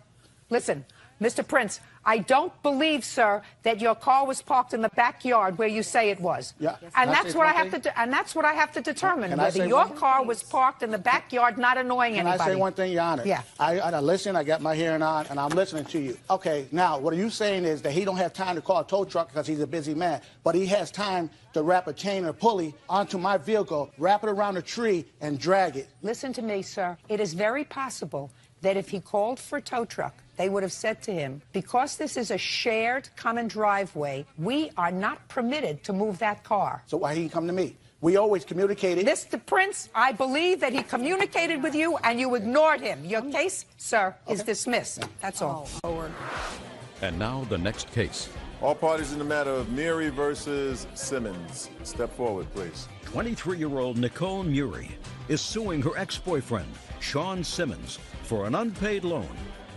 Listen, Mr. Prince, I don't believe, sir, that your car was parked in the backyard where you say it was. Yeah. And that's what I have to and that's what I have to determine, whether your car was parked in the backyard, not annoying anybody. Can I say one thing, Your Honor? Yeah. I listen, I got my hearing on, and I'm listening to you. Okay, now, what are you saying is that he don't have time to call a tow truck because he's a busy man, but he has time to wrap a chain or pulley onto my vehicle, wrap it around a tree, and drag it. Listen to me, sir. It is very possible that if he called for a tow truck, they would have said to him, because this is a shared common driveway, we are not permitted to move that car. So why he come to me? We always communicated. Mr. Prince, I believe that he communicated with you and you ignored him. Your case, sir, is dismissed. That's all. And now the next case. All parties in the matter of Murray versus Simmons. Step forward, please. 23-year-old Nicole Murray is suing her ex-boyfriend, Sean Simmons, for an unpaid loan,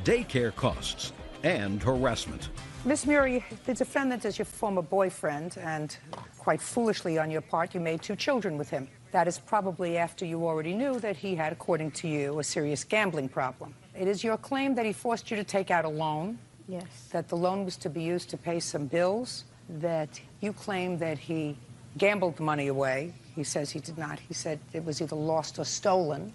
daycare costs, and harassment. Miss Murray, the defendant is your former boyfriend, and quite foolishly on your part, you made 2 children with him. That is probably after you already knew that he had, according to you, a serious gambling problem. It is your claim that he forced you to take out a loan. Yes. That the loan was to be used to pay some bills. That you claim that he gambled the money away. He says he did not. He said it was either lost or stolen.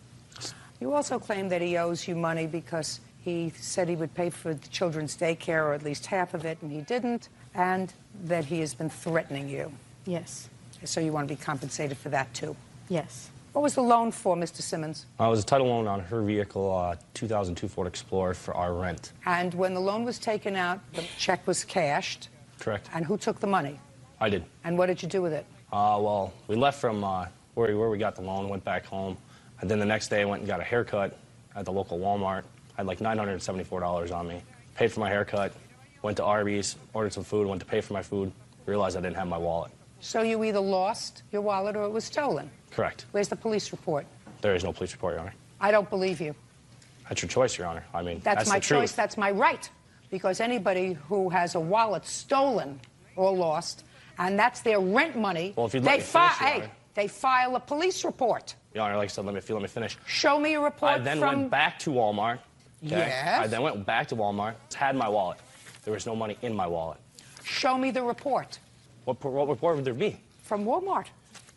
You also claim that he owes you money because he said he would pay for the children's daycare, or at least half of it, and he didn't, and that he has been threatening you. Yes. So you want to be compensated for that, too? Yes. What was the loan for, Mr. Simmons? It was a title loan on her vehicle, 2002 Ford Explorer, for our rent. And when the loan was taken out, the check was cashed. Correct. And who took the money? I did. And what did you do with it? Well, we left from where we got the loan, went back home, and then the next day I went and got a haircut at the local Walmart. I had like $974 on me. Paid for my haircut, went to Arby's, ordered some food, went to pay for my food, realized I didn't have my wallet. So you either lost your wallet or it was stolen? Correct. Where's the police report? There is no police report, Your Honor. I don't believe you. That's your choice, Your Honor. I mean, That's my the truth. choice, that's my right. Because anybody who has a wallet stolen or lost, and that's their rent money, Well, if you'd let me finish, Your Honor. they file a police report. Your Honor, like I said, let me finish. Show me a report I then from... went back to Walmart. Okay? Yes? I then went back to Walmart, had my wallet. There was no money in my wallet. Show me the report. What report would there be? From Walmart.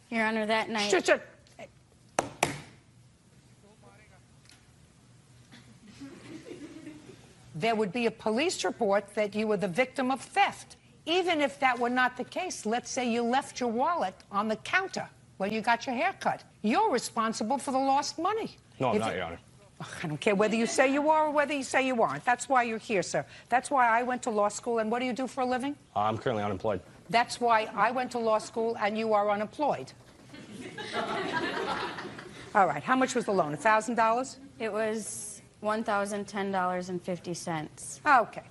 Your Honor, that night... Shut. There would be a police report that you were the victim of theft. Even if that were not the case, let's say you left your wallet on the counter when you got your hair cut. You're responsible for the lost money. No, I'm not, Your Honor. I don't care whether you say you are or whether you say you aren't. That's why you're here, sir. That's why I went to law school. And what do you do for a living? I'm currently unemployed. That's why I went to law school and you are unemployed. All right. How much was the loan? $1,000? It was $1,010.50. Okay.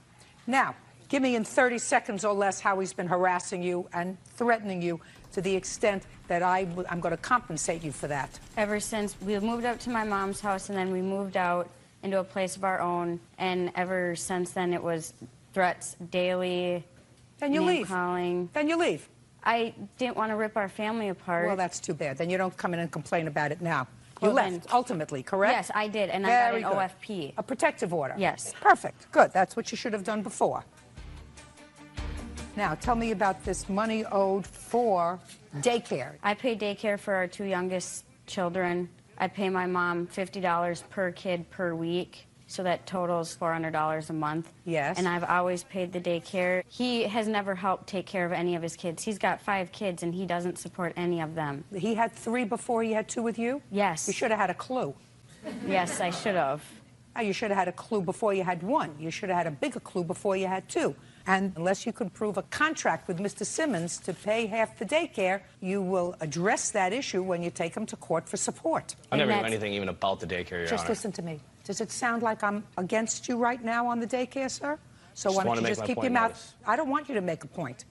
Now, give me in 30 seconds or less how he's been harassing you and threatening you to the extent that I'm going to compensate you for that. Ever since we moved up to my mom's house, and then we moved out into a place of our own, and ever since then it was threats daily. Then you leave. Calling. Then you leave. I didn't want to rip our family apart. Well, that's too bad. Then you don't come in and complain about it now. You Well, left, then- ultimately, correct? Yes, I did, and Very I got an good. OFP. A protective order? Yes. Perfect. Good. That's what you should have done before. Now, tell me about this money owed for daycare. I pay daycare for our 2 youngest children. I pay my mom $50 per kid per week, so that totals $400 a month. Yes. And I've always paid the daycare. He has never helped take care of any of his kids. He's got 5 kids, and he doesn't support any of them. He had 3 before he had 2 with you? Yes. You should have had a clue. Yes, I should have. Oh, you should have had a clue before you had 1. You should have had a bigger clue before you had 2. And unless you could prove a contract with Mr. Simmons to pay half the daycare, you will address that issue when you take him to court for support. I never knew anything even about the daycare, Your Just Honor. listen to me. Does it sound like I'm against you right now on the daycare, sir? So Just why don't wanna you make just my keep point, your mouth... Lois. I don't want you to make a point.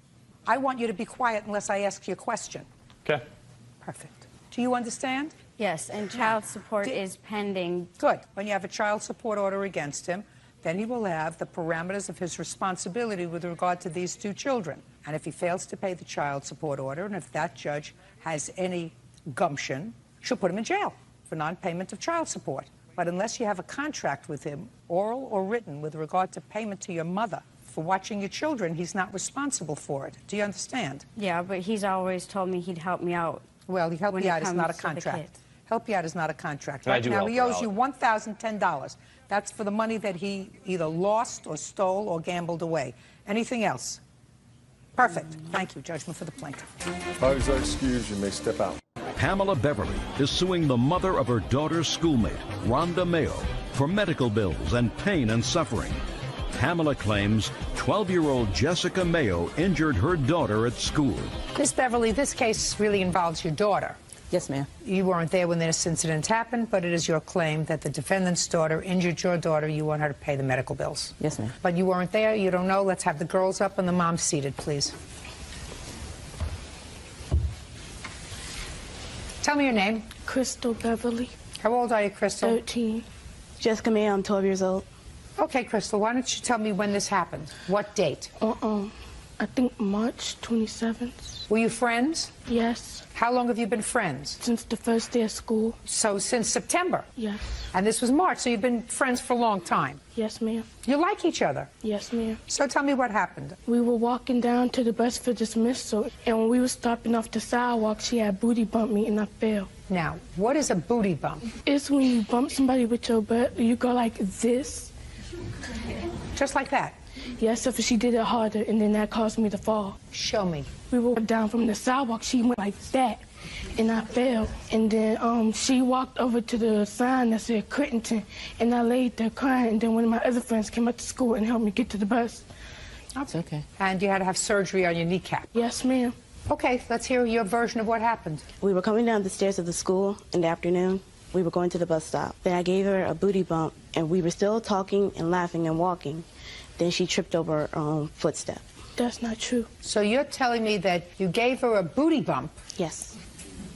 I want you to be quiet unless I ask you a question. Okay. Perfect. Do you understand? Yes, and child support is pending. Good. When you have a child support order against him, then he will have the parameters of his responsibility with regard to these 2 children. And if he fails to pay the child support order, and if that judge has any gumption, she'll put him in jail for non-payment of child support. But unless you have a contract with him, oral or written, with regard to payment to your mother for watching your children, he's not responsible for it. Do you understand? Yeah, but he's always told me he'd help me out. Well, help when you it out is not a comes to the contract. kids. Help you out is not a contract. And I Right do now, help he her owes out. you $1,010. That's for the money that he either lost or stole or gambled away. Anything else? Perfect. Thank you. Judgment for the plaintiff. Parties are excused. You may step out. Pamela Beverly is suing the mother of her daughter's schoolmate, Rhonda Mayo, for medical bills and pain and suffering. Pamela claims 12-year-old Jessica Mayo injured her daughter at school. Miss Beverly, this case really involves your daughter. Yes, ma'am. You weren't there when this incident happened, but it is your claim that the defendant's daughter injured your daughter. You want her to pay the medical bills. Yes, ma'am. But you weren't there. You don't know. Let's have the girls up and the mom seated, please. Tell me your name. Crystal Beverly. How old are you, Crystal? 13. Jessica May, I'm 12 years old. Okay, Crystal, why don't you tell me when this happened? What date? I think March 27th. Were you friends? Yes. How long have you been friends? Since the first day of school. So since September? Yes. And this was March, so you've been friends for a long time? Yes, ma'am. You like each other? Yes, ma'am. So tell me what happened. We were walking down to the bus for dismissal, and when we were stopping off the sidewalk, she had booty bumped me, and I fell. Now, what is a booty bump? It's when you bump somebody with your butt, you go like this. Just like that? Yes, if she did it harder, and then that caused me to fall. Show me. We were down from the sidewalk, she went like that, and I fell. And then she walked over to the sign that said Crittenton, and I laid there crying, and then one of my other friends came up to school and helped me get to the bus. That's okay. And you had to have surgery on your kneecap? Yes, ma'am. Okay, let's hear your version of what happened. We were coming down the stairs of the school in the afternoon. We were going to the bus stop. Then I gave her a booty bump, and we were still talking and laughing and walking. Then she tripped over her own footstep. That's not true. So you're telling me that you gave her a booty bump? Yes.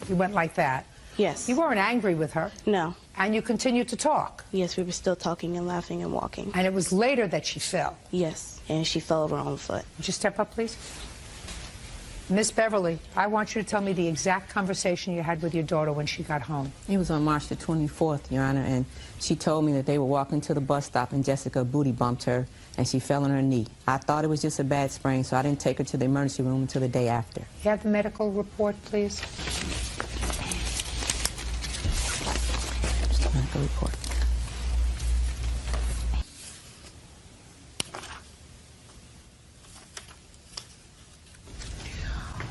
You went like that? Yes. You weren't angry with her? No. And you continued to talk? Yes, we were still talking and laughing and walking. And it was later that she fell? Yes, and she fell over her own foot. Would you step up, please? Miss Beverly, I want you to tell me the exact conversation you had with your daughter when she got home. It was on March the 24th, Your Honor, and she told me that they were walking to the bus stop and Jessica booty bumped her and she fell on her knee. I thought it was just a bad sprain, so I didn't take her to the emergency room until the day after. You have the medical report, please? Just the medical report.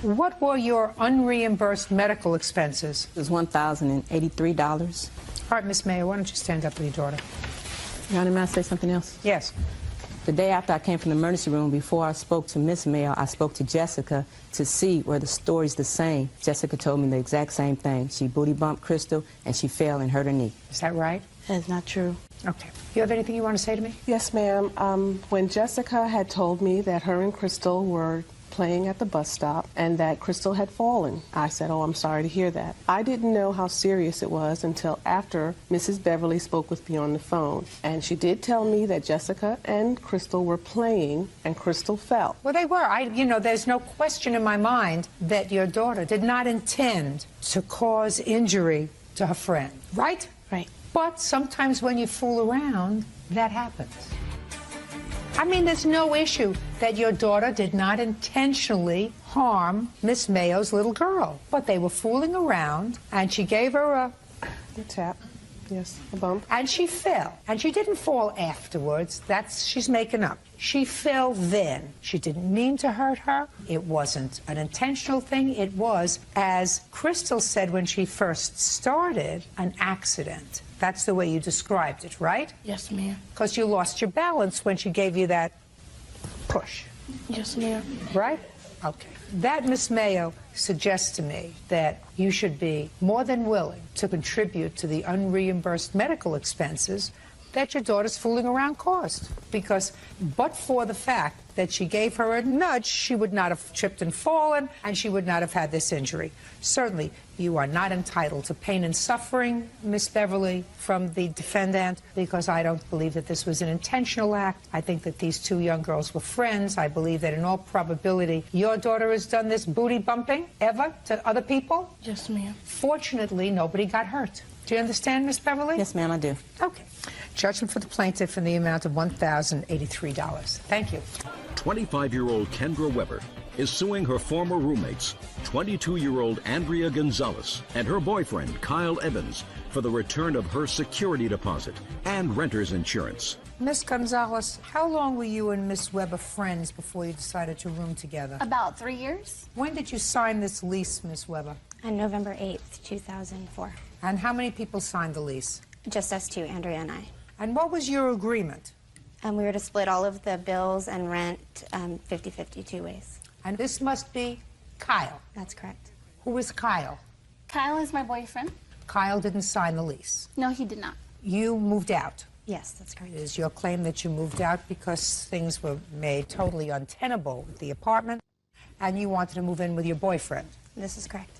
What were your unreimbursed medical expenses? It was $1,083. All right, Miss Mayor, why don't you stand up with your daughter? Your Honor, may I say something else? Yes. The day after I came from the emergency room, before I spoke to Miss Mayo, I spoke to Jessica to see where the story's the same. Jessica told me the exact same thing. She booty bumped Crystal, and she fell and hurt her knee. Is that right? That's not true. Okay. You have anything you want to say to me? Yes, ma'am. When Jessica had told me that her and Crystal were playing at the bus stop and that Crystal had fallen, I said, oh, I'm sorry to hear that. I didn't know how serious it was until after Mrs. Beverly spoke with me on the phone. And she did tell me that Jessica and Crystal were playing and Crystal fell. Well, they were. There's no question in my mind that your daughter did not intend to cause injury to her friend, right? Right. But sometimes when you fool around, that happens. I mean, there's no issue that your daughter did not intentionally harm Miss Mayo's little girl. But they were fooling around, and she gave her a tap. Yes, a bump. And she fell. And she didn't fall afterwards. She's making up. She fell then. She didn't mean to hurt her. It wasn't an intentional thing. It was, as Crystal said when she first started, an accident. That's the way you described it, right? Yes, ma'am. Because you lost your balance when she gave you that push. Yes, ma'am. Right? Okay. That, Miss Mayo, suggests to me that you should be more than willing to contribute to the unreimbursed medical expenses that your daughter's fooling around caused. Because but for the fact that she gave her a nudge, she would not have tripped and fallen, and she would not have had this injury. Certainly, you are not entitled to pain and suffering, Miss Beverly, from the defendant, because I don't believe that this was an intentional act. I think that these two young girls were friends. I believe that in all probability, your daughter has done this booty bumping ever to other people. Yes, ma'am. Fortunately, nobody got hurt. Do you understand, Miss Beverly? Yes, ma'am, I do. Okay. Judgment for the plaintiff in the amount of $1,083. Thank you. 25-year-old Kendra Weber is suing her former roommates, 22-year-old Andrea Gonzalez and her boyfriend, Kyle Evans, for the return of her security deposit and renter's insurance. Miss Gonzalez, how long were you and Miss Weber friends before you decided to room together? About 3 years. When did you sign this lease, Miss Weber? On November 8th, 2004. And how many people signed the lease? Just us two, Andrea and I. And what was your agreement? And we were to split all of the bills and rent 50-50 two ways. And this must be Kyle. That's correct. Who is Kyle? Kyle is my boyfriend. Kyle didn't sign the lease. No, he did not. You moved out. Yes, that's correct. It is your claim that you moved out because things were made totally untenable with the apartment, and you wanted to move in with your boyfriend. This is correct.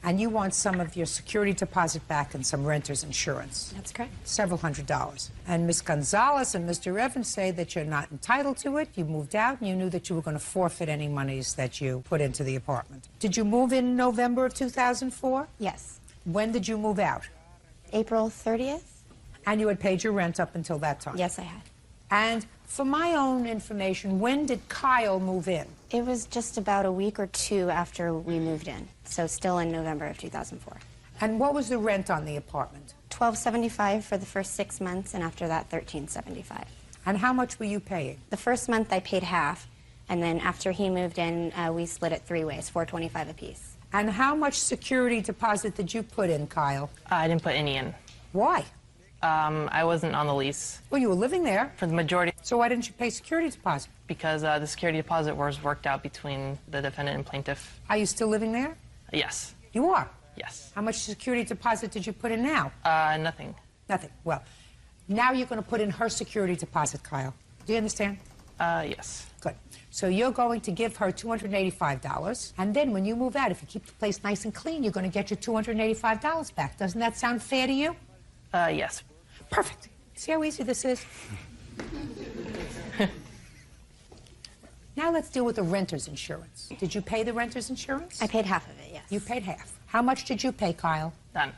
And you want some of your security deposit back and some renter's insurance. That's correct. Several $100s. And Ms. Gonzalez and Mr. Evans say that you're not entitled to it. You moved out and you knew that you were going to forfeit any monies that you put into the apartment. Did you move in November of 2004? Yes. When did you move out? April 30th. And you had paid your rent up until that time? Yes, I had. And for my own information, when did Kyle move in? It was just about a week or two after we moved in, so still in November of 2004. And what was the rent on the apartment? $12.75 for the first 6 months, and after that, $13.75. And how much were you paying? The first month I paid half, and then after he moved in, we split it 3 ways, $4.25 apiece. And how much security deposit did you put in, Kyle? I didn't put any in. Why? I wasn't on the lease. Well, you were living there. For the majority. So why didn't you pay security deposit? Because the security deposit was worked out between the defendant and plaintiff. Are you still living there? Yes. You are? Yes. How much security deposit did you put in now? Nothing. Nothing. Well, now you're going to put in her security deposit, Kyle. Do you understand? Yes. Good. So you're going to give her $285, and then when you move out, if you keep the place nice and clean, you're going to get your $285 back. Doesn't that sound fair to you? Yes. Perfect. See how easy this is? Now let's deal with the renter's insurance. Did you pay the renter's insurance? I paid half of it, yes. You paid half. How much did you pay, Kyle? None.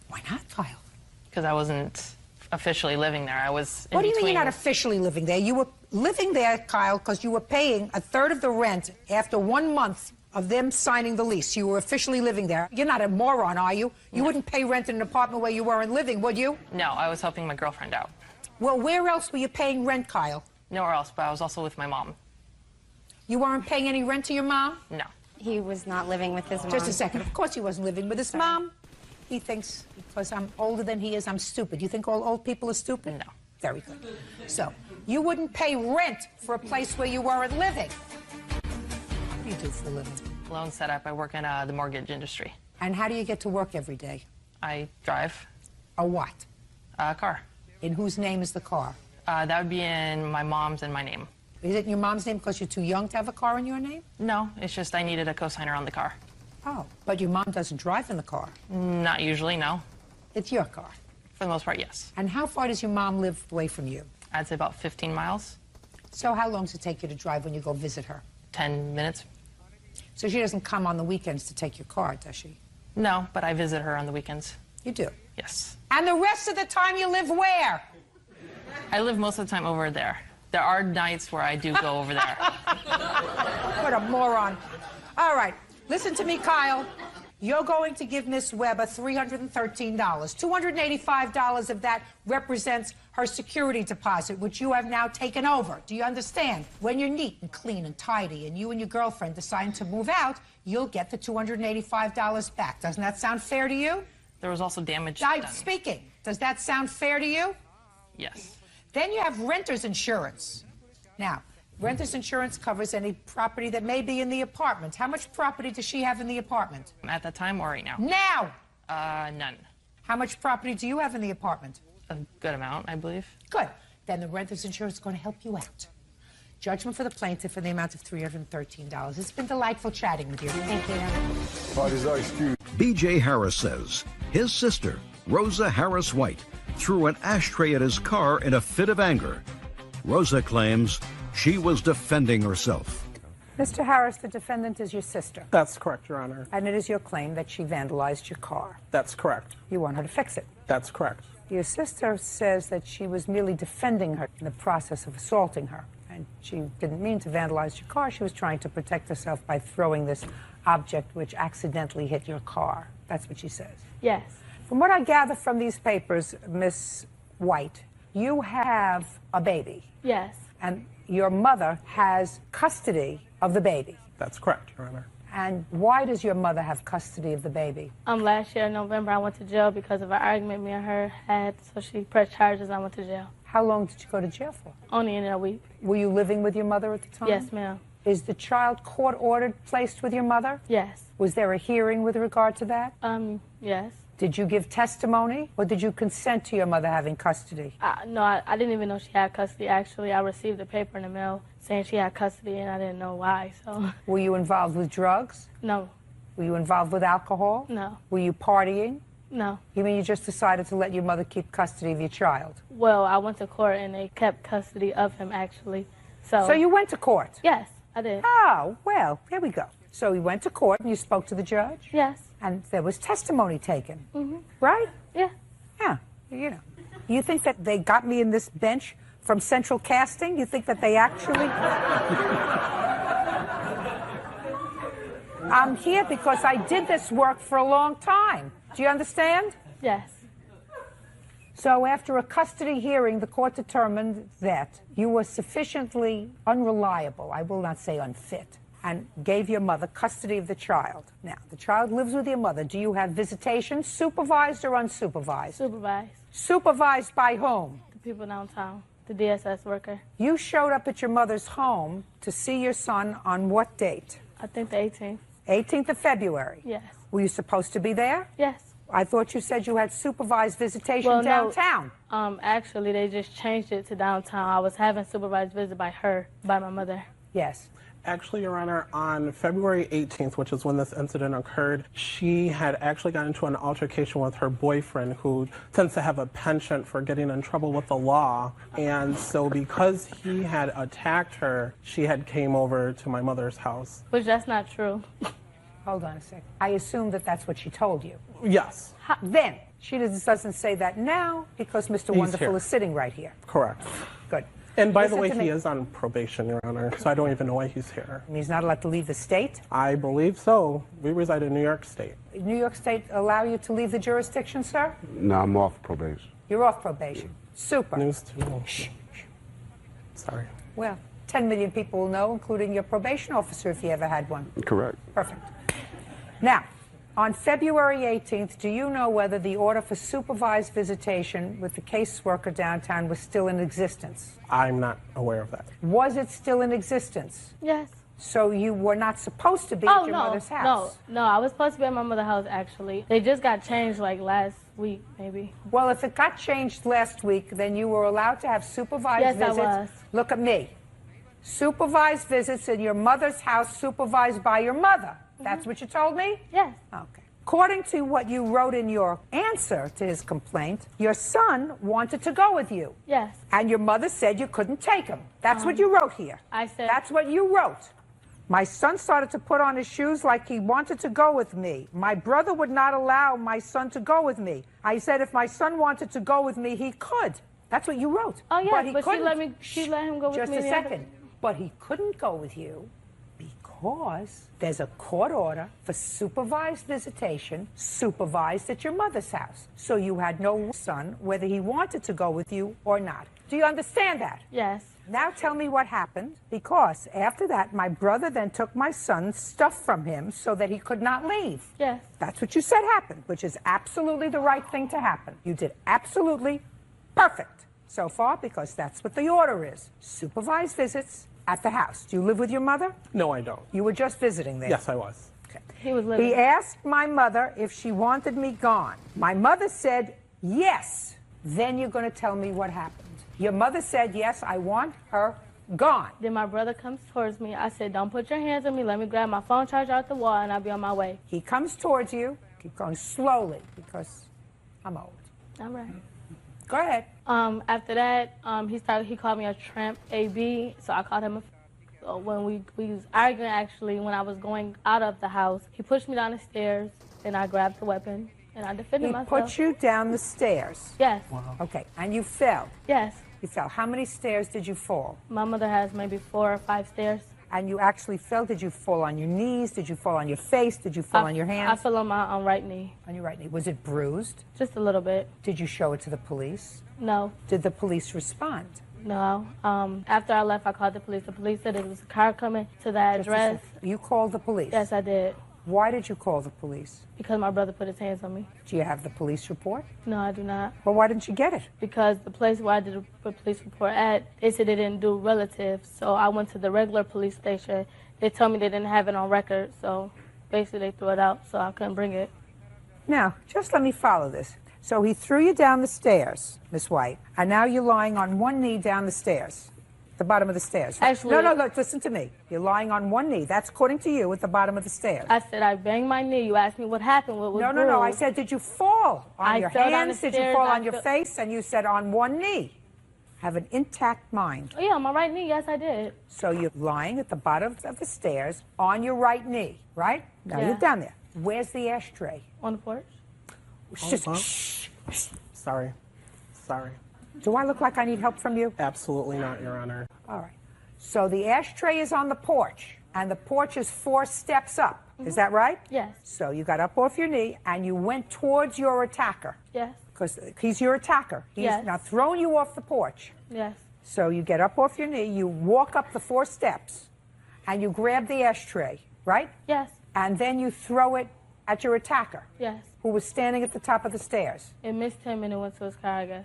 Why not, Kyle? Because I wasn't officially living there. I was in What do you mean between. you're not officially living there? You were living there, Kyle, because you were paying a third of the rent after 1 month of them signing the lease. You were officially living there. You're not a moron, are you? You wouldn't pay rent in an apartment where you weren't living, would you? No, I was helping my girlfriend out. Well, where else were you paying rent, Kyle? Nowhere else, but I was also with my mom. You weren't paying any rent to your mom? No. He was not living with his mom. Just a second. Of course he wasn't living with his mom. He thinks because I'm older than he is, I'm stupid. You think all old people are stupid? No. Very good. So, you wouldn't pay rent for a place where you weren't living. What do you do for a living? Loan setup. I work in the mortgage industry. And how do you get to work every day? I drive. A what? A car. In whose name is the car? That would be in my mom's and my name. Is it in your mom's name because you're too young to have a car in your name? No, it's just I needed a cosigner on the car. Oh, but your mom doesn't drive in the car. Not usually, no. It's your car. For the most part, yes. And how far does your mom live away from you? I'd say about 15 miles. So how long does it take you to drive when you go visit her? 10 minutes. So she doesn't come on the weekends to take your car, does she? No, but I visit her on the weekends. You do? Yes. And the rest of the time you live where? I live most of the time over there. There are nights where I do go over there. What a moron. All right, listen to me, Kyle. You're going to give Miss Weber $313. $285 of that represents her security deposit, which you have now taken over. Do you understand? When you're neat and clean and tidy and you and your girlfriend decide to move out, you'll get the $285 back. Doesn't that sound fair to you? There was also damage I'm done. speaking. Does that sound fair to you? Yes. Then you have renter's insurance. Now, renter's insurance covers any property that may be in the apartment. How much property does she have in the apartment? At that time or right now? Now! None. How much property do you have in the apartment? A good amount, I believe. Good. Then the renter's insurance is going to help you out. Judgment for the plaintiff in the amount of $313. It's been delightful chatting with you. Thank you. Parties are excused. B.J. Harris says his sister, Rosa Harris White, threw an ashtray at his car in a fit of anger. Rosa claims she was defending herself. Mr. Harris, the defendant is your sister. That's correct, Your Honor. And it is your claim that she vandalized your car. That's correct. You want her to fix it. That's correct. Your sister says that she was merely defending her in the process of assaulting her. And she didn't mean to vandalize your car. She was trying to protect herself by throwing this object which accidentally hit your car. That's what she says. Yes. From what I gather from these papers, Miss White, you have a baby. Yes. And your mother has custody of the baby. That's correct, Your Honor. And why does your mother have custody of the baby? Last year in November, I went to jail because of an argument me and her had, so she pressed charges. I went to jail. How long did you go to jail for? Only in a week. Were you living with your mother at the time? Yes, ma'am. Is the child court-ordered placed with your mother? Yes. Was there a hearing with regard to that? Yes. Did you give testimony, or did you consent to your mother having custody? No, I didn't even know she had custody. Actually, I received a paper in the mail saying she had custody, and I didn't know why, so. Were you involved with drugs? No. Were you involved with alcohol? No. Were you partying? No. You mean you just decided to let your mother keep custody of your child? Well, I went to court, and they kept custody of him, actually. So you went to court? Yes, I did. Oh, well, here we go. So you went to court, and you spoke to the judge? Yes. And there was testimony taken, Mm-hmm. right? Yeah. Yeah, you know. You think that they got me in this bench from Central Casting? You think that they actually... I'm here because I did this work for a long time. Do you understand? Yes. So after a custody hearing, the court determined that you were sufficiently unreliable, I will not say unfit, and gave your mother custody of the child. Now, the child lives with your mother. Do you have visitation, supervised or unsupervised? Supervised. Supervised by whom? The people downtown, the DSS worker. You showed up at your mother's home to see your son on what date? I think the 18th. 18th of February? Yes. Were you supposed to be there? Yes. I thought you said you had supervised visitation downtown. No, actually, they just changed it to downtown. I was having supervised visit by my mother. Yes. Actually, Your Honor, on February 18th, which is when this incident occurred, she had actually gotten into an altercation with her boyfriend, who tends to have a penchant for getting in trouble with the law. And so because he had attacked her, she had came over to my mother's house. Which that's not true. Hold on a second. I assume that that's what she told you. Yes. Then, she doesn't say that now because Mr. Wonderful is sitting right here. Correct. Good. And by the way, he is on probation, Your Honor, so I don't even know why he's here. And he's not allowed to leave the state? I believe so. We reside in New York State. New York State allow you to leave the jurisdiction, sir? No, I'm off probation. You're off probation. Super. News to me. Shh. Sorry. Well, 10 million people will know, including your probation officer if you ever had one. Correct. Perfect. Now, on February 18th, do you know whether the order for supervised visitation with the caseworker downtown was still in existence? I'm not aware of that. Was it still in existence? Yes. So you were not supposed to be at your mother's house? No, I was supposed to be at my mother's house, actually. They just got changed, like, last week, maybe. Well, if it got changed last week, then you were allowed to have supervised visits. Yes, I was. Look at me. Supervised visits in your mother's house, supervised by your mother. That's what you told me? Yes. Okay. According to what you wrote in your answer to his complaint, your son wanted to go with you. Yes. And your mother said you couldn't take him. That's what you wrote here. I said... That's what you wrote. My son started to put on his shoes like he wanted to go with me. My brother would not allow my son to go with me. I said if my son wanted to go with me, he could. That's what you wrote. Oh, yeah, but she let him go with me. Just a second. But he couldn't go with you because there's a court order for supervised visitation, supervised at your mother's house. So you had no son, whether he wanted to go with you or not. Do you understand that? Yes. Now tell me what happened, because after that, my brother then took my son's stuff from him so that he could not leave. Yes. That's what you said happened, which is absolutely the right thing to happen. You did absolutely perfect so far, because that's what the order is. Supervised visits at the house. Do you live with your mother? No, I don't. You were just visiting there? Yes, I was. Okay. He was living. He asked my mother if she wanted me gone. My mother said yes. Then you're going to tell me what happened. Your mother said, yes, I want her gone. Then my brother comes towards me. I said, don't put your hands on me. Let me grab my phone charger out the wall, and I'll be on my way. He comes towards you. Keep going slowly, because I'm old. I'm right. Go ahead. After that, he called me a tramp, AB, so I called him when we was arguing, actually, when I was going out of the house. He pushed me down the stairs, and I grabbed the weapon, and I defended myself. He put you down the stairs? Yes. Wow. Okay, and you fell? Yes. You fell. How many stairs did you fall? My mother has maybe 4 or 5 stairs. And you actually fell? Did you fall on your knees? Did you fall on your face? Did you fall on your hands? I fell on my right knee. On your right knee. Was it bruised? Just a little bit. Did you show it to the police? No. Did the police respond? No. After I left, I called the police. The police said it was a car coming to that address. You called the police? Yes, I did. Why did you call the police? Because my brother put his hands on me. Do you have the police report? No, I do not. Well, why didn't you get it? Because the place where I did the police report at, they said they didn't do relatives. So I went to the regular police station. They told me they didn't have it on record. So basically they threw it out, so I couldn't bring it. Now, just let me follow this. So he threw you down the stairs, Miss White, and now you're lying on one knee down the stairs, the bottom of the stairs. Actually, no, listen to me. You're lying on one knee. That's according to you at the bottom of the stairs. I said I banged my knee. You asked me what happened. What was No. I said, did you fall on your fell down the hands? Did you stairs. fall on your face? And you said on one knee. Have an intact mind. Oh, yeah, on my right knee. Yes, I did. So you're lying at the bottom of the stairs on your right knee, right? Now Yeah. you're down there. Where's the ashtray? On the porch. Shh. Sorry. Do I look like I need help from you? Absolutely not, Your Honor. All right. So the ashtray is on the porch, and the porch is 4 steps up. Is that right? Yes. So you got up off your knee, and you went towards your attacker. Yes. Because he's your attacker. He's Yes. now throwing you off the porch. Yes. So you get up off your knee, you walk up the 4 steps, and you grab the ashtray, right? Yes. And then you throw it at your attacker, Yes. who was standing at the top of the stairs. It missed him and it went to his car, I guess.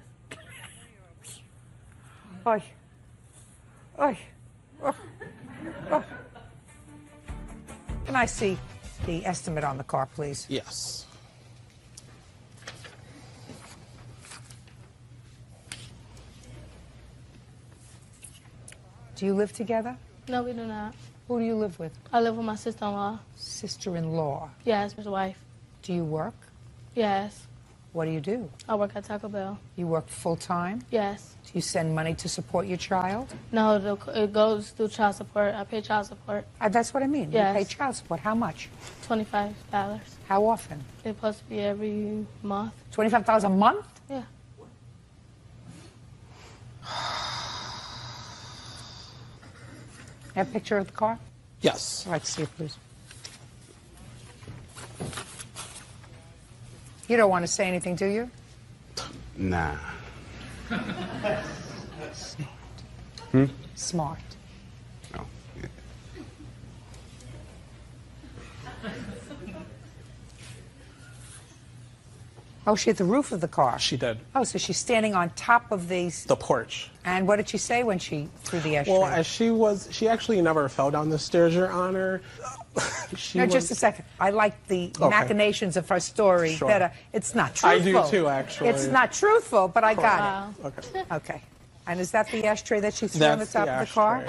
Oy. Oy. Oh. Oh. Can I see the estimate on the car, please? Yes. Do you live together? No, we do not. Who do you live with? I live with my sister-in-law. Sister-in-law. Yes, his wife. Do you work? Yes. What do you do? I work at Taco Bell. You work full-time? Yes. Do you send money to support your child? No, it goes through child support. I pay child support. That's what I mean. Yes. You pay child support. How much? $25. How often? It's supposed to be every month. $25 a month? Yeah. Have a picture of the car? Yes. I'd like to see it, please. You don't want to say anything, do you? Nah. Smart. Smart. No. Yeah. Oh, she hit the roof of the car. She did. Oh, so she's standing on top of the porch. And what did she say when she threw the ashtray? Well, as she actually never fell down the stairs, Your Honor. Just a second. I like the machinations of her story Sure. better. It's not truthful. I do too, actually. It's not truthful, but I got it. Okay. Okay. And is that the ashtray that she threw on the top of the car?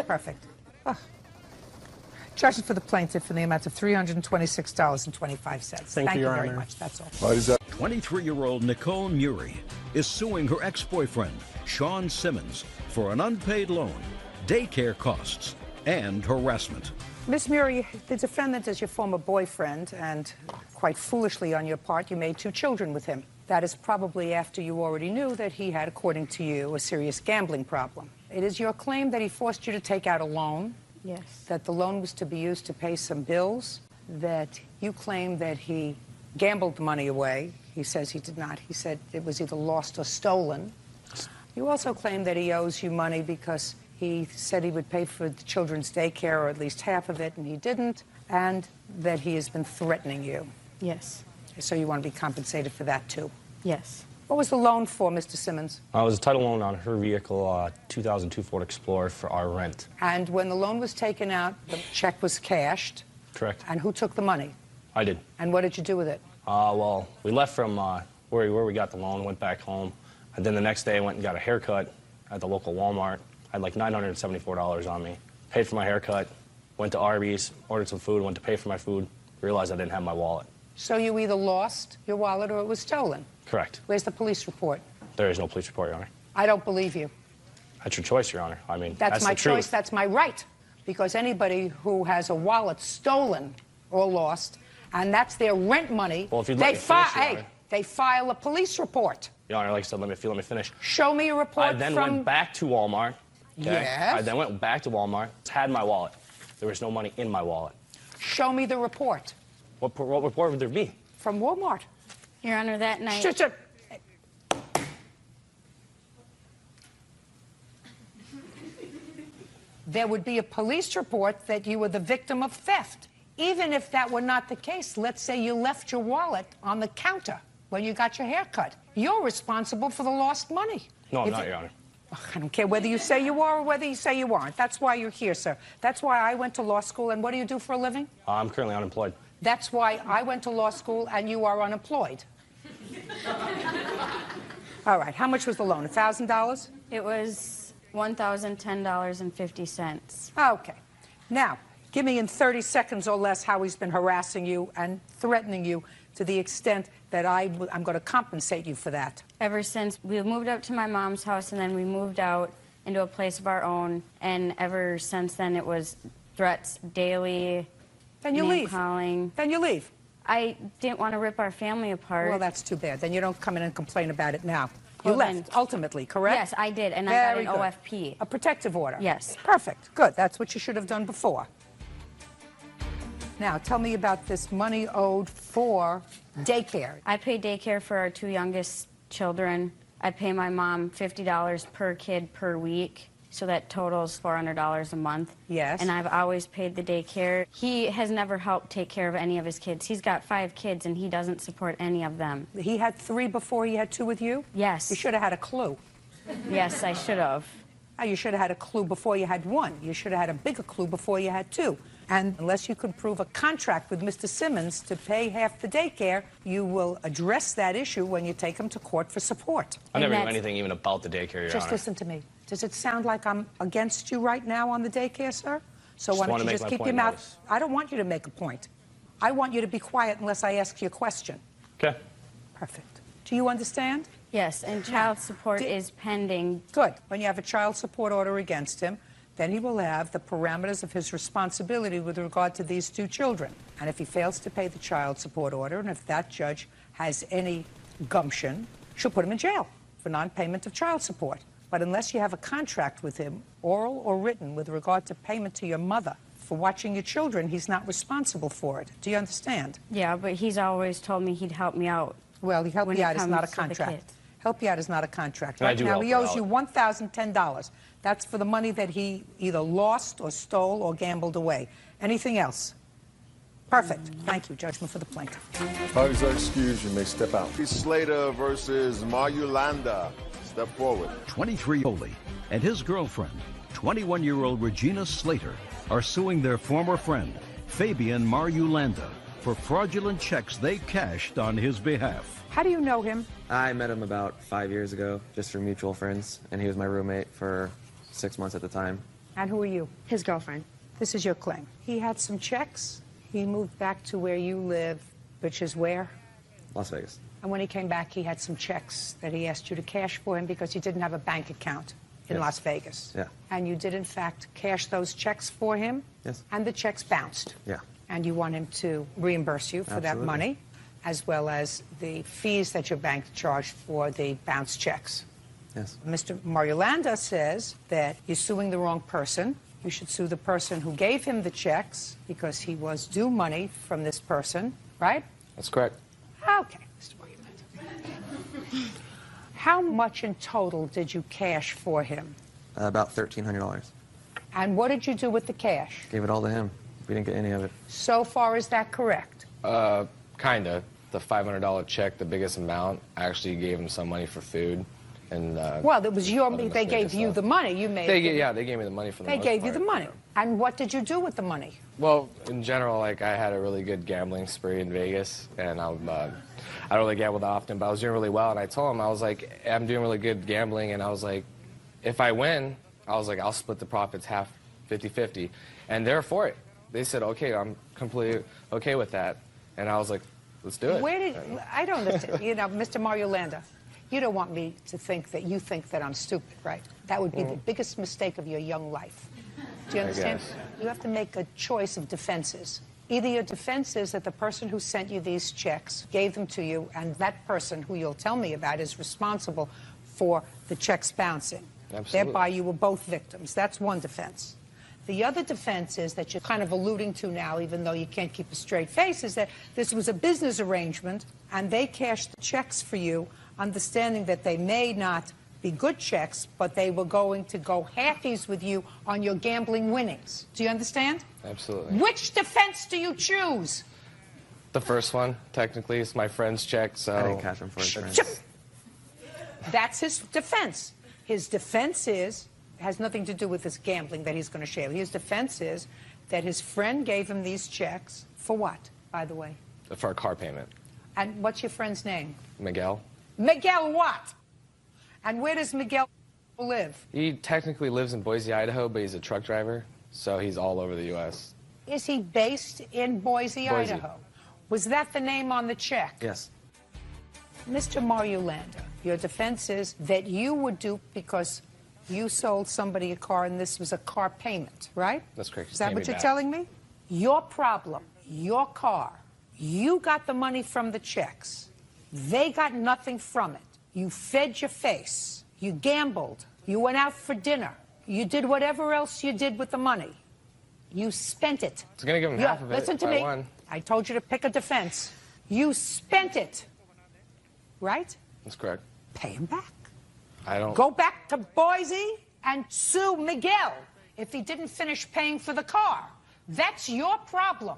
Perfect. Oh. Charges for the plaintiff in the amount of $326.25. Thank you Your very Honor. much. That's all. 23-year-old Nicole Muri is suing her ex-boyfriend, Sean Simmons, for an unpaid loan, daycare costs, and harassment. Miss Muri, the defendant is your former boyfriend, and quite foolishly on your part, you made 2 children with him. That is probably after you already knew that he had, according to you, a serious gambling problem. It is your claim that he forced you to take out a loan. Yes. That the loan was to be used to pay some bills, that you claim that he gambled the money away. He says he did not. He said it was either lost or stolen. You also claim that he owes you money because he said he would pay for the children's daycare, or at least half of it, and he didn't, and that he has been threatening you. Yes. So you want to be compensated for that, too? Yes. What was the loan for, Mr. Simmons? It was a title loan on her vehicle, 2002 Ford Explorer, for our rent. And when the loan was taken out, the check was cashed. Correct. And who took the money? I did. And what did you do with it? Well, we left from where we got the loan, went back home, and then the next day I went and got a haircut at the local Walmart. I had like $974 on me. Paid for my haircut, went to Arby's, ordered some food, went to pay for my food, realized I didn't have my wallet. So you either lost your wallet or it was stolen? Correct. Where's the police report? There is no police report, Your Honor. I don't believe you. That's your choice, Your Honor. I mean, That's my the truth. choice. That's my right. Because anybody who has a wallet stolen or lost, and that's their rent money, Well, if you'd let me finish, Your Honor. they file a police report. Your Honor, like I said, let me finish. Show me a report I then went back to Walmart. Okay? Yes. I then went back to Walmart, had my wallet. There was no money in my wallet. Show me the report. What report would there be? From Walmart. Your Honor, that night. Shut. There would be a police report that you were the victim of theft. even if that were not the case, let's say you left your wallet on the counter when you got your hair cut. You're responsible for the lost money. No, I'm not, Your Honor. I don't care whether you say you are or whether you say you aren't. That's why you're here, sir. That's why I went to law school. And what do you do for a living? I'm currently unemployed. That's why I went to law school and you are unemployed. All right. How much was the loan? $1,000? It was $1,010.50. Okay. Now, give me in 30 seconds or less how he's been harassing you and threatening you to the extent that I'm going to compensate you for that. Ever since we moved up to my mom's house and then we moved out into a place of our own, and ever since then it was threats daily, then you leave. Calling. Then you leave. I didn't want to rip our family apart. Well, that's too bad. Then you don't come in and complain about it now. You left, ultimately, correct? Yes, I did, and Very I got an good. OFP. A protective order? Yes. Perfect. Good. That's what you should have done before. Now, tell me about this money owed for daycare. I pay daycare for our 2 youngest children. I pay my mom $50 per kid per week, so that totals $400 a month. Yes. And I've always paid the daycare. He has never helped take care of any of his kids. He's got 5 kids, and he doesn't support any of them. He had 3 before he had 2 with you? Yes. You should have had a clue. Yes, I should have. You should have had a clue before you had 1. You should have had a bigger clue before you had 2. And unless you could prove a contract with Mr. Simmons to pay half the daycare, you will address that issue when you take him to court for support. I never knew anything even about the daycare, Your Just Honor. listen to me. Does it sound like I'm against you right now on the daycare, sir? So why don't you just keep your mouth? I don't want you to make a point. I want you to be quiet unless I ask you a question. Okay. Perfect. Do you understand? Yes, and child support is pending. Good. When you have a child support order against him, then he will have the parameters of his responsibility with regard to these 2 children. And if he fails to pay the child support order, and if that judge has any gumption, she'll put him in jail for non-payment of child support. But unless you have a contract with him, oral or written, with regard to payment to your mother for watching your children, he's not responsible for it. Do you understand? Yeah, but he's always told me he'd help me out. Well, he helped you out is not a contract. Help you out is not a contract. Right now, he owes you $1,010. That's for the money that he either lost or stole or gambled away. Anything else? Perfect. Thank you, judgment for the plaintiff. Parties are excused. You may step out. Slater versus Marulanda. Step forward. 23-year-old and his girlfriend, 21-year-old Regina Slater, are suing their former friend, Fabian Marulanda, for fraudulent checks they cashed on his behalf. How do you know him? I met him about 5 years ago, just through mutual friends, and he was my roommate for 6 months at the time. And who are you? His girlfriend. This is your claim. He had some checks. He moved back to where you live, which is where? Las Vegas. And when he came back, he had some checks that he asked you to cash for him because he didn't have a bank account in Las Vegas. Yeah. And you did, in fact, cash those checks for him? Yes. And the checks bounced? Yeah. And you want him to reimburse you for that money, as well as the fees that your bank charged for the bounced checks? Yes. Mr. Marulanda says that you're suing the wrong person. You should sue the person who gave him the checks because he was due money from this person, right? That's correct. Okay, Mr. Marulanda. How much in total did you cash for him? About $1,300. And what did you do with the cash? Gave it all to him. We didn't get any of it. So far, is that correct? Kinda. The $500 check, the biggest amount, I actually gave him some money for food. And well, it was your. They gave you the money. You made. They gave me the money for the They most gave part. you the money. And what did you do with the money? Well, in general, like I had a really good gambling spree in Vegas, and I don't really gamble that often, but I was doing really well. And I told him, I was like, I'm doing really good gambling, and I was like, if I win, I was like, I'll split the profits half, 50-50, and they're for it. They said, okay, I'm completely okay with that, and I was like, let's do it. Where did I don't understand? You know, Mr. Marulanda, you don't want me to think that you think that I'm stupid, right? That would be the biggest mistake of your young life. Do you understand? You have to make a choice of defenses. Either your defense is that the person who sent you these checks gave them to you, and that person who you'll tell me about is responsible for the checks bouncing. Absolutely. Thereby, you were both victims. That's one defense. The other defense is that you're kind of alluding to now, even though you can't keep a straight face, is that this was a business arrangement, and they cashed the checks for you, understanding that they may not be good checks, but they were going to go halfies with you on your gambling winnings. Do you understand? Absolutely. Which defense do you choose? The first one, technically, is my friend's check, so... I didn't cash him for his friends. That's his defense. His defense has nothing to do with this gambling that he's going to share. His defense is that his friend gave him these checks for what, by the way? For a car payment. And what's your friend's name? Miguel. Miguel what? And where does Miguel live? He technically lives in Boise, Idaho, but he's a truck driver, so he's all over the U.S. Is he based in Boise, Idaho? Was that the name on the check? Yes. Mr. Mariulanda, your defense is that you were duped because you sold somebody a car and this was a car payment, right? That's correct. Is that what you're telling me? Your problem, your car, you got the money from the checks. They got nothing from it. You fed your face. You gambled. You went out for dinner. You did whatever else you did with the money. You spent it. I was going to give him half of it. Listen to if me. I won. I told you to pick a defense. You spent it. Right? That's correct. Pay him back. I don't... Go back to Boise and sue Miguel if he didn't finish paying for the car. That's your problem.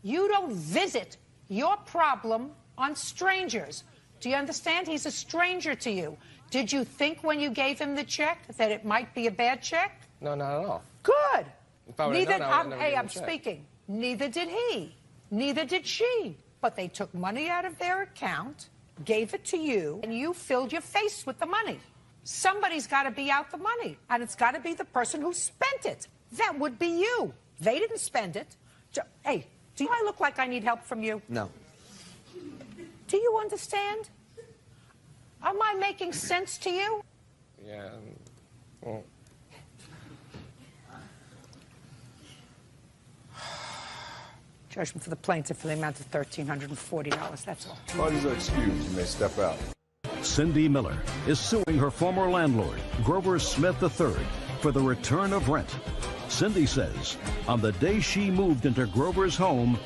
You don't visit your problem on strangers. Do you understand? He's a stranger to you. Did you think when you gave him the check that it might be a bad check? No, not at all. Good. If I would've known, I would've never hey, given I'm the check. speaking. Neither did he. Neither did she. But they took money out of their account, gave it to you, and you filled your face with the money. Somebody's got to be out the money, and it's got to be the person who spent it. That would be you. They didn't spend it. Hey, do I look like I need help from you? No. Do you understand? Am I making sense to you? Yeah. Well, Judgment for the plaintiff for the amount of $1,340. That's all. Parties are excused. You may step out. Cindy Miller is suing her former landlord, Grover Smith III, for the return of rent. Cindy says on the day she moved into Grover's home,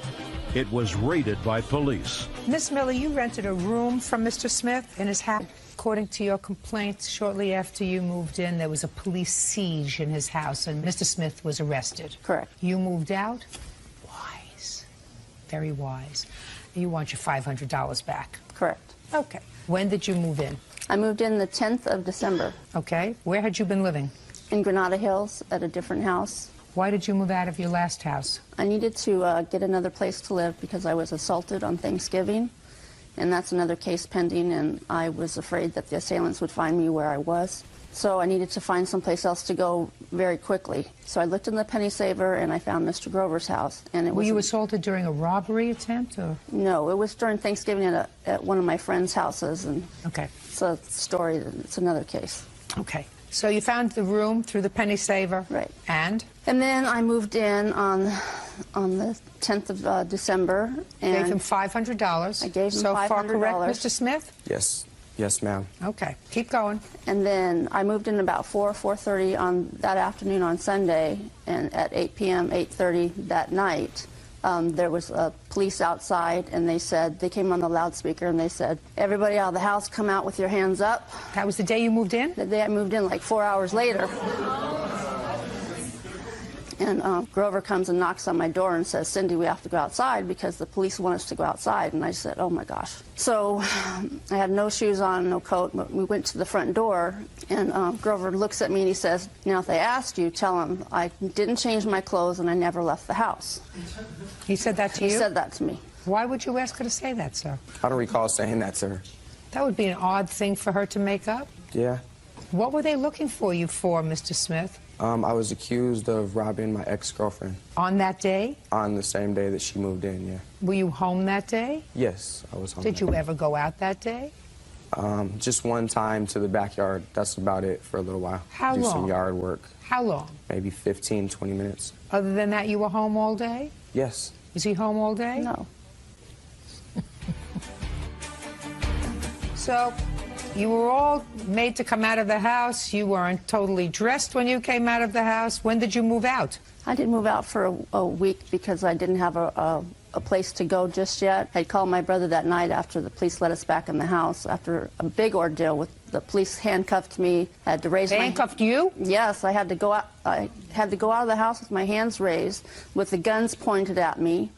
it was raided by police. Miss Miller, you rented a room from Mr. Smith in his house. According to your complaint, shortly after you moved in, there was a police siege in his house, and Mr. Smith was arrested. Correct. You moved out? Wise. Very wise. You want your $500 back. Correct. Okay. When did you move in? I moved in the 10th of December. Okay. Where had you been living? In Granada Hills at a different house. Why did you move out of your last house? I needed to get another place to live because I was assaulted on Thanksgiving, and that's another case pending, and I was afraid that the assailants would find me where I was. So I needed to find someplace else to go very quickly. So I looked in the penny saver, and I found Mr. Grover's house. And it Were you assaulted during a robbery attempt? Or? No, it was during Thanksgiving at one of my friend's houses. And okay. It's a story, it's another case. Okay. So you found the room through the penny saver. Right. And then I moved in on the 10th of December. And gave him $500. I gave him so $500. So far correct, Mr. Smith? Yes. Yes, ma'am. Okay. Keep going. And then I moved in about 4:30 on that afternoon on Sunday, and at 8 p.m., 8:30 that night, there was police outside, and they came on the loudspeaker, and they said, "Everybody out of the house, come out with your hands up." That was the day you moved in? The day I moved in, like 4 hours later. And Grover comes and knocks on my door and says, "Cindy, we have to go outside because the police want us to go outside." And I said, "Oh my gosh." So I had no shoes on, no coat. But we went to the front door, and Grover looks at me and he says, "Now, if they asked you, tell them I didn't change my clothes and I never left the house." He said that to you? He said that to me. Why would you ask her to say that, sir? I don't recall saying that to her. That would be an odd thing for her to make up. Yeah. What were they looking for you for, Mr. Smith? I was accused of robbing my ex-girlfriend. On that day? On the same day that she moved in, yeah. Were you home that day? Yes, I was home. Did you ever go out that day? Just one time to the backyard. That's about it for a little while. How Do long? some yard work. How long? Maybe 15, 20 minutes. Other than that, you were home all day? Yes. Was he home all day? No. So, You were all made to come out of the house. You weren't totally dressed when you came out of the house. When did you move out? I didn't move out for a week because I didn't have a place to go just yet. I called my brother that night after the police let us back in the house after a big ordeal with the police handcuffed me. I had to raise handcuffed you? Yes, I had to go out. I had to go out of the house with my hands raised, with the guns pointed at me.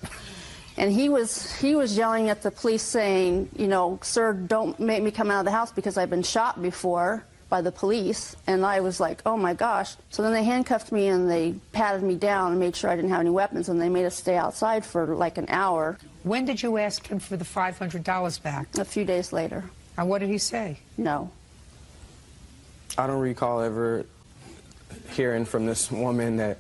And he was yelling at the police saying, you know, sir, don't make me come out of the house because I've been shot before by the police. And I was like, oh my gosh. So then they handcuffed me and they patted me down and made sure I didn't have any weapons, and they made us stay outside for like an hour. When did you ask him for the $500 back? A few days later. And what did he say? No. I don't recall ever hearing from this woman that,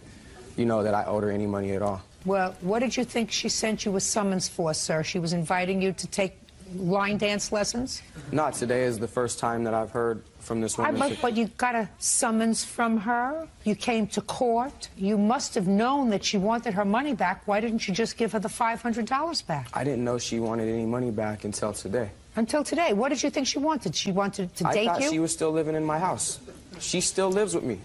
you know, that I owed her any money at all. Well, what did you think she sent you a summons for, sir? She was inviting you to take line dance lessons? Not today is the first time that I've heard from this woman. But you got a summons from her? You came to court? You must have known that she wanted her money back. Why didn't you just give her the $500 back? I didn't know she wanted any money back until today. Until today? What did you think she wanted? She wanted to date you? I thought she was still living in my house. She still lives with me.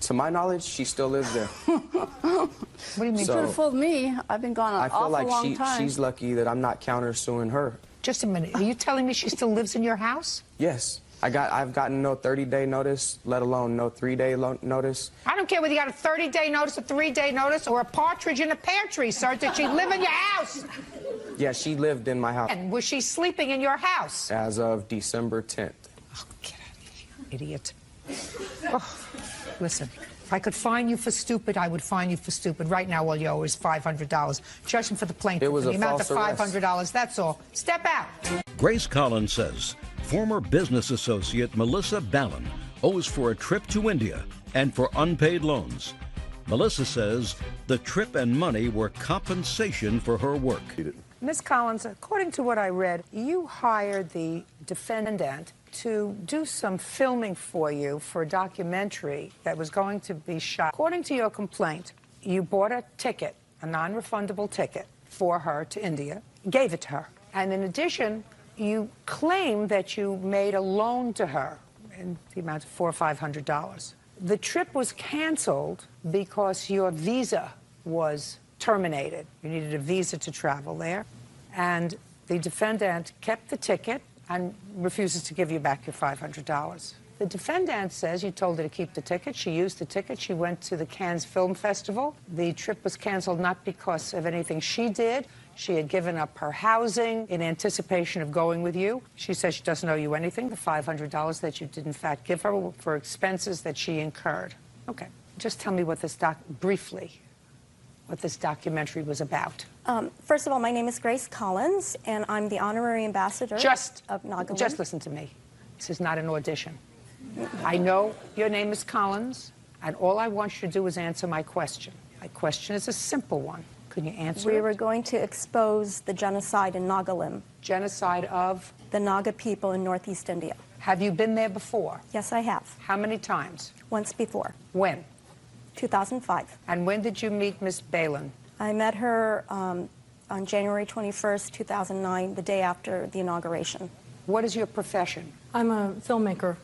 To my knowledge, she still lives there. What do you mean? So, you fooled me. I've been gone an awful long time. She's lucky that I'm not countersuing her. Just a minute. Are you telling me she still lives in your house? Yes. I've gotten no 30-day notice, let alone no 3-day notice. I don't care whether you got a 30-day notice, a 3-day notice, or a partridge in a pear tree, sir. Did she live in your house? Yeah, she lived in my house. And was she sleeping in your house? As of December 10th. Oh, get out of here, idiot. Oh, listen, if I could fine you for stupid, I would fine you for stupid. Right now, all you owe is $500. Judgment for the plaintiff. It was the amount of $500. $500. That's all. Step out. Grace Collins says former business associate Melissa Ballin owes for a trip to India and for unpaid loans. Melissa says the trip and money were compensation for her work. Ms. Collins, according to what I read, you hired the defendant to do some filming for you for a documentary that was going to be shot. According to your complaint, you bought a ticket, a non-refundable ticket, for her to India, gave it to her. And in addition, you claim that you made a loan to her in the amount of $400 or $500. The trip was canceled because your visa was terminated. You needed a visa to travel there. And the defendant kept the ticket and refuses to give you back your $500. The defendant says you told her to keep the ticket. She used the ticket. She went to the Cannes Film Festival. The trip was canceled not because of anything she did. She had given up her housing in anticipation of going with you. She says she doesn't owe you anything, the $500 that you did in fact give her for expenses that she incurred. Okay, just tell me what this briefly, what this documentary was about. First of all, my name is Grace Collins, and I'm the honorary ambassador of Nagaland. Just listen to me. This is not an audition. I know your name is Collins, and all I want you to do is answer my question. My question is a simple one. Can you answer We it? were going to expose the genocide in Nagaland. Genocide of? The Naga people in Northeast India. Have you been there before? Yes, I have. How many times? Once before. When? 2005. And when did you meet Miss Balin? I met her on January 21st, 2009, the day after the inauguration. What is your profession? I'm a filmmaker,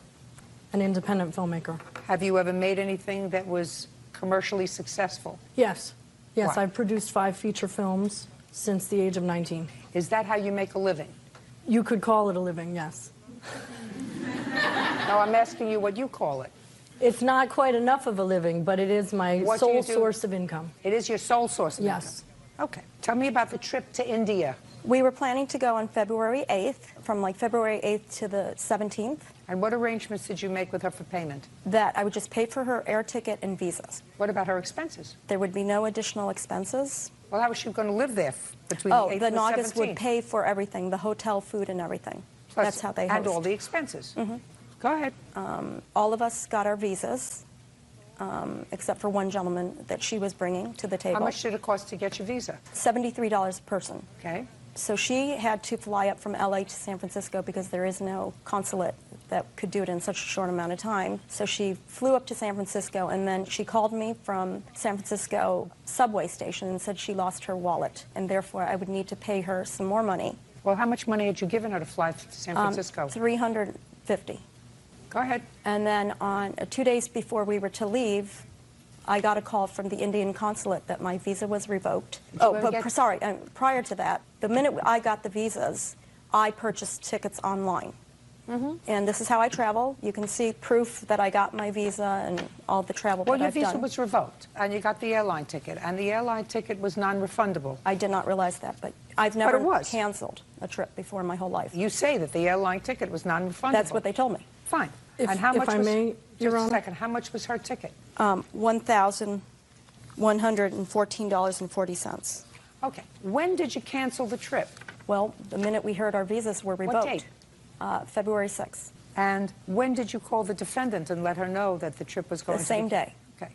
an independent filmmaker. Have you ever made anything that was commercially successful? Yes. Yes, What? I've produced 5 feature films since the age of 19. Is that how you make a living? You could call it a living, yes. No, I'm asking you what you call it. It's not quite enough of a living, but it is my What do you sole do? source of income. It is your sole source of Yes. income? Okay. Tell me about the trip to India. We were planning to go on February 8th, from like February 8th to the 17th. And what arrangements did you make with her for payment? That I would just pay for her air ticket and visas. What about her expenses? There would be no additional expenses. Well, how was she going to live there between Oh, the 8th the and the Nagas 17th? would pay for everything, the hotel, food, and everything. Plus, That's how they host. And all the expenses. Mhm. Go ahead. All of us got our visas, except for one gentleman that she was bringing to the table. How much did it cost to get your visa? $73 a person. Okay. So she had to fly up from LA to San Francisco because there is no consulate that could do it in such a short amount of time. So she flew up to San Francisco, and then she called me from San Francisco subway station and said she lost her wallet, and therefore I would need to pay her some more money. Well, how much money had you given her to fly to San Francisco? $50. Go ahead. And then on 2 days before we were to leave, I got a call from the Indian consulate that my visa was revoked. Sorry, prior to that, the minute I got the visas, I purchased tickets online. And this is how I travel. You can see proof that I got my visa and all the travel that I've done. Well, your visa was revoked, and you got the airline ticket, and the airline ticket was non-refundable. I did not realize that, but I've never canceled a trip before in my whole life. You say that the airline ticket was non-refundable. That's what they told me. Fine. If, and how much I was, may, just a second, how much was her ticket? $1,114.40. Okay. When did you cancel the trip? Well, the minute we heard our visas were revoked. What date? February 6th. And when did you call the defendant and let her know that the trip was going The to same day. Okay.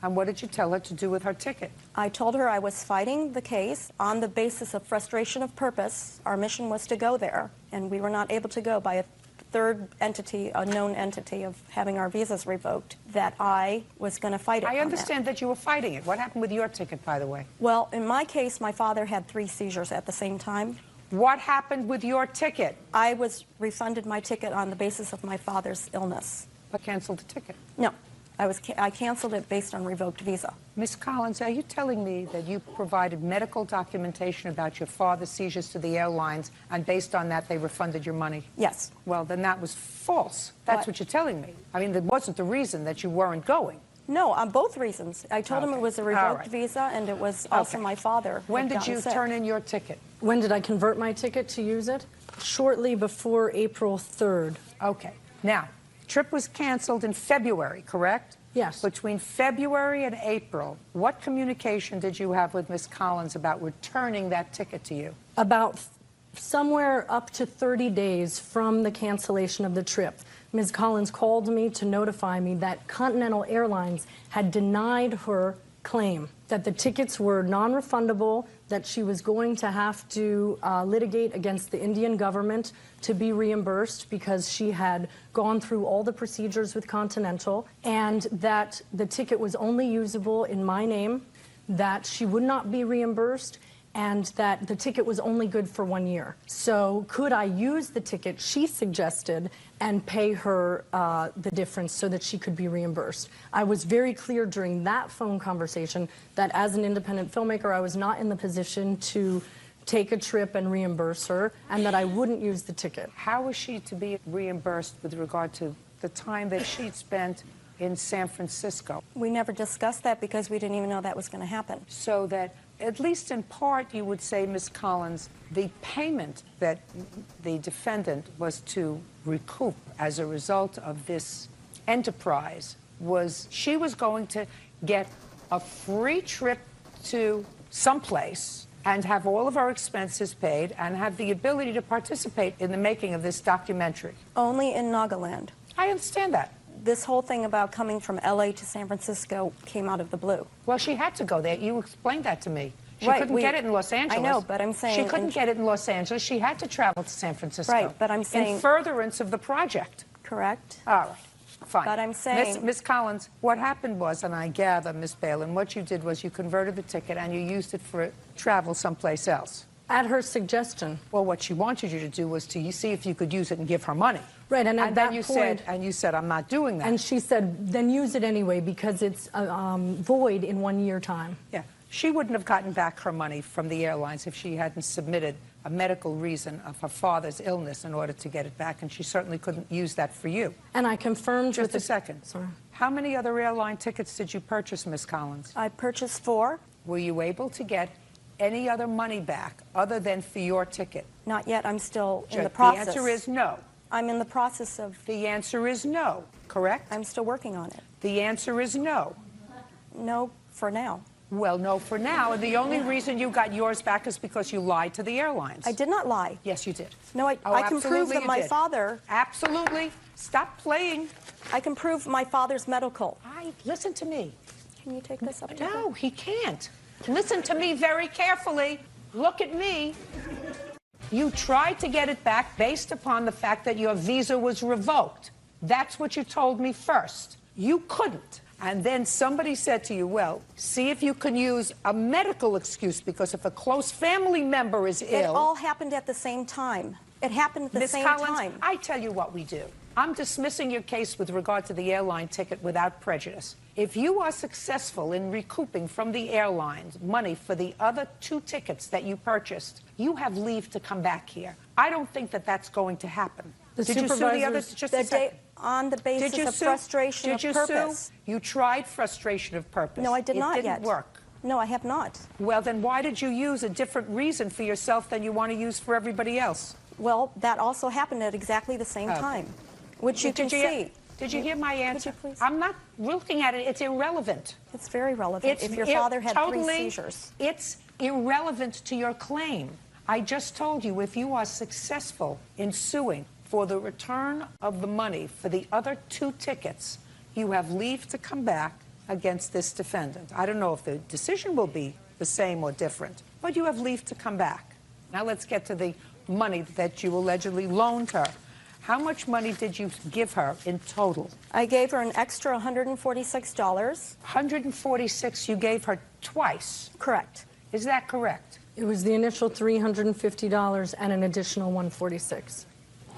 And what did you tell her to do with her ticket? I told her I was fighting the case on the basis of frustration of purpose. Our mission was to go there, and we were not able to go by a third entity, a known entity of having our visas revoked, that I was going to fight it. I understand that you were fighting it. What happened with your ticket, by the way? Well, in my case, my father had 3 seizures at the same time. What happened with your ticket? I was refunded my ticket on the basis of my father's illness. But canceled the ticket? No. I canceled it based on revoked visa. Ms. Collins, are you telling me that you provided medical documentation about your father's seizures to the airlines, and based on that they refunded your money? Yes. Well, then that was false. That's what you're telling me. I mean, that wasn't the reason that you weren't going. No, on both reasons. I told him it was a revoked visa, and it was also my father. When did you turn in your ticket? When did I convert my ticket to use it? Shortly before April 3rd. Okay. Now, trip was canceled in February, correct? Yes. Between February and April, what communication did you have with Ms. Collins about returning that ticket to you? About somewhere up to 30 days from the cancellation of the trip, Ms. Collins called me to notify me that Continental Airlines had denied her claim, that the tickets were non-refundable, that she was going to have to litigate against the Indian government to be reimbursed because she had gone through all the procedures with Continental, and that the ticket was only usable in my name, that she would not be reimbursed, and that the ticket was only good for 1 year. So could I use the ticket, she suggested, and pay her the difference so that she could be reimbursed? I was very clear during that phone conversation that as an independent filmmaker, I was not in the position to take a trip and reimburse her, and that I wouldn't use the ticket. How was she to be reimbursed with regard to the time that she'd spent in San Francisco? We never discussed that because we didn't even know that was going to happen. So that, at least in part, you would say, Ms. Collins, the payment that the defendant was to recoup as a result of this enterprise was she was going to get a free trip to someplace and have all of our expenses paid and have the ability to participate in the making of this documentary. Only in Nagaland. I understand that. This whole thing about coming from LA to San Francisco came out of the blue. Well, she had to go there. You explained that to me. She Right, couldn't get it in Los Angeles. I know, but I'm saying... She couldn't get it in Los Angeles. She had to travel to San Francisco. Right, but I'm saying... In furtherance of the project. Correct. All right. Fine. But I'm saying... Miss Collins, what happened was, and I gather, Miss Balin, what you did was you converted the ticket and you used it for travel someplace else. At her suggestion. Well, what she wanted you to do was to see if you could use it and give her money. Right, and at that point... you said, I'm not doing that. And she said, then use it anyway because it's void in 1 year time. Yeah. She wouldn't have gotten back her money from the airlines if she hadn't submitted a medical reason of her father's illness in order to get it back, and she certainly couldn't use that for you. And I confirmed Just a second. Sorry. How many other airline tickets did you purchase, Miss Collins? I purchased 4. Were you able to get any other money back other than for your ticket? Not yet. I'm still in the process. The answer is no. I'm in the process of... The answer is no, correct? I'm still working on it. The answer is no. No, for now. Well, no, for now. And the only reason you got yours back is because you lied to the airlines. I did not lie. Yes, you did. No, I can prove that my father... Absolutely. Stop playing. I can prove my father's medical. Listen to me. Can you take this up? No, he can't. Listen to me very carefully. Look at me. You tried to get it back based upon the fact that your visa was revoked. That's what you told me first. You couldn't. And then somebody said to you, well, see if you can use a medical excuse, because if a close family member is ill... It all happened at the same time. It happened at the same time. I tell you what we do. I'm dismissing your case with regard to the airline ticket without prejudice. If you are successful in recouping from the airlines money for the other 2 tickets that you purchased, you have leave to come back here. I don't think that that's going to happen. Did you sue the other? Just a second. On the basis of frustration of purpose. Did you sue? You tried frustration of purpose. No, I did not yet. It didn't work. No, I have not. Well, then why did you use a different reason for yourself than you want to use for everybody else? Well, that also happened at exactly the same time, which you can see. Did you hear my answer? Could you please? I'm not looking at it. It's irrelevant. It's very relevant. If your father had 3 seizures. It's irrelevant to your claim. I just told you if you are successful in suing for the return of the money for the other 2 tickets, you have leave to come back against this defendant. I don't know if the decision will be the same or different, but you have leave to come back. Now let's get to the money that you allegedly loaned her. How much money did you give her in total? I gave her an extra $146. $146 you gave her twice? Correct. Is that correct? It was the initial $350 and an additional $146.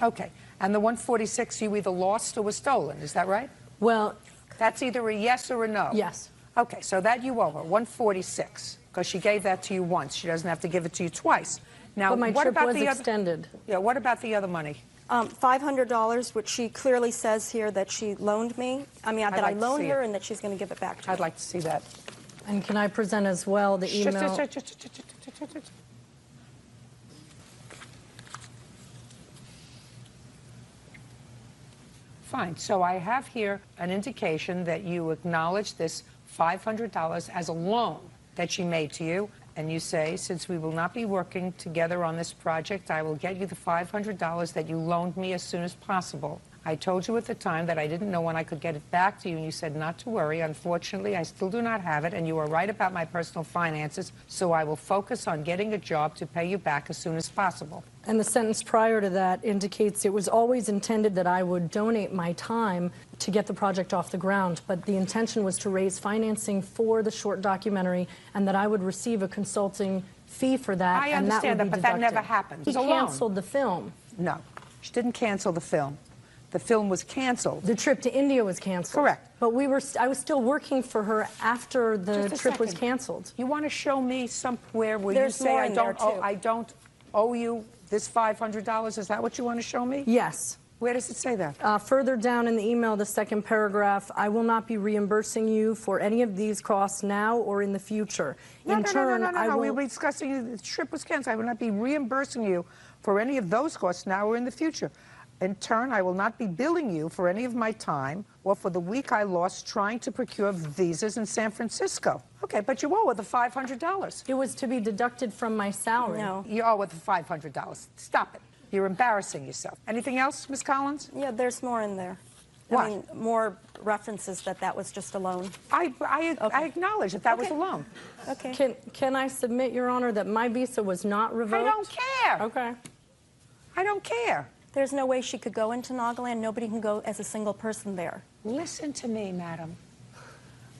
Okay. And the $146 you either lost or was stolen, is that right? Well, that's either a yes or a no. Yes. Okay, so that you owe her, $146, because she gave that to you once. She doesn't have to give it to you twice. Now, but my what trip about was the extended. Yeah, what about the other money? $500, which she clearly says here that she loaned me. I mean, that I loaned her and that she's going to give it back to me. I'd like to see that. And can I present as well the email? Fine. So I have here an indication that you acknowledge this $500 as a loan that she made to you. And you say, since we will not be working together on this project, I will get you the $500 that you loaned me as soon as possible. I told you at the time that I didn't know when I could get it back to you, and you said not to worry. Unfortunately, I still do not have it, and you are right about my personal finances, so I will focus on getting a job to pay you back as soon as possible. And the sentence prior to that indicates it was always intended that I would donate my time to get the project off the ground, but the intention was to raise financing for the short documentary and that I would receive a consulting fee for that. I understand that, but that never happened. He canceled the film. No, she didn't cancel the film. The film was canceled. The trip to India was canceled. Correct. But I was still working for her after the trip was canceled. You want to show me somewhere where There's you say more I in there, don't owe you this $500? Is that what you want to show me? Yes. Where does it say that? Further down in the email, the second paragraph, I will not be reimbursing you for any of these costs now or in the future. No. We were discussing the trip was canceled. I will not be reimbursing you for any of those costs now or in the future. In turn, I will not be billing you for any of my time or for the week I lost trying to procure visas in San Francisco. Okay, but you owe her the $500. It was to be deducted from my salary. No. You owe her the $500. Stop it. You're embarrassing yourself. Anything else, Ms. Collins? Yeah, there's more in there. What? I mean, more references that was just a loan. I acknowledge that was a loan. Okay. Can I submit, Your Honor, that my visa was not revoked? I don't care. Okay. I don't care. There's no way she could go into Nagaland. Nobody can go as a single person there. Listen to me, madam.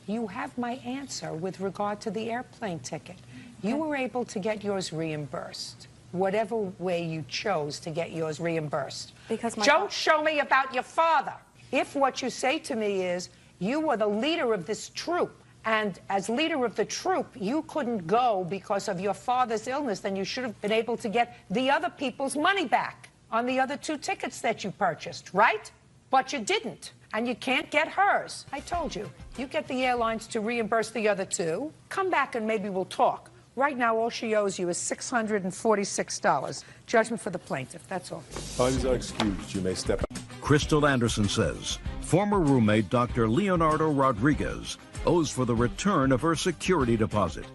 You have my answer with regard to the airplane ticket. You were able to get yours reimbursed, whatever way you chose to get yours reimbursed. Because don't show me about your father. If what you say to me is you were the leader of this troop, and as leader of the troop, you couldn't go because of your father's illness, then you should have been able to get the other people's money back on the other 2 tickets that you purchased, right? But you didn't, and you can't get hers. I told you, you get the airlines to reimburse the other 2. Come back and maybe we'll talk. Right now, all she owes you is $646. Judgment for the plaintiff, that's all. Parties are excused. You may step out. Crystal Anderson says former roommate Dr. Leonardo Rodriguez owes for the return of her security deposit.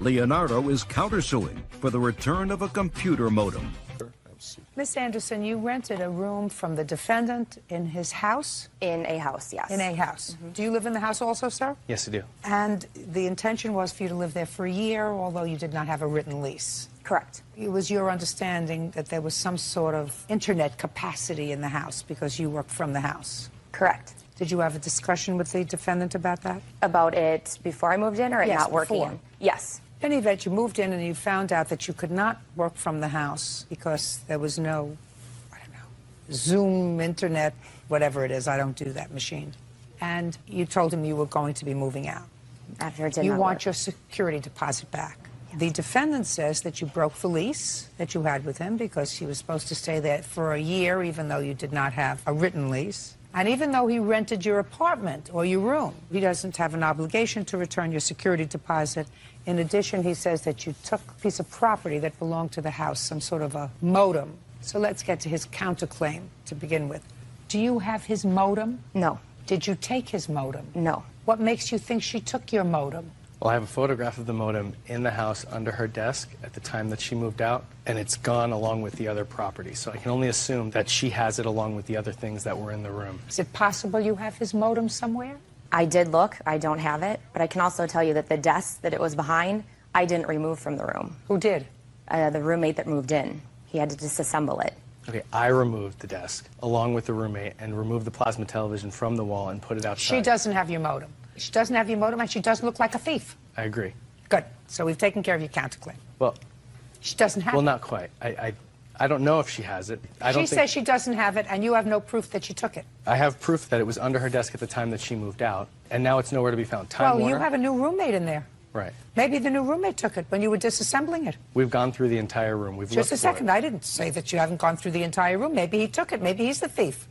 Leonardo is countersuing for the return of a computer modem. Miss Anderson, you rented a room from the defendant in his house? In a house, yes. In a house. Do you live in the house also, sir? Yes, I do. And the intention was for you to live there for a year, although you did not have a written lease? Correct. It was your understanding that there was some sort of internet capacity in the house because you worked from the house? Correct. Did you have a discussion with the defendant about that? About it before I moved in or it not working? Before. Yes. In any event, you moved in and you found out that you could not work from the house because there was no, Zoom, internet, whatever it is. I don't do that machine. And you told him you were going to be moving out. After it did You not want work. your security deposit back. The defendant says that you broke the lease that you had with him because she was supposed to stay there for a year, even though you did not have a written lease. And even though he rented your apartment or your room, he doesn't have an obligation to return your security deposit. In addition, he says that you took a piece of property that belonged to the house, some sort of a modem. So let's get to his counterclaim to begin with. Do you have his modem? No. Did you take his modem? No. What makes you think she took your modem? Well, I have a photograph of the modem in the house under her desk at the time that she moved out, and it's gone along with the other property. So I can only assume that she has it along with the other things that were in the room. Is it possible you have his modem somewhere? I did look. I don't have it. But I can also tell you that the desk that it was behind, I didn't remove from the room. Who did? The roommate that moved in. He had to disassemble it. Okay, I removed the desk along with the roommate and removed the plasma television from the wall and put it outside. She doesn't have your modem. She doesn't have your modem, and she doesn't look like a thief. I agree. Good. So we've taken care of your counterclaim. Well, she doesn't have well, it. not quite. I don't know if she has it. She says she doesn't have it, and you have no proof that she took it. I have proof that it was under her desk at the time that she moved out, and now it's nowhere to be found. Time Well, Warner? you have a new roommate in there. Right. Maybe the new roommate took it when you were disassembling it. We've gone through the entire room. We've Just looked a second. for it. I didn't say that you haven't gone through the entire room. Maybe he took it. Maybe he's the thief.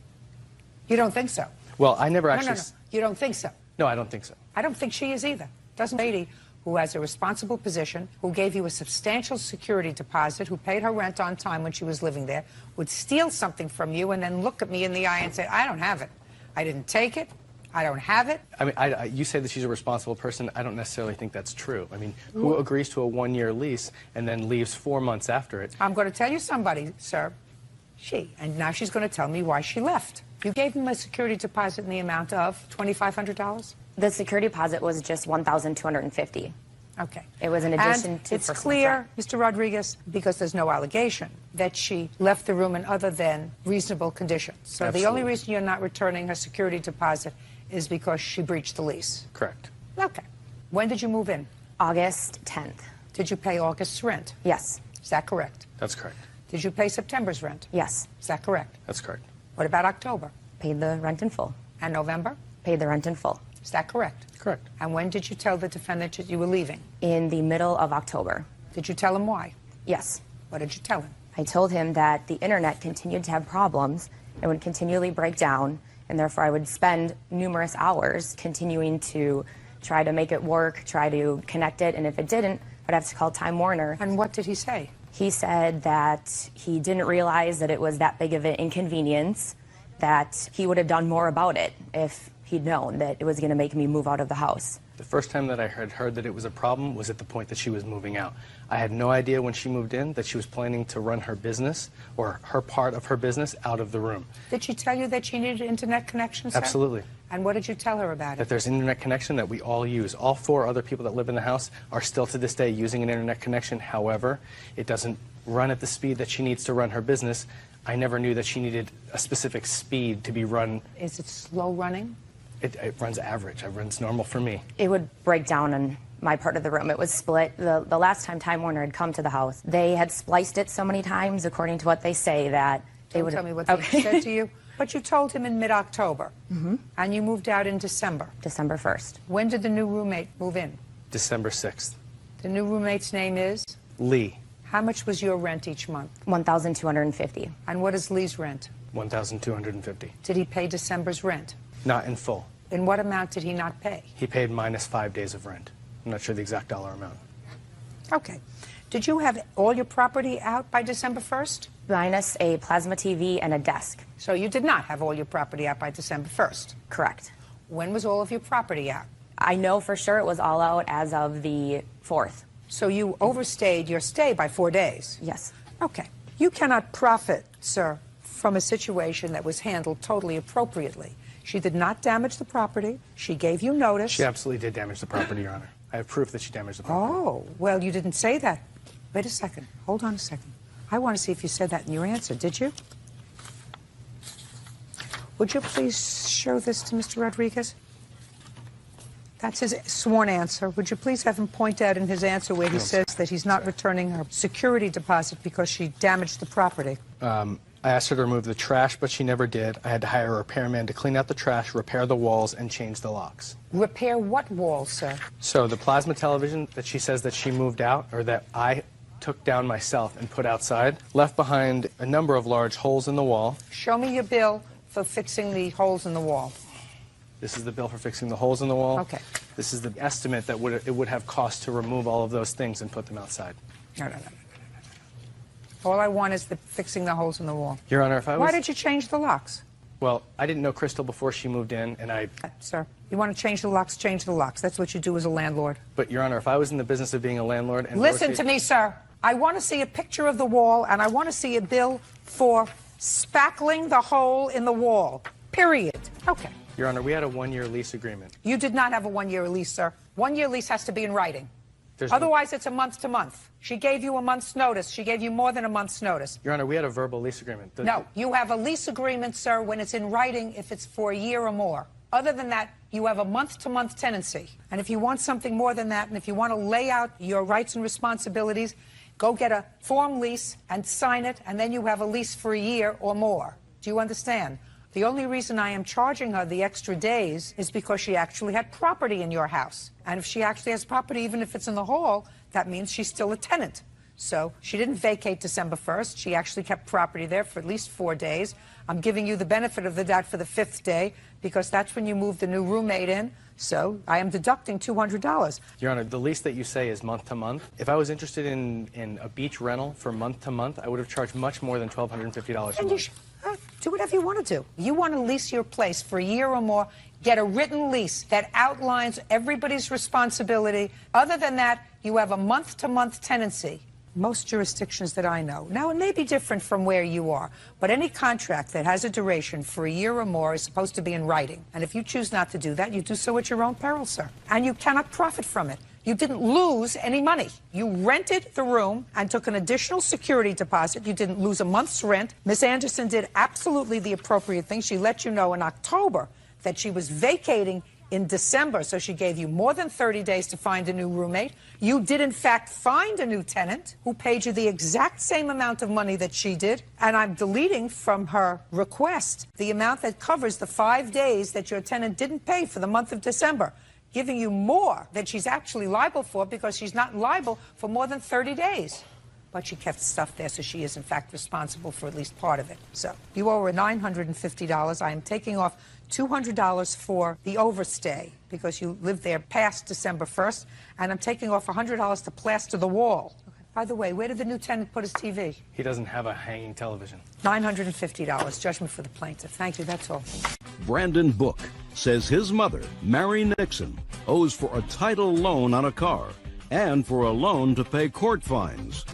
You don't think so? Well, I never actually... No. You don't think so? No, I don't think so. I don't think she is either. Doesn't a lady who has a responsible position, who gave you a substantial security deposit, who paid her rent on time when she was living there, would steal something from you and then look at me in the eye and say, I don't have it. I didn't take it. I don't have it. I mean, you say that she's a responsible person. I don't necessarily think that's true. I mean, who agrees to a one-year lease and then leaves 4 months after it? I'm going to tell you somebody, sir. She. And now she's going to tell me why she left. You gave him a security deposit in the amount of $2,500? The security deposit was just $1,250. Okay. It was in addition and to it's personal clear, rent. Mr. Rodriguez, because there's no allegation, that she left the room in other than reasonable conditions. So the only reason you're not returning her security deposit is because she breached the lease. Correct. Okay. When did you move in? August 10th. Did you pay August's rent? Yes. Is that correct? That's correct. Did you pay September's rent? Yes. Is that correct? That's correct. What about October? Paid the rent in full. And November? Paid the rent in full. Is that correct? Correct. And when did you tell the defendant that you were leaving? In the middle of October. Did you tell him why? Yes. What did you tell him? I told him that the internet continued to have problems and would continually break down, and therefore I would spend numerous hours continuing to try to make it work, try to connect it, and if it didn't, I'd have to call Time Warner. And what did he say? He said that he didn't realize that it was that big of an inconvenience, that he would have done more about it if he'd known that it was going to make me move out of the house. The first time that I had heard that it was a problem was at the point that she was moving out. I had no idea when she moved in that she was planning to run her business or her part of her business out of the room. Did she tell you that she needed internet connection, sir? Absolutely. And what did you tell her about it? That there's an internet connection that we all use. All 4 other people that live in the house are still to this day using an internet connection. However, it doesn't run at the speed that she needs to run her business. I never knew that she needed a specific speed to be run. Is it slow running? It runs average. It runs normal for me. It would break down in my part of the room. It was split. The last time Time Warner had come to the house, they had spliced it so many times, according to what they say, that they Don't would tell me what they said to you. But you told him in mid-October, and you moved out in December. December 1st. When did the new roommate move in? December 6th. The new roommate's name is? Lee. How much was your rent each month? $1,250. And what is Lee's rent? $1,250. Did he pay December's rent? Not in full. In what amount did he not pay? He paid minus 5 days of rent. I'm not sure the exact dollar amount. Okay. Did you have all your property out by December 1st? Minus a plasma TV and a desk. So you did not have all your property out by December 1st? Correct. When was all of your property out? I know for sure it was all out as of the 4th. So you overstayed your stay by 4 days? Yes. Okay. You cannot profit, sir, from a situation that was handled totally appropriately. She did not damage the property. She gave you notice. She absolutely did damage the property, Your Honor. I have proof that she damaged the property. Oh, well, you didn't say that. Wait a second. Hold on a second. I want to see if you said that in your answer. Did you? Would you please show this to Mr. Rodriguez? That's his sworn answer. Would you please have him point out in his answer where he says that he's not returning her security deposit because she damaged the property? I asked her to remove the trash, but she never did. I had to hire a repairman to clean out the trash, repair the walls, and change the locks. Repair what walls, sir? So the plasma television that she says that she moved out, or that I took down myself and put outside, left behind a number of large holes in the wall. Show me your bill for fixing the holes in the wall. This is the bill for fixing the holes in the wall. Okay. This is the estimate that it would have cost to remove all of those things and put them outside. No. All I want is fixing the holes in the wall. Your Honor, if I was... Why did you change the locks? Well, I didn't know Crystal before she moved in, and I... Sir, you want to change the locks, change the locks. That's what you do as a landlord. But, Your Honor, if I was in the business of being a landlord and... Listen to me, sir. I want to see a picture of the wall, and I want to see a bill for spackling the hole in the wall. Period. Okay. Your Honor, we had a one-year lease agreement. You did not have a one-year lease, sir. One-year lease has to be in writing. There's Otherwise, it's a month-to-month. She gave you a month's notice. She gave you more than a month's notice. Your Honor, we had a verbal lease agreement. No, you have a lease agreement, sir, when it's in writing if it's for a year or more. Other than that, you have a month-to-month tenancy. And if you want something more than that, and if you want to lay out your rights and responsibilities, go get a form lease and sign it, and then you have a lease for a year or more. Do you understand? The only reason I am charging her the extra days is because she actually had property in your house. And if she actually has property, even if it's in the hall, that means she's still a tenant. So she didn't vacate December 1st. She actually kept property there for at least 4 days. I'm giving you the benefit of the doubt for the 5th day because that's when you moved the new roommate in. So I am deducting $200. Your Honor, the lease that you say is month-to-month. If I was interested in a beach rental for month-to-month, I would have charged much more than $1,250 a month. Do whatever you want to do. You want to lease your place for a year or more, get a written lease that outlines everybody's responsibility. Other than that, you have a month-to-month tenancy. Most jurisdictions that I know. Now, it may be different from where you are, but any contract that has a duration for a year or more is supposed to be in writing. And if you choose not to do that, you do so at your own peril, sir. And you cannot profit from it. You didn't lose any money. You rented the room and took an additional security deposit. You didn't lose a month's rent. Ms. Anderson did absolutely the appropriate thing. She let you know in October that she was vacating in December, so she gave you more than 30 days to find a new roommate. You did, in fact, find a new tenant who paid you the exact same amount of money that she did. And I'm deleting from her request the amount that covers the 5 days that your tenant didn't pay for the month of December, giving you more than she's actually liable for because she's not liable for more than 30 days. But she kept stuff there, so she is, in fact, responsible for at least part of it. So you owe her $950. I am taking off $200 for the overstay because you lived there past December 1st, and I'm taking off $100 to plaster the wall. By the way, where did the new tenant put his TV? He doesn't have a hanging television. $950. Judgment for the plaintiff. Thank you. That's all. Brandon Book says his mother, Mary Nixon, owes for a title loan on a car and for a loan to pay court fines.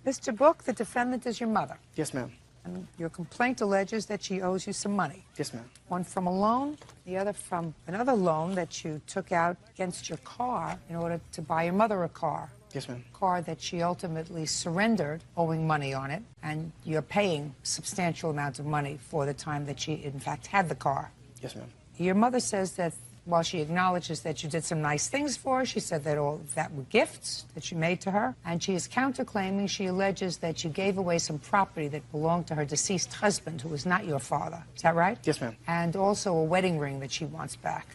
Mr. Book, the defendant is your mother. Yes, ma'am. And your complaint alleges that she owes you some money. Yes, ma'am. One from a loan, the other from another loan that you took out against your car in order to buy your mother a car. Yes, ma'am. Car that she ultimately surrendered, owing money on it, and you're paying substantial amounts of money for the time that she, in fact, had the car. Yes, ma'am. Your mother says that while she acknowledges that you did some nice things for her, she said that all of that were gifts that you made to her, and she is counterclaiming. She alleges that you gave away some property that belonged to her deceased husband, who was not your father. Is that right? Yes, ma'am. And also a wedding ring that she wants back.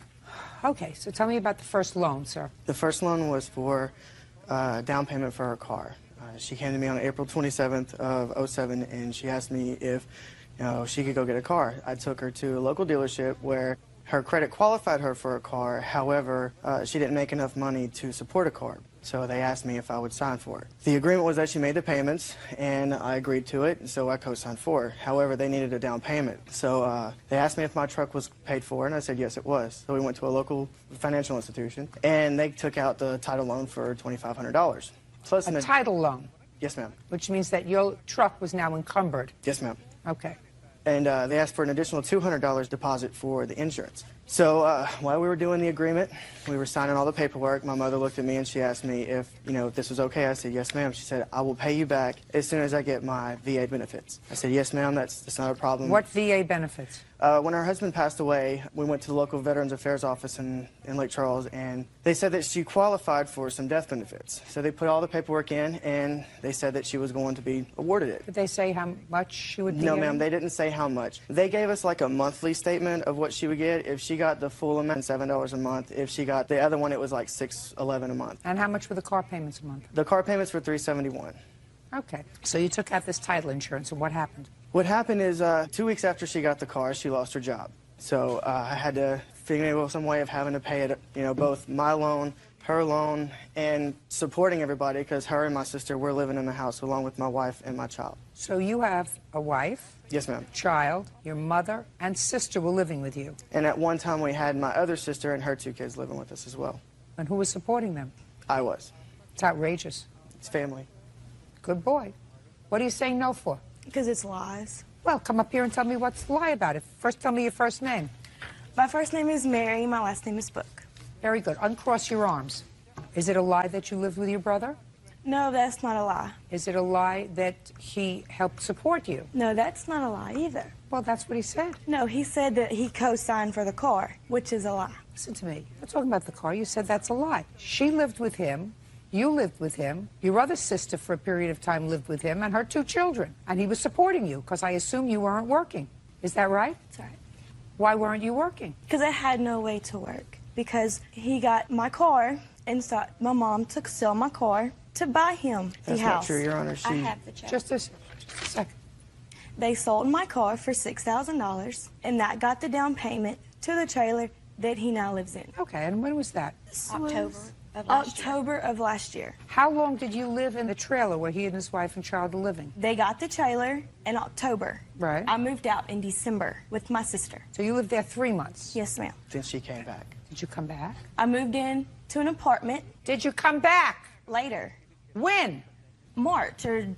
Okay, so tell me about the first loan, sir. The first loan was for down payment for her car. She came to me on April 27th of 07, and she asked me if she could go get a car. I took her to a local dealership where her credit qualified her for a car. However, she didn't make enough money to support a car. So they asked me if I would sign for it. The agreement was that she made the payments, and I agreed to it, so I co-signed for her. However, they needed a down payment. So they asked me if my truck was paid for, and I said yes, it was. So we went to a local financial institution, and they took out the title loan for $2,500. Plus a title loan? Yes, ma'am. Which means that your truck was now encumbered? Yes, ma'am. Okay. And they asked for an additional $200 deposit for the insurance. So while we were doing the agreement, we were signing all the paperwork, my mother looked at me and she asked me if, if this was okay. I said, yes, ma'am. She said, I will pay you back as soon as I get my VA benefits. I said, yes, ma'am, that's not a problem. What VA benefits? When her husband passed away, we went to the local Veterans Affairs office in Lake Charles, and they said that she qualified for some death benefits. So they put all the paperwork in, and they said that she was going to be awarded it. Did they say how much she would be No, getting? ma'am, they didn't say how much. They gave us like a monthly statement of what she would get. If she got the full amount, $7 a month. If she got the other one, it was like $6.11 a month. And how much were the car payments a month? The car payments were $371. Okay. So you took out this title insurance, and what happened? What happened is 2 weeks after she got the car, she lost her job. So I had to figure out some way of having to pay it, both my loan, her loan, and supporting everybody, because her and my sister were living in the house along with my wife and my child. So you have a wife? Yes, ma'am. Child, your mother, and sister were living with you. And at one time we had my other sister and her 2 kids living with us as well. And who was supporting them? I was. It's outrageous. It's family. Good boy. What are you saying no for? Because it's lies. Well, come up here and tell me what's the lie about it. First, tell me your first name. My first name is Mary. My last name is Book. Very good. Uncross your arms. Is it a lie that you lived with your brother? No, that's not a lie. Is it a lie that he helped support you? No, that's not a lie either. Well, that's what he said. No, he said that he co-signed for the car, which is a lie. Listen to me. We're talking about the car. You said that's a lie. She lived with him. You lived with him. Your other sister, for a period of time, lived with him, and her 2 children. And he was supporting you, because I assume you weren't working. Is that right? That's right. Why weren't you working? Because I had no way to work. Because he got my car, and so my mom took sell my car to buy him the That's house. not true, Your Honor. I have the check. Just a second. They sold my car for $6,000, and that got the down payment to the trailer that he now lives in. Okay, and when was that? October of last year. How long did you live in the trailer where he and his wife and child were living? They got the trailer in October. Right. I moved out in December with my sister. So you lived there 3 months? Yes, ma'am. Then she came back. Did you come back? I moved in to an apartment. Did you come back? Later. When? March or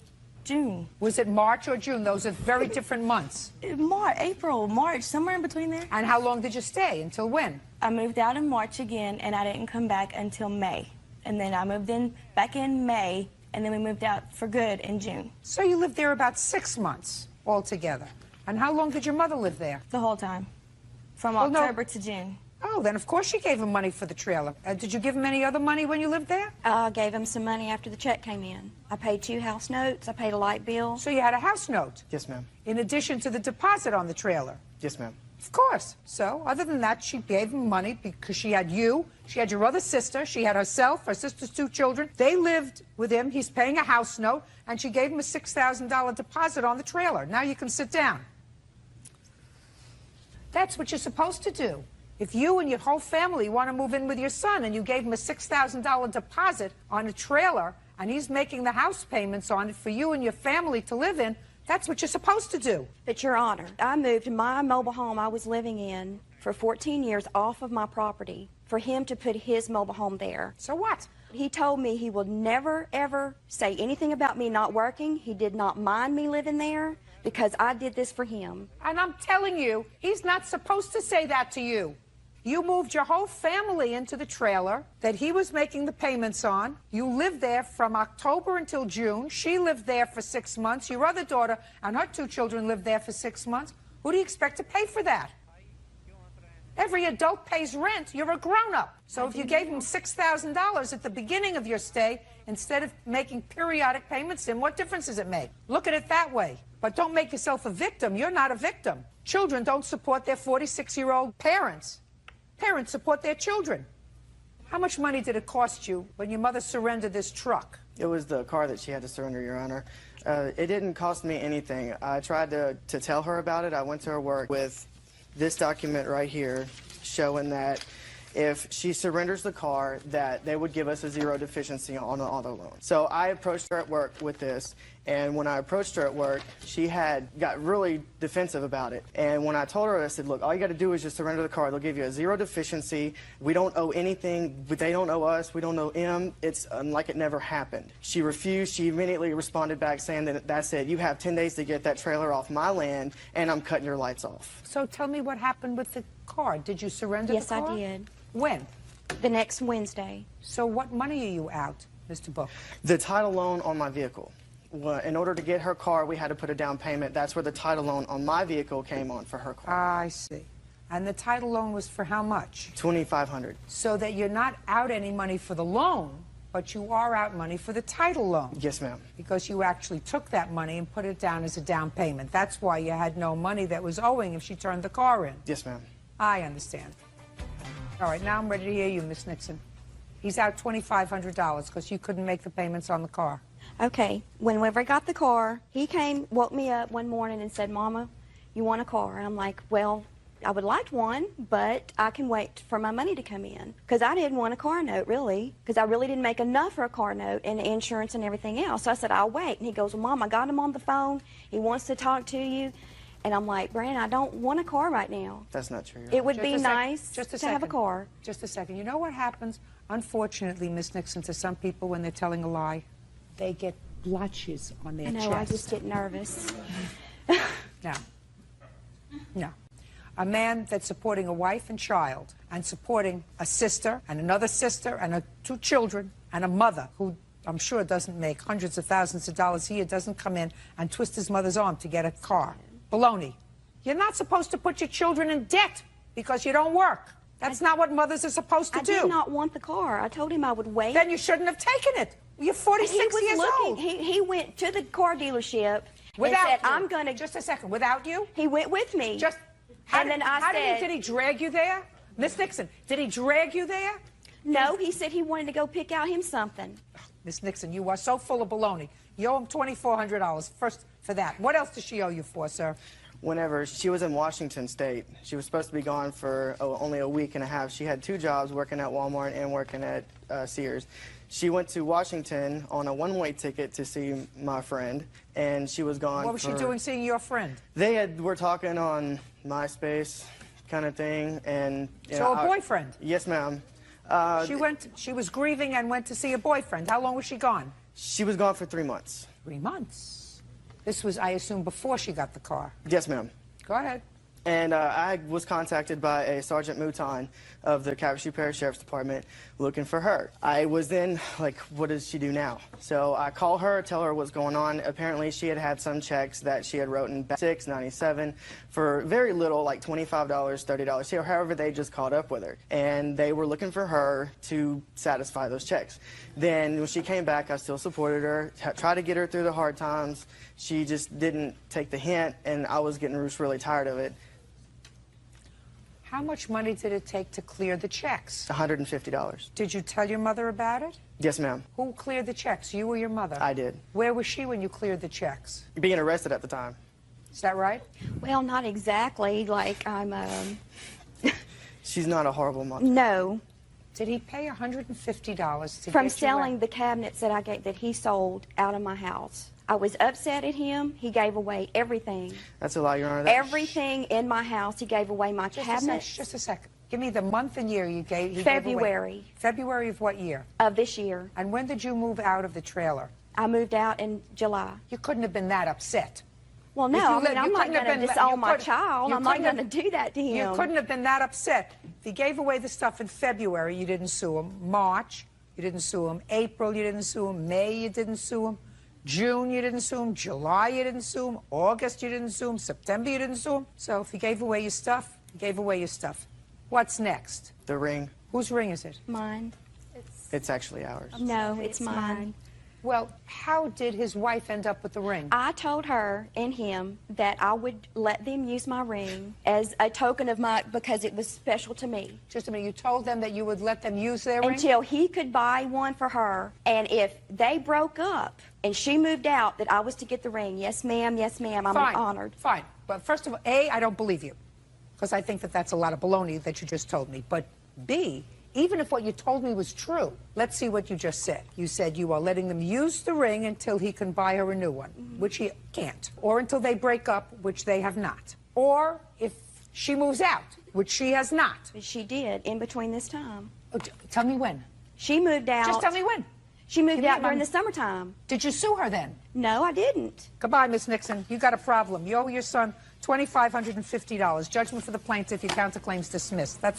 June. Was it March or June? Those are very different months. April, March, somewhere in between there. And how long did you stay? Until when? I moved out in March again, and I didn't come back until May. And then I moved in back in May, and then we moved out for good in June. So you lived there about 6 months altogether. And how long did your mother live there? The whole time. From October to June. Oh, then of course you gave him money for the trailer. Did you give him any other money when you lived there? I gave him some money after the check came in. I paid 2 house notes. I paid a light bill. So you had a house note? Yes, ma'am. In addition to the deposit on the trailer? Yes, ma'am. Of course. So, other than that, she gave him money because she had you, she had your other sister, she had herself, her sister's 2 children. They lived with him. He's paying a house note, and she gave him a $6,000 deposit on the trailer. Now you can sit down. That's what you're supposed to do. If you and your whole family want to move in with your son and you gave him a $6,000 deposit on a trailer and he's making the house payments on it for you and your family to live in, that's what you're supposed to do. But, Your Honor, I moved my mobile home I was living in for 14 years off of my property for him to put his mobile home there. So what? He told me he would never, ever say anything about me not working. He did not mind me living there because I did this for him. And I'm telling you, he's not supposed to say that to you. You moved your whole family into the trailer that he was making the payments on. You lived there from October until June. She lived there for 6 months. Your other daughter and her 2 children lived there for 6 months. Who do you expect to pay for that? Every adult pays rent. You're a grown-up. So if you gave him $6,000 at the beginning of your stay, instead of making periodic payments, then what difference does it make? Look at it that way. But don't make yourself a victim. You're not a victim. Children don't support their 46-year-old parents. Parents support their children. How much money did it cost you when your mother surrendered this truck? It was the car that she had to surrender, Your Honor. It didn't cost me anything. I tried to tell her about it. I went to her work with this document right here showing that if she surrenders the car, that they would give us a 0 deficiency on an auto loan. So I approached her at work with this, and when I approached her at work, she got really defensive about it. And when I told her, I said, look, all you got to do is just surrender the car. They'll give you a 0 deficiency. We don't owe anything, but they don't owe us. We don't owe them. It's like it never happened. She refused. She immediately responded back saying that that's it. You have 10 days to get that trailer off my land, and I'm cutting your lights off. So tell me what happened with the car. Did you surrender Yes, the car? I did. When? The next Wednesday. So what money are you out, Mr. Book? The title loan on my vehicle. Well, in order to get her car, we had to put a down payment. That's where the title loan on my vehicle came on for her car. I see. And the title loan was for how much? $2,500. So that you're not out any money for the loan, but you are out money for the title loan. Yes, ma'am. Because you actually took that money and put it down as a down payment. That's why you had no money that was owing if she turned the car in. Yes, ma'am. I understand. All right, now I'm ready to hear you, Miss Nixon. He's out $2,500 because you couldn't make the payments on the car. Okay, whenever I got the car, he came, woke me up one morning and said, Mama, you want a car? And I'm like, well, I would like one, but I can wait for my money to come in. Because I didn't want a car note, really, because I really didn't make enough for a car note and insurance and everything else. So I said, I'll wait. And he goes, well, Mom, I got him on the phone. He wants to talk to you. And I'm like, Brandon, I don't want a car right now. That's not true. It would be nice to have a car. Just a second. You know what happens, unfortunately, Miss Nixon, to some people when they're telling a lie? They get blotches on their chest. I know, I just get nervous. No. A man that's supporting a wife and child and supporting a sister and another sister and two children and a mother who I'm sure doesn't make hundreds of thousands of dollars a year, doesn't come in and twist his mother's arm to get a car. Baloney. You're not supposed to put your children in debt because you don't work. That's not what mothers are supposed to do. I did not want the car. I told him I would wait. Then you shouldn't have taken it. You're 46 years old. He went to the car dealership Without and said, you. I'm going to... Just a second. Without you? He went with me. Did he drag you there? Miss Nixon, did he drag you there? No, he said he wanted to go pick out him something. Miss Nixon, you are so full of baloney. You owe him $2,400 first for that. What else does she owe you for, sir? Whenever she was in Washington State, she was supposed to be gone for only a week and a half. She had two jobs, working at Walmart and working at Sears. She went to Washington on a one-way ticket to see my friend, and she was gone. What was she doing seeing your friend? They were talking on MySpace kind of thing, and... So a boyfriend? Yes, ma'am. She was grieving and went to see a boyfriend. How long was she gone? She was gone for 3 months. 3 months? This was, I assume, before she got the car. Yes, ma'am. Go ahead. And I was contacted by a Sergeant Mouton of the Calvert Parish Sheriff's Department looking for her. I was then like, what does she do now? So I call her, tell her what's going on. Apparently she had had some checks that she had written back $6.97 for very little, like $25, $30, however they just caught up with her. And they were looking for her to satisfy those checks. Then when she came back, I still supported her, tried to get her through the hard times. She just didn't take the hint, and I was getting really tired of it. How much money did it take to clear the checks? $150. Did you tell your mother about it? Yes, ma'am. Who cleared the checks, you or your mother? I did. Where was she when you cleared the checks? Being arrested at the time. Is that right? Well, not exactly. Like, I'm, She's not a horrible mother. No. Did he pay $150 to From get selling you the cabinets that he sold out of my house. I was upset at him. He gave away everything. That's a lie, Your Honor. Everything in my house. He gave away my cabinets. Just a second. Give me the month and year he gave away. February. February of what year? Of this year. And when did you move out of the trailer? I moved out in July. You couldn't have been that upset. Well, no, I mean, I'm not going to disown my child. I'm not going to do that to him. You couldn't have been that upset. If he gave away the stuff in February, you didn't sue him. March, you didn't sue him. April, you didn't sue him. May, you didn't sue him. June, you didn't sue him. July, you didn't sue him. August, you didn't sue him. September, you didn't sue him. So if he gave away your stuff, he gave away your stuff. What's next? The ring. Whose ring is it? Mine. It's actually ours. No, it's mine. Well, how did his wife end up with the ring? I told her and him that I would let them use my ring as a token of because it was special to me. Just a minute, you told them that you would let them use their ring? Until he could buy one for her. And if they broke up and she moved out, that I was to get the ring. Yes, ma'am, I'm honored. Fine. But first of all, A, I don't believe you, because I think that that's a lot of baloney that you just told me. But B, even if what you told me was true, let's see what you just said. You said you are letting them use the ring until he can buy her a new one, which he can't. Or until they break up, which they have not. Or if she moves out, which she has not. She did in between this time. Oh, tell me when. She moved out. Just tell me when. She moved out during the summertime. Did you sue her then? No, I didn't. Goodbye, Miss Nixon. You got a problem. You owe your son $2,550. Judgment for the plaintiff. Your counterclaims dismissed. That's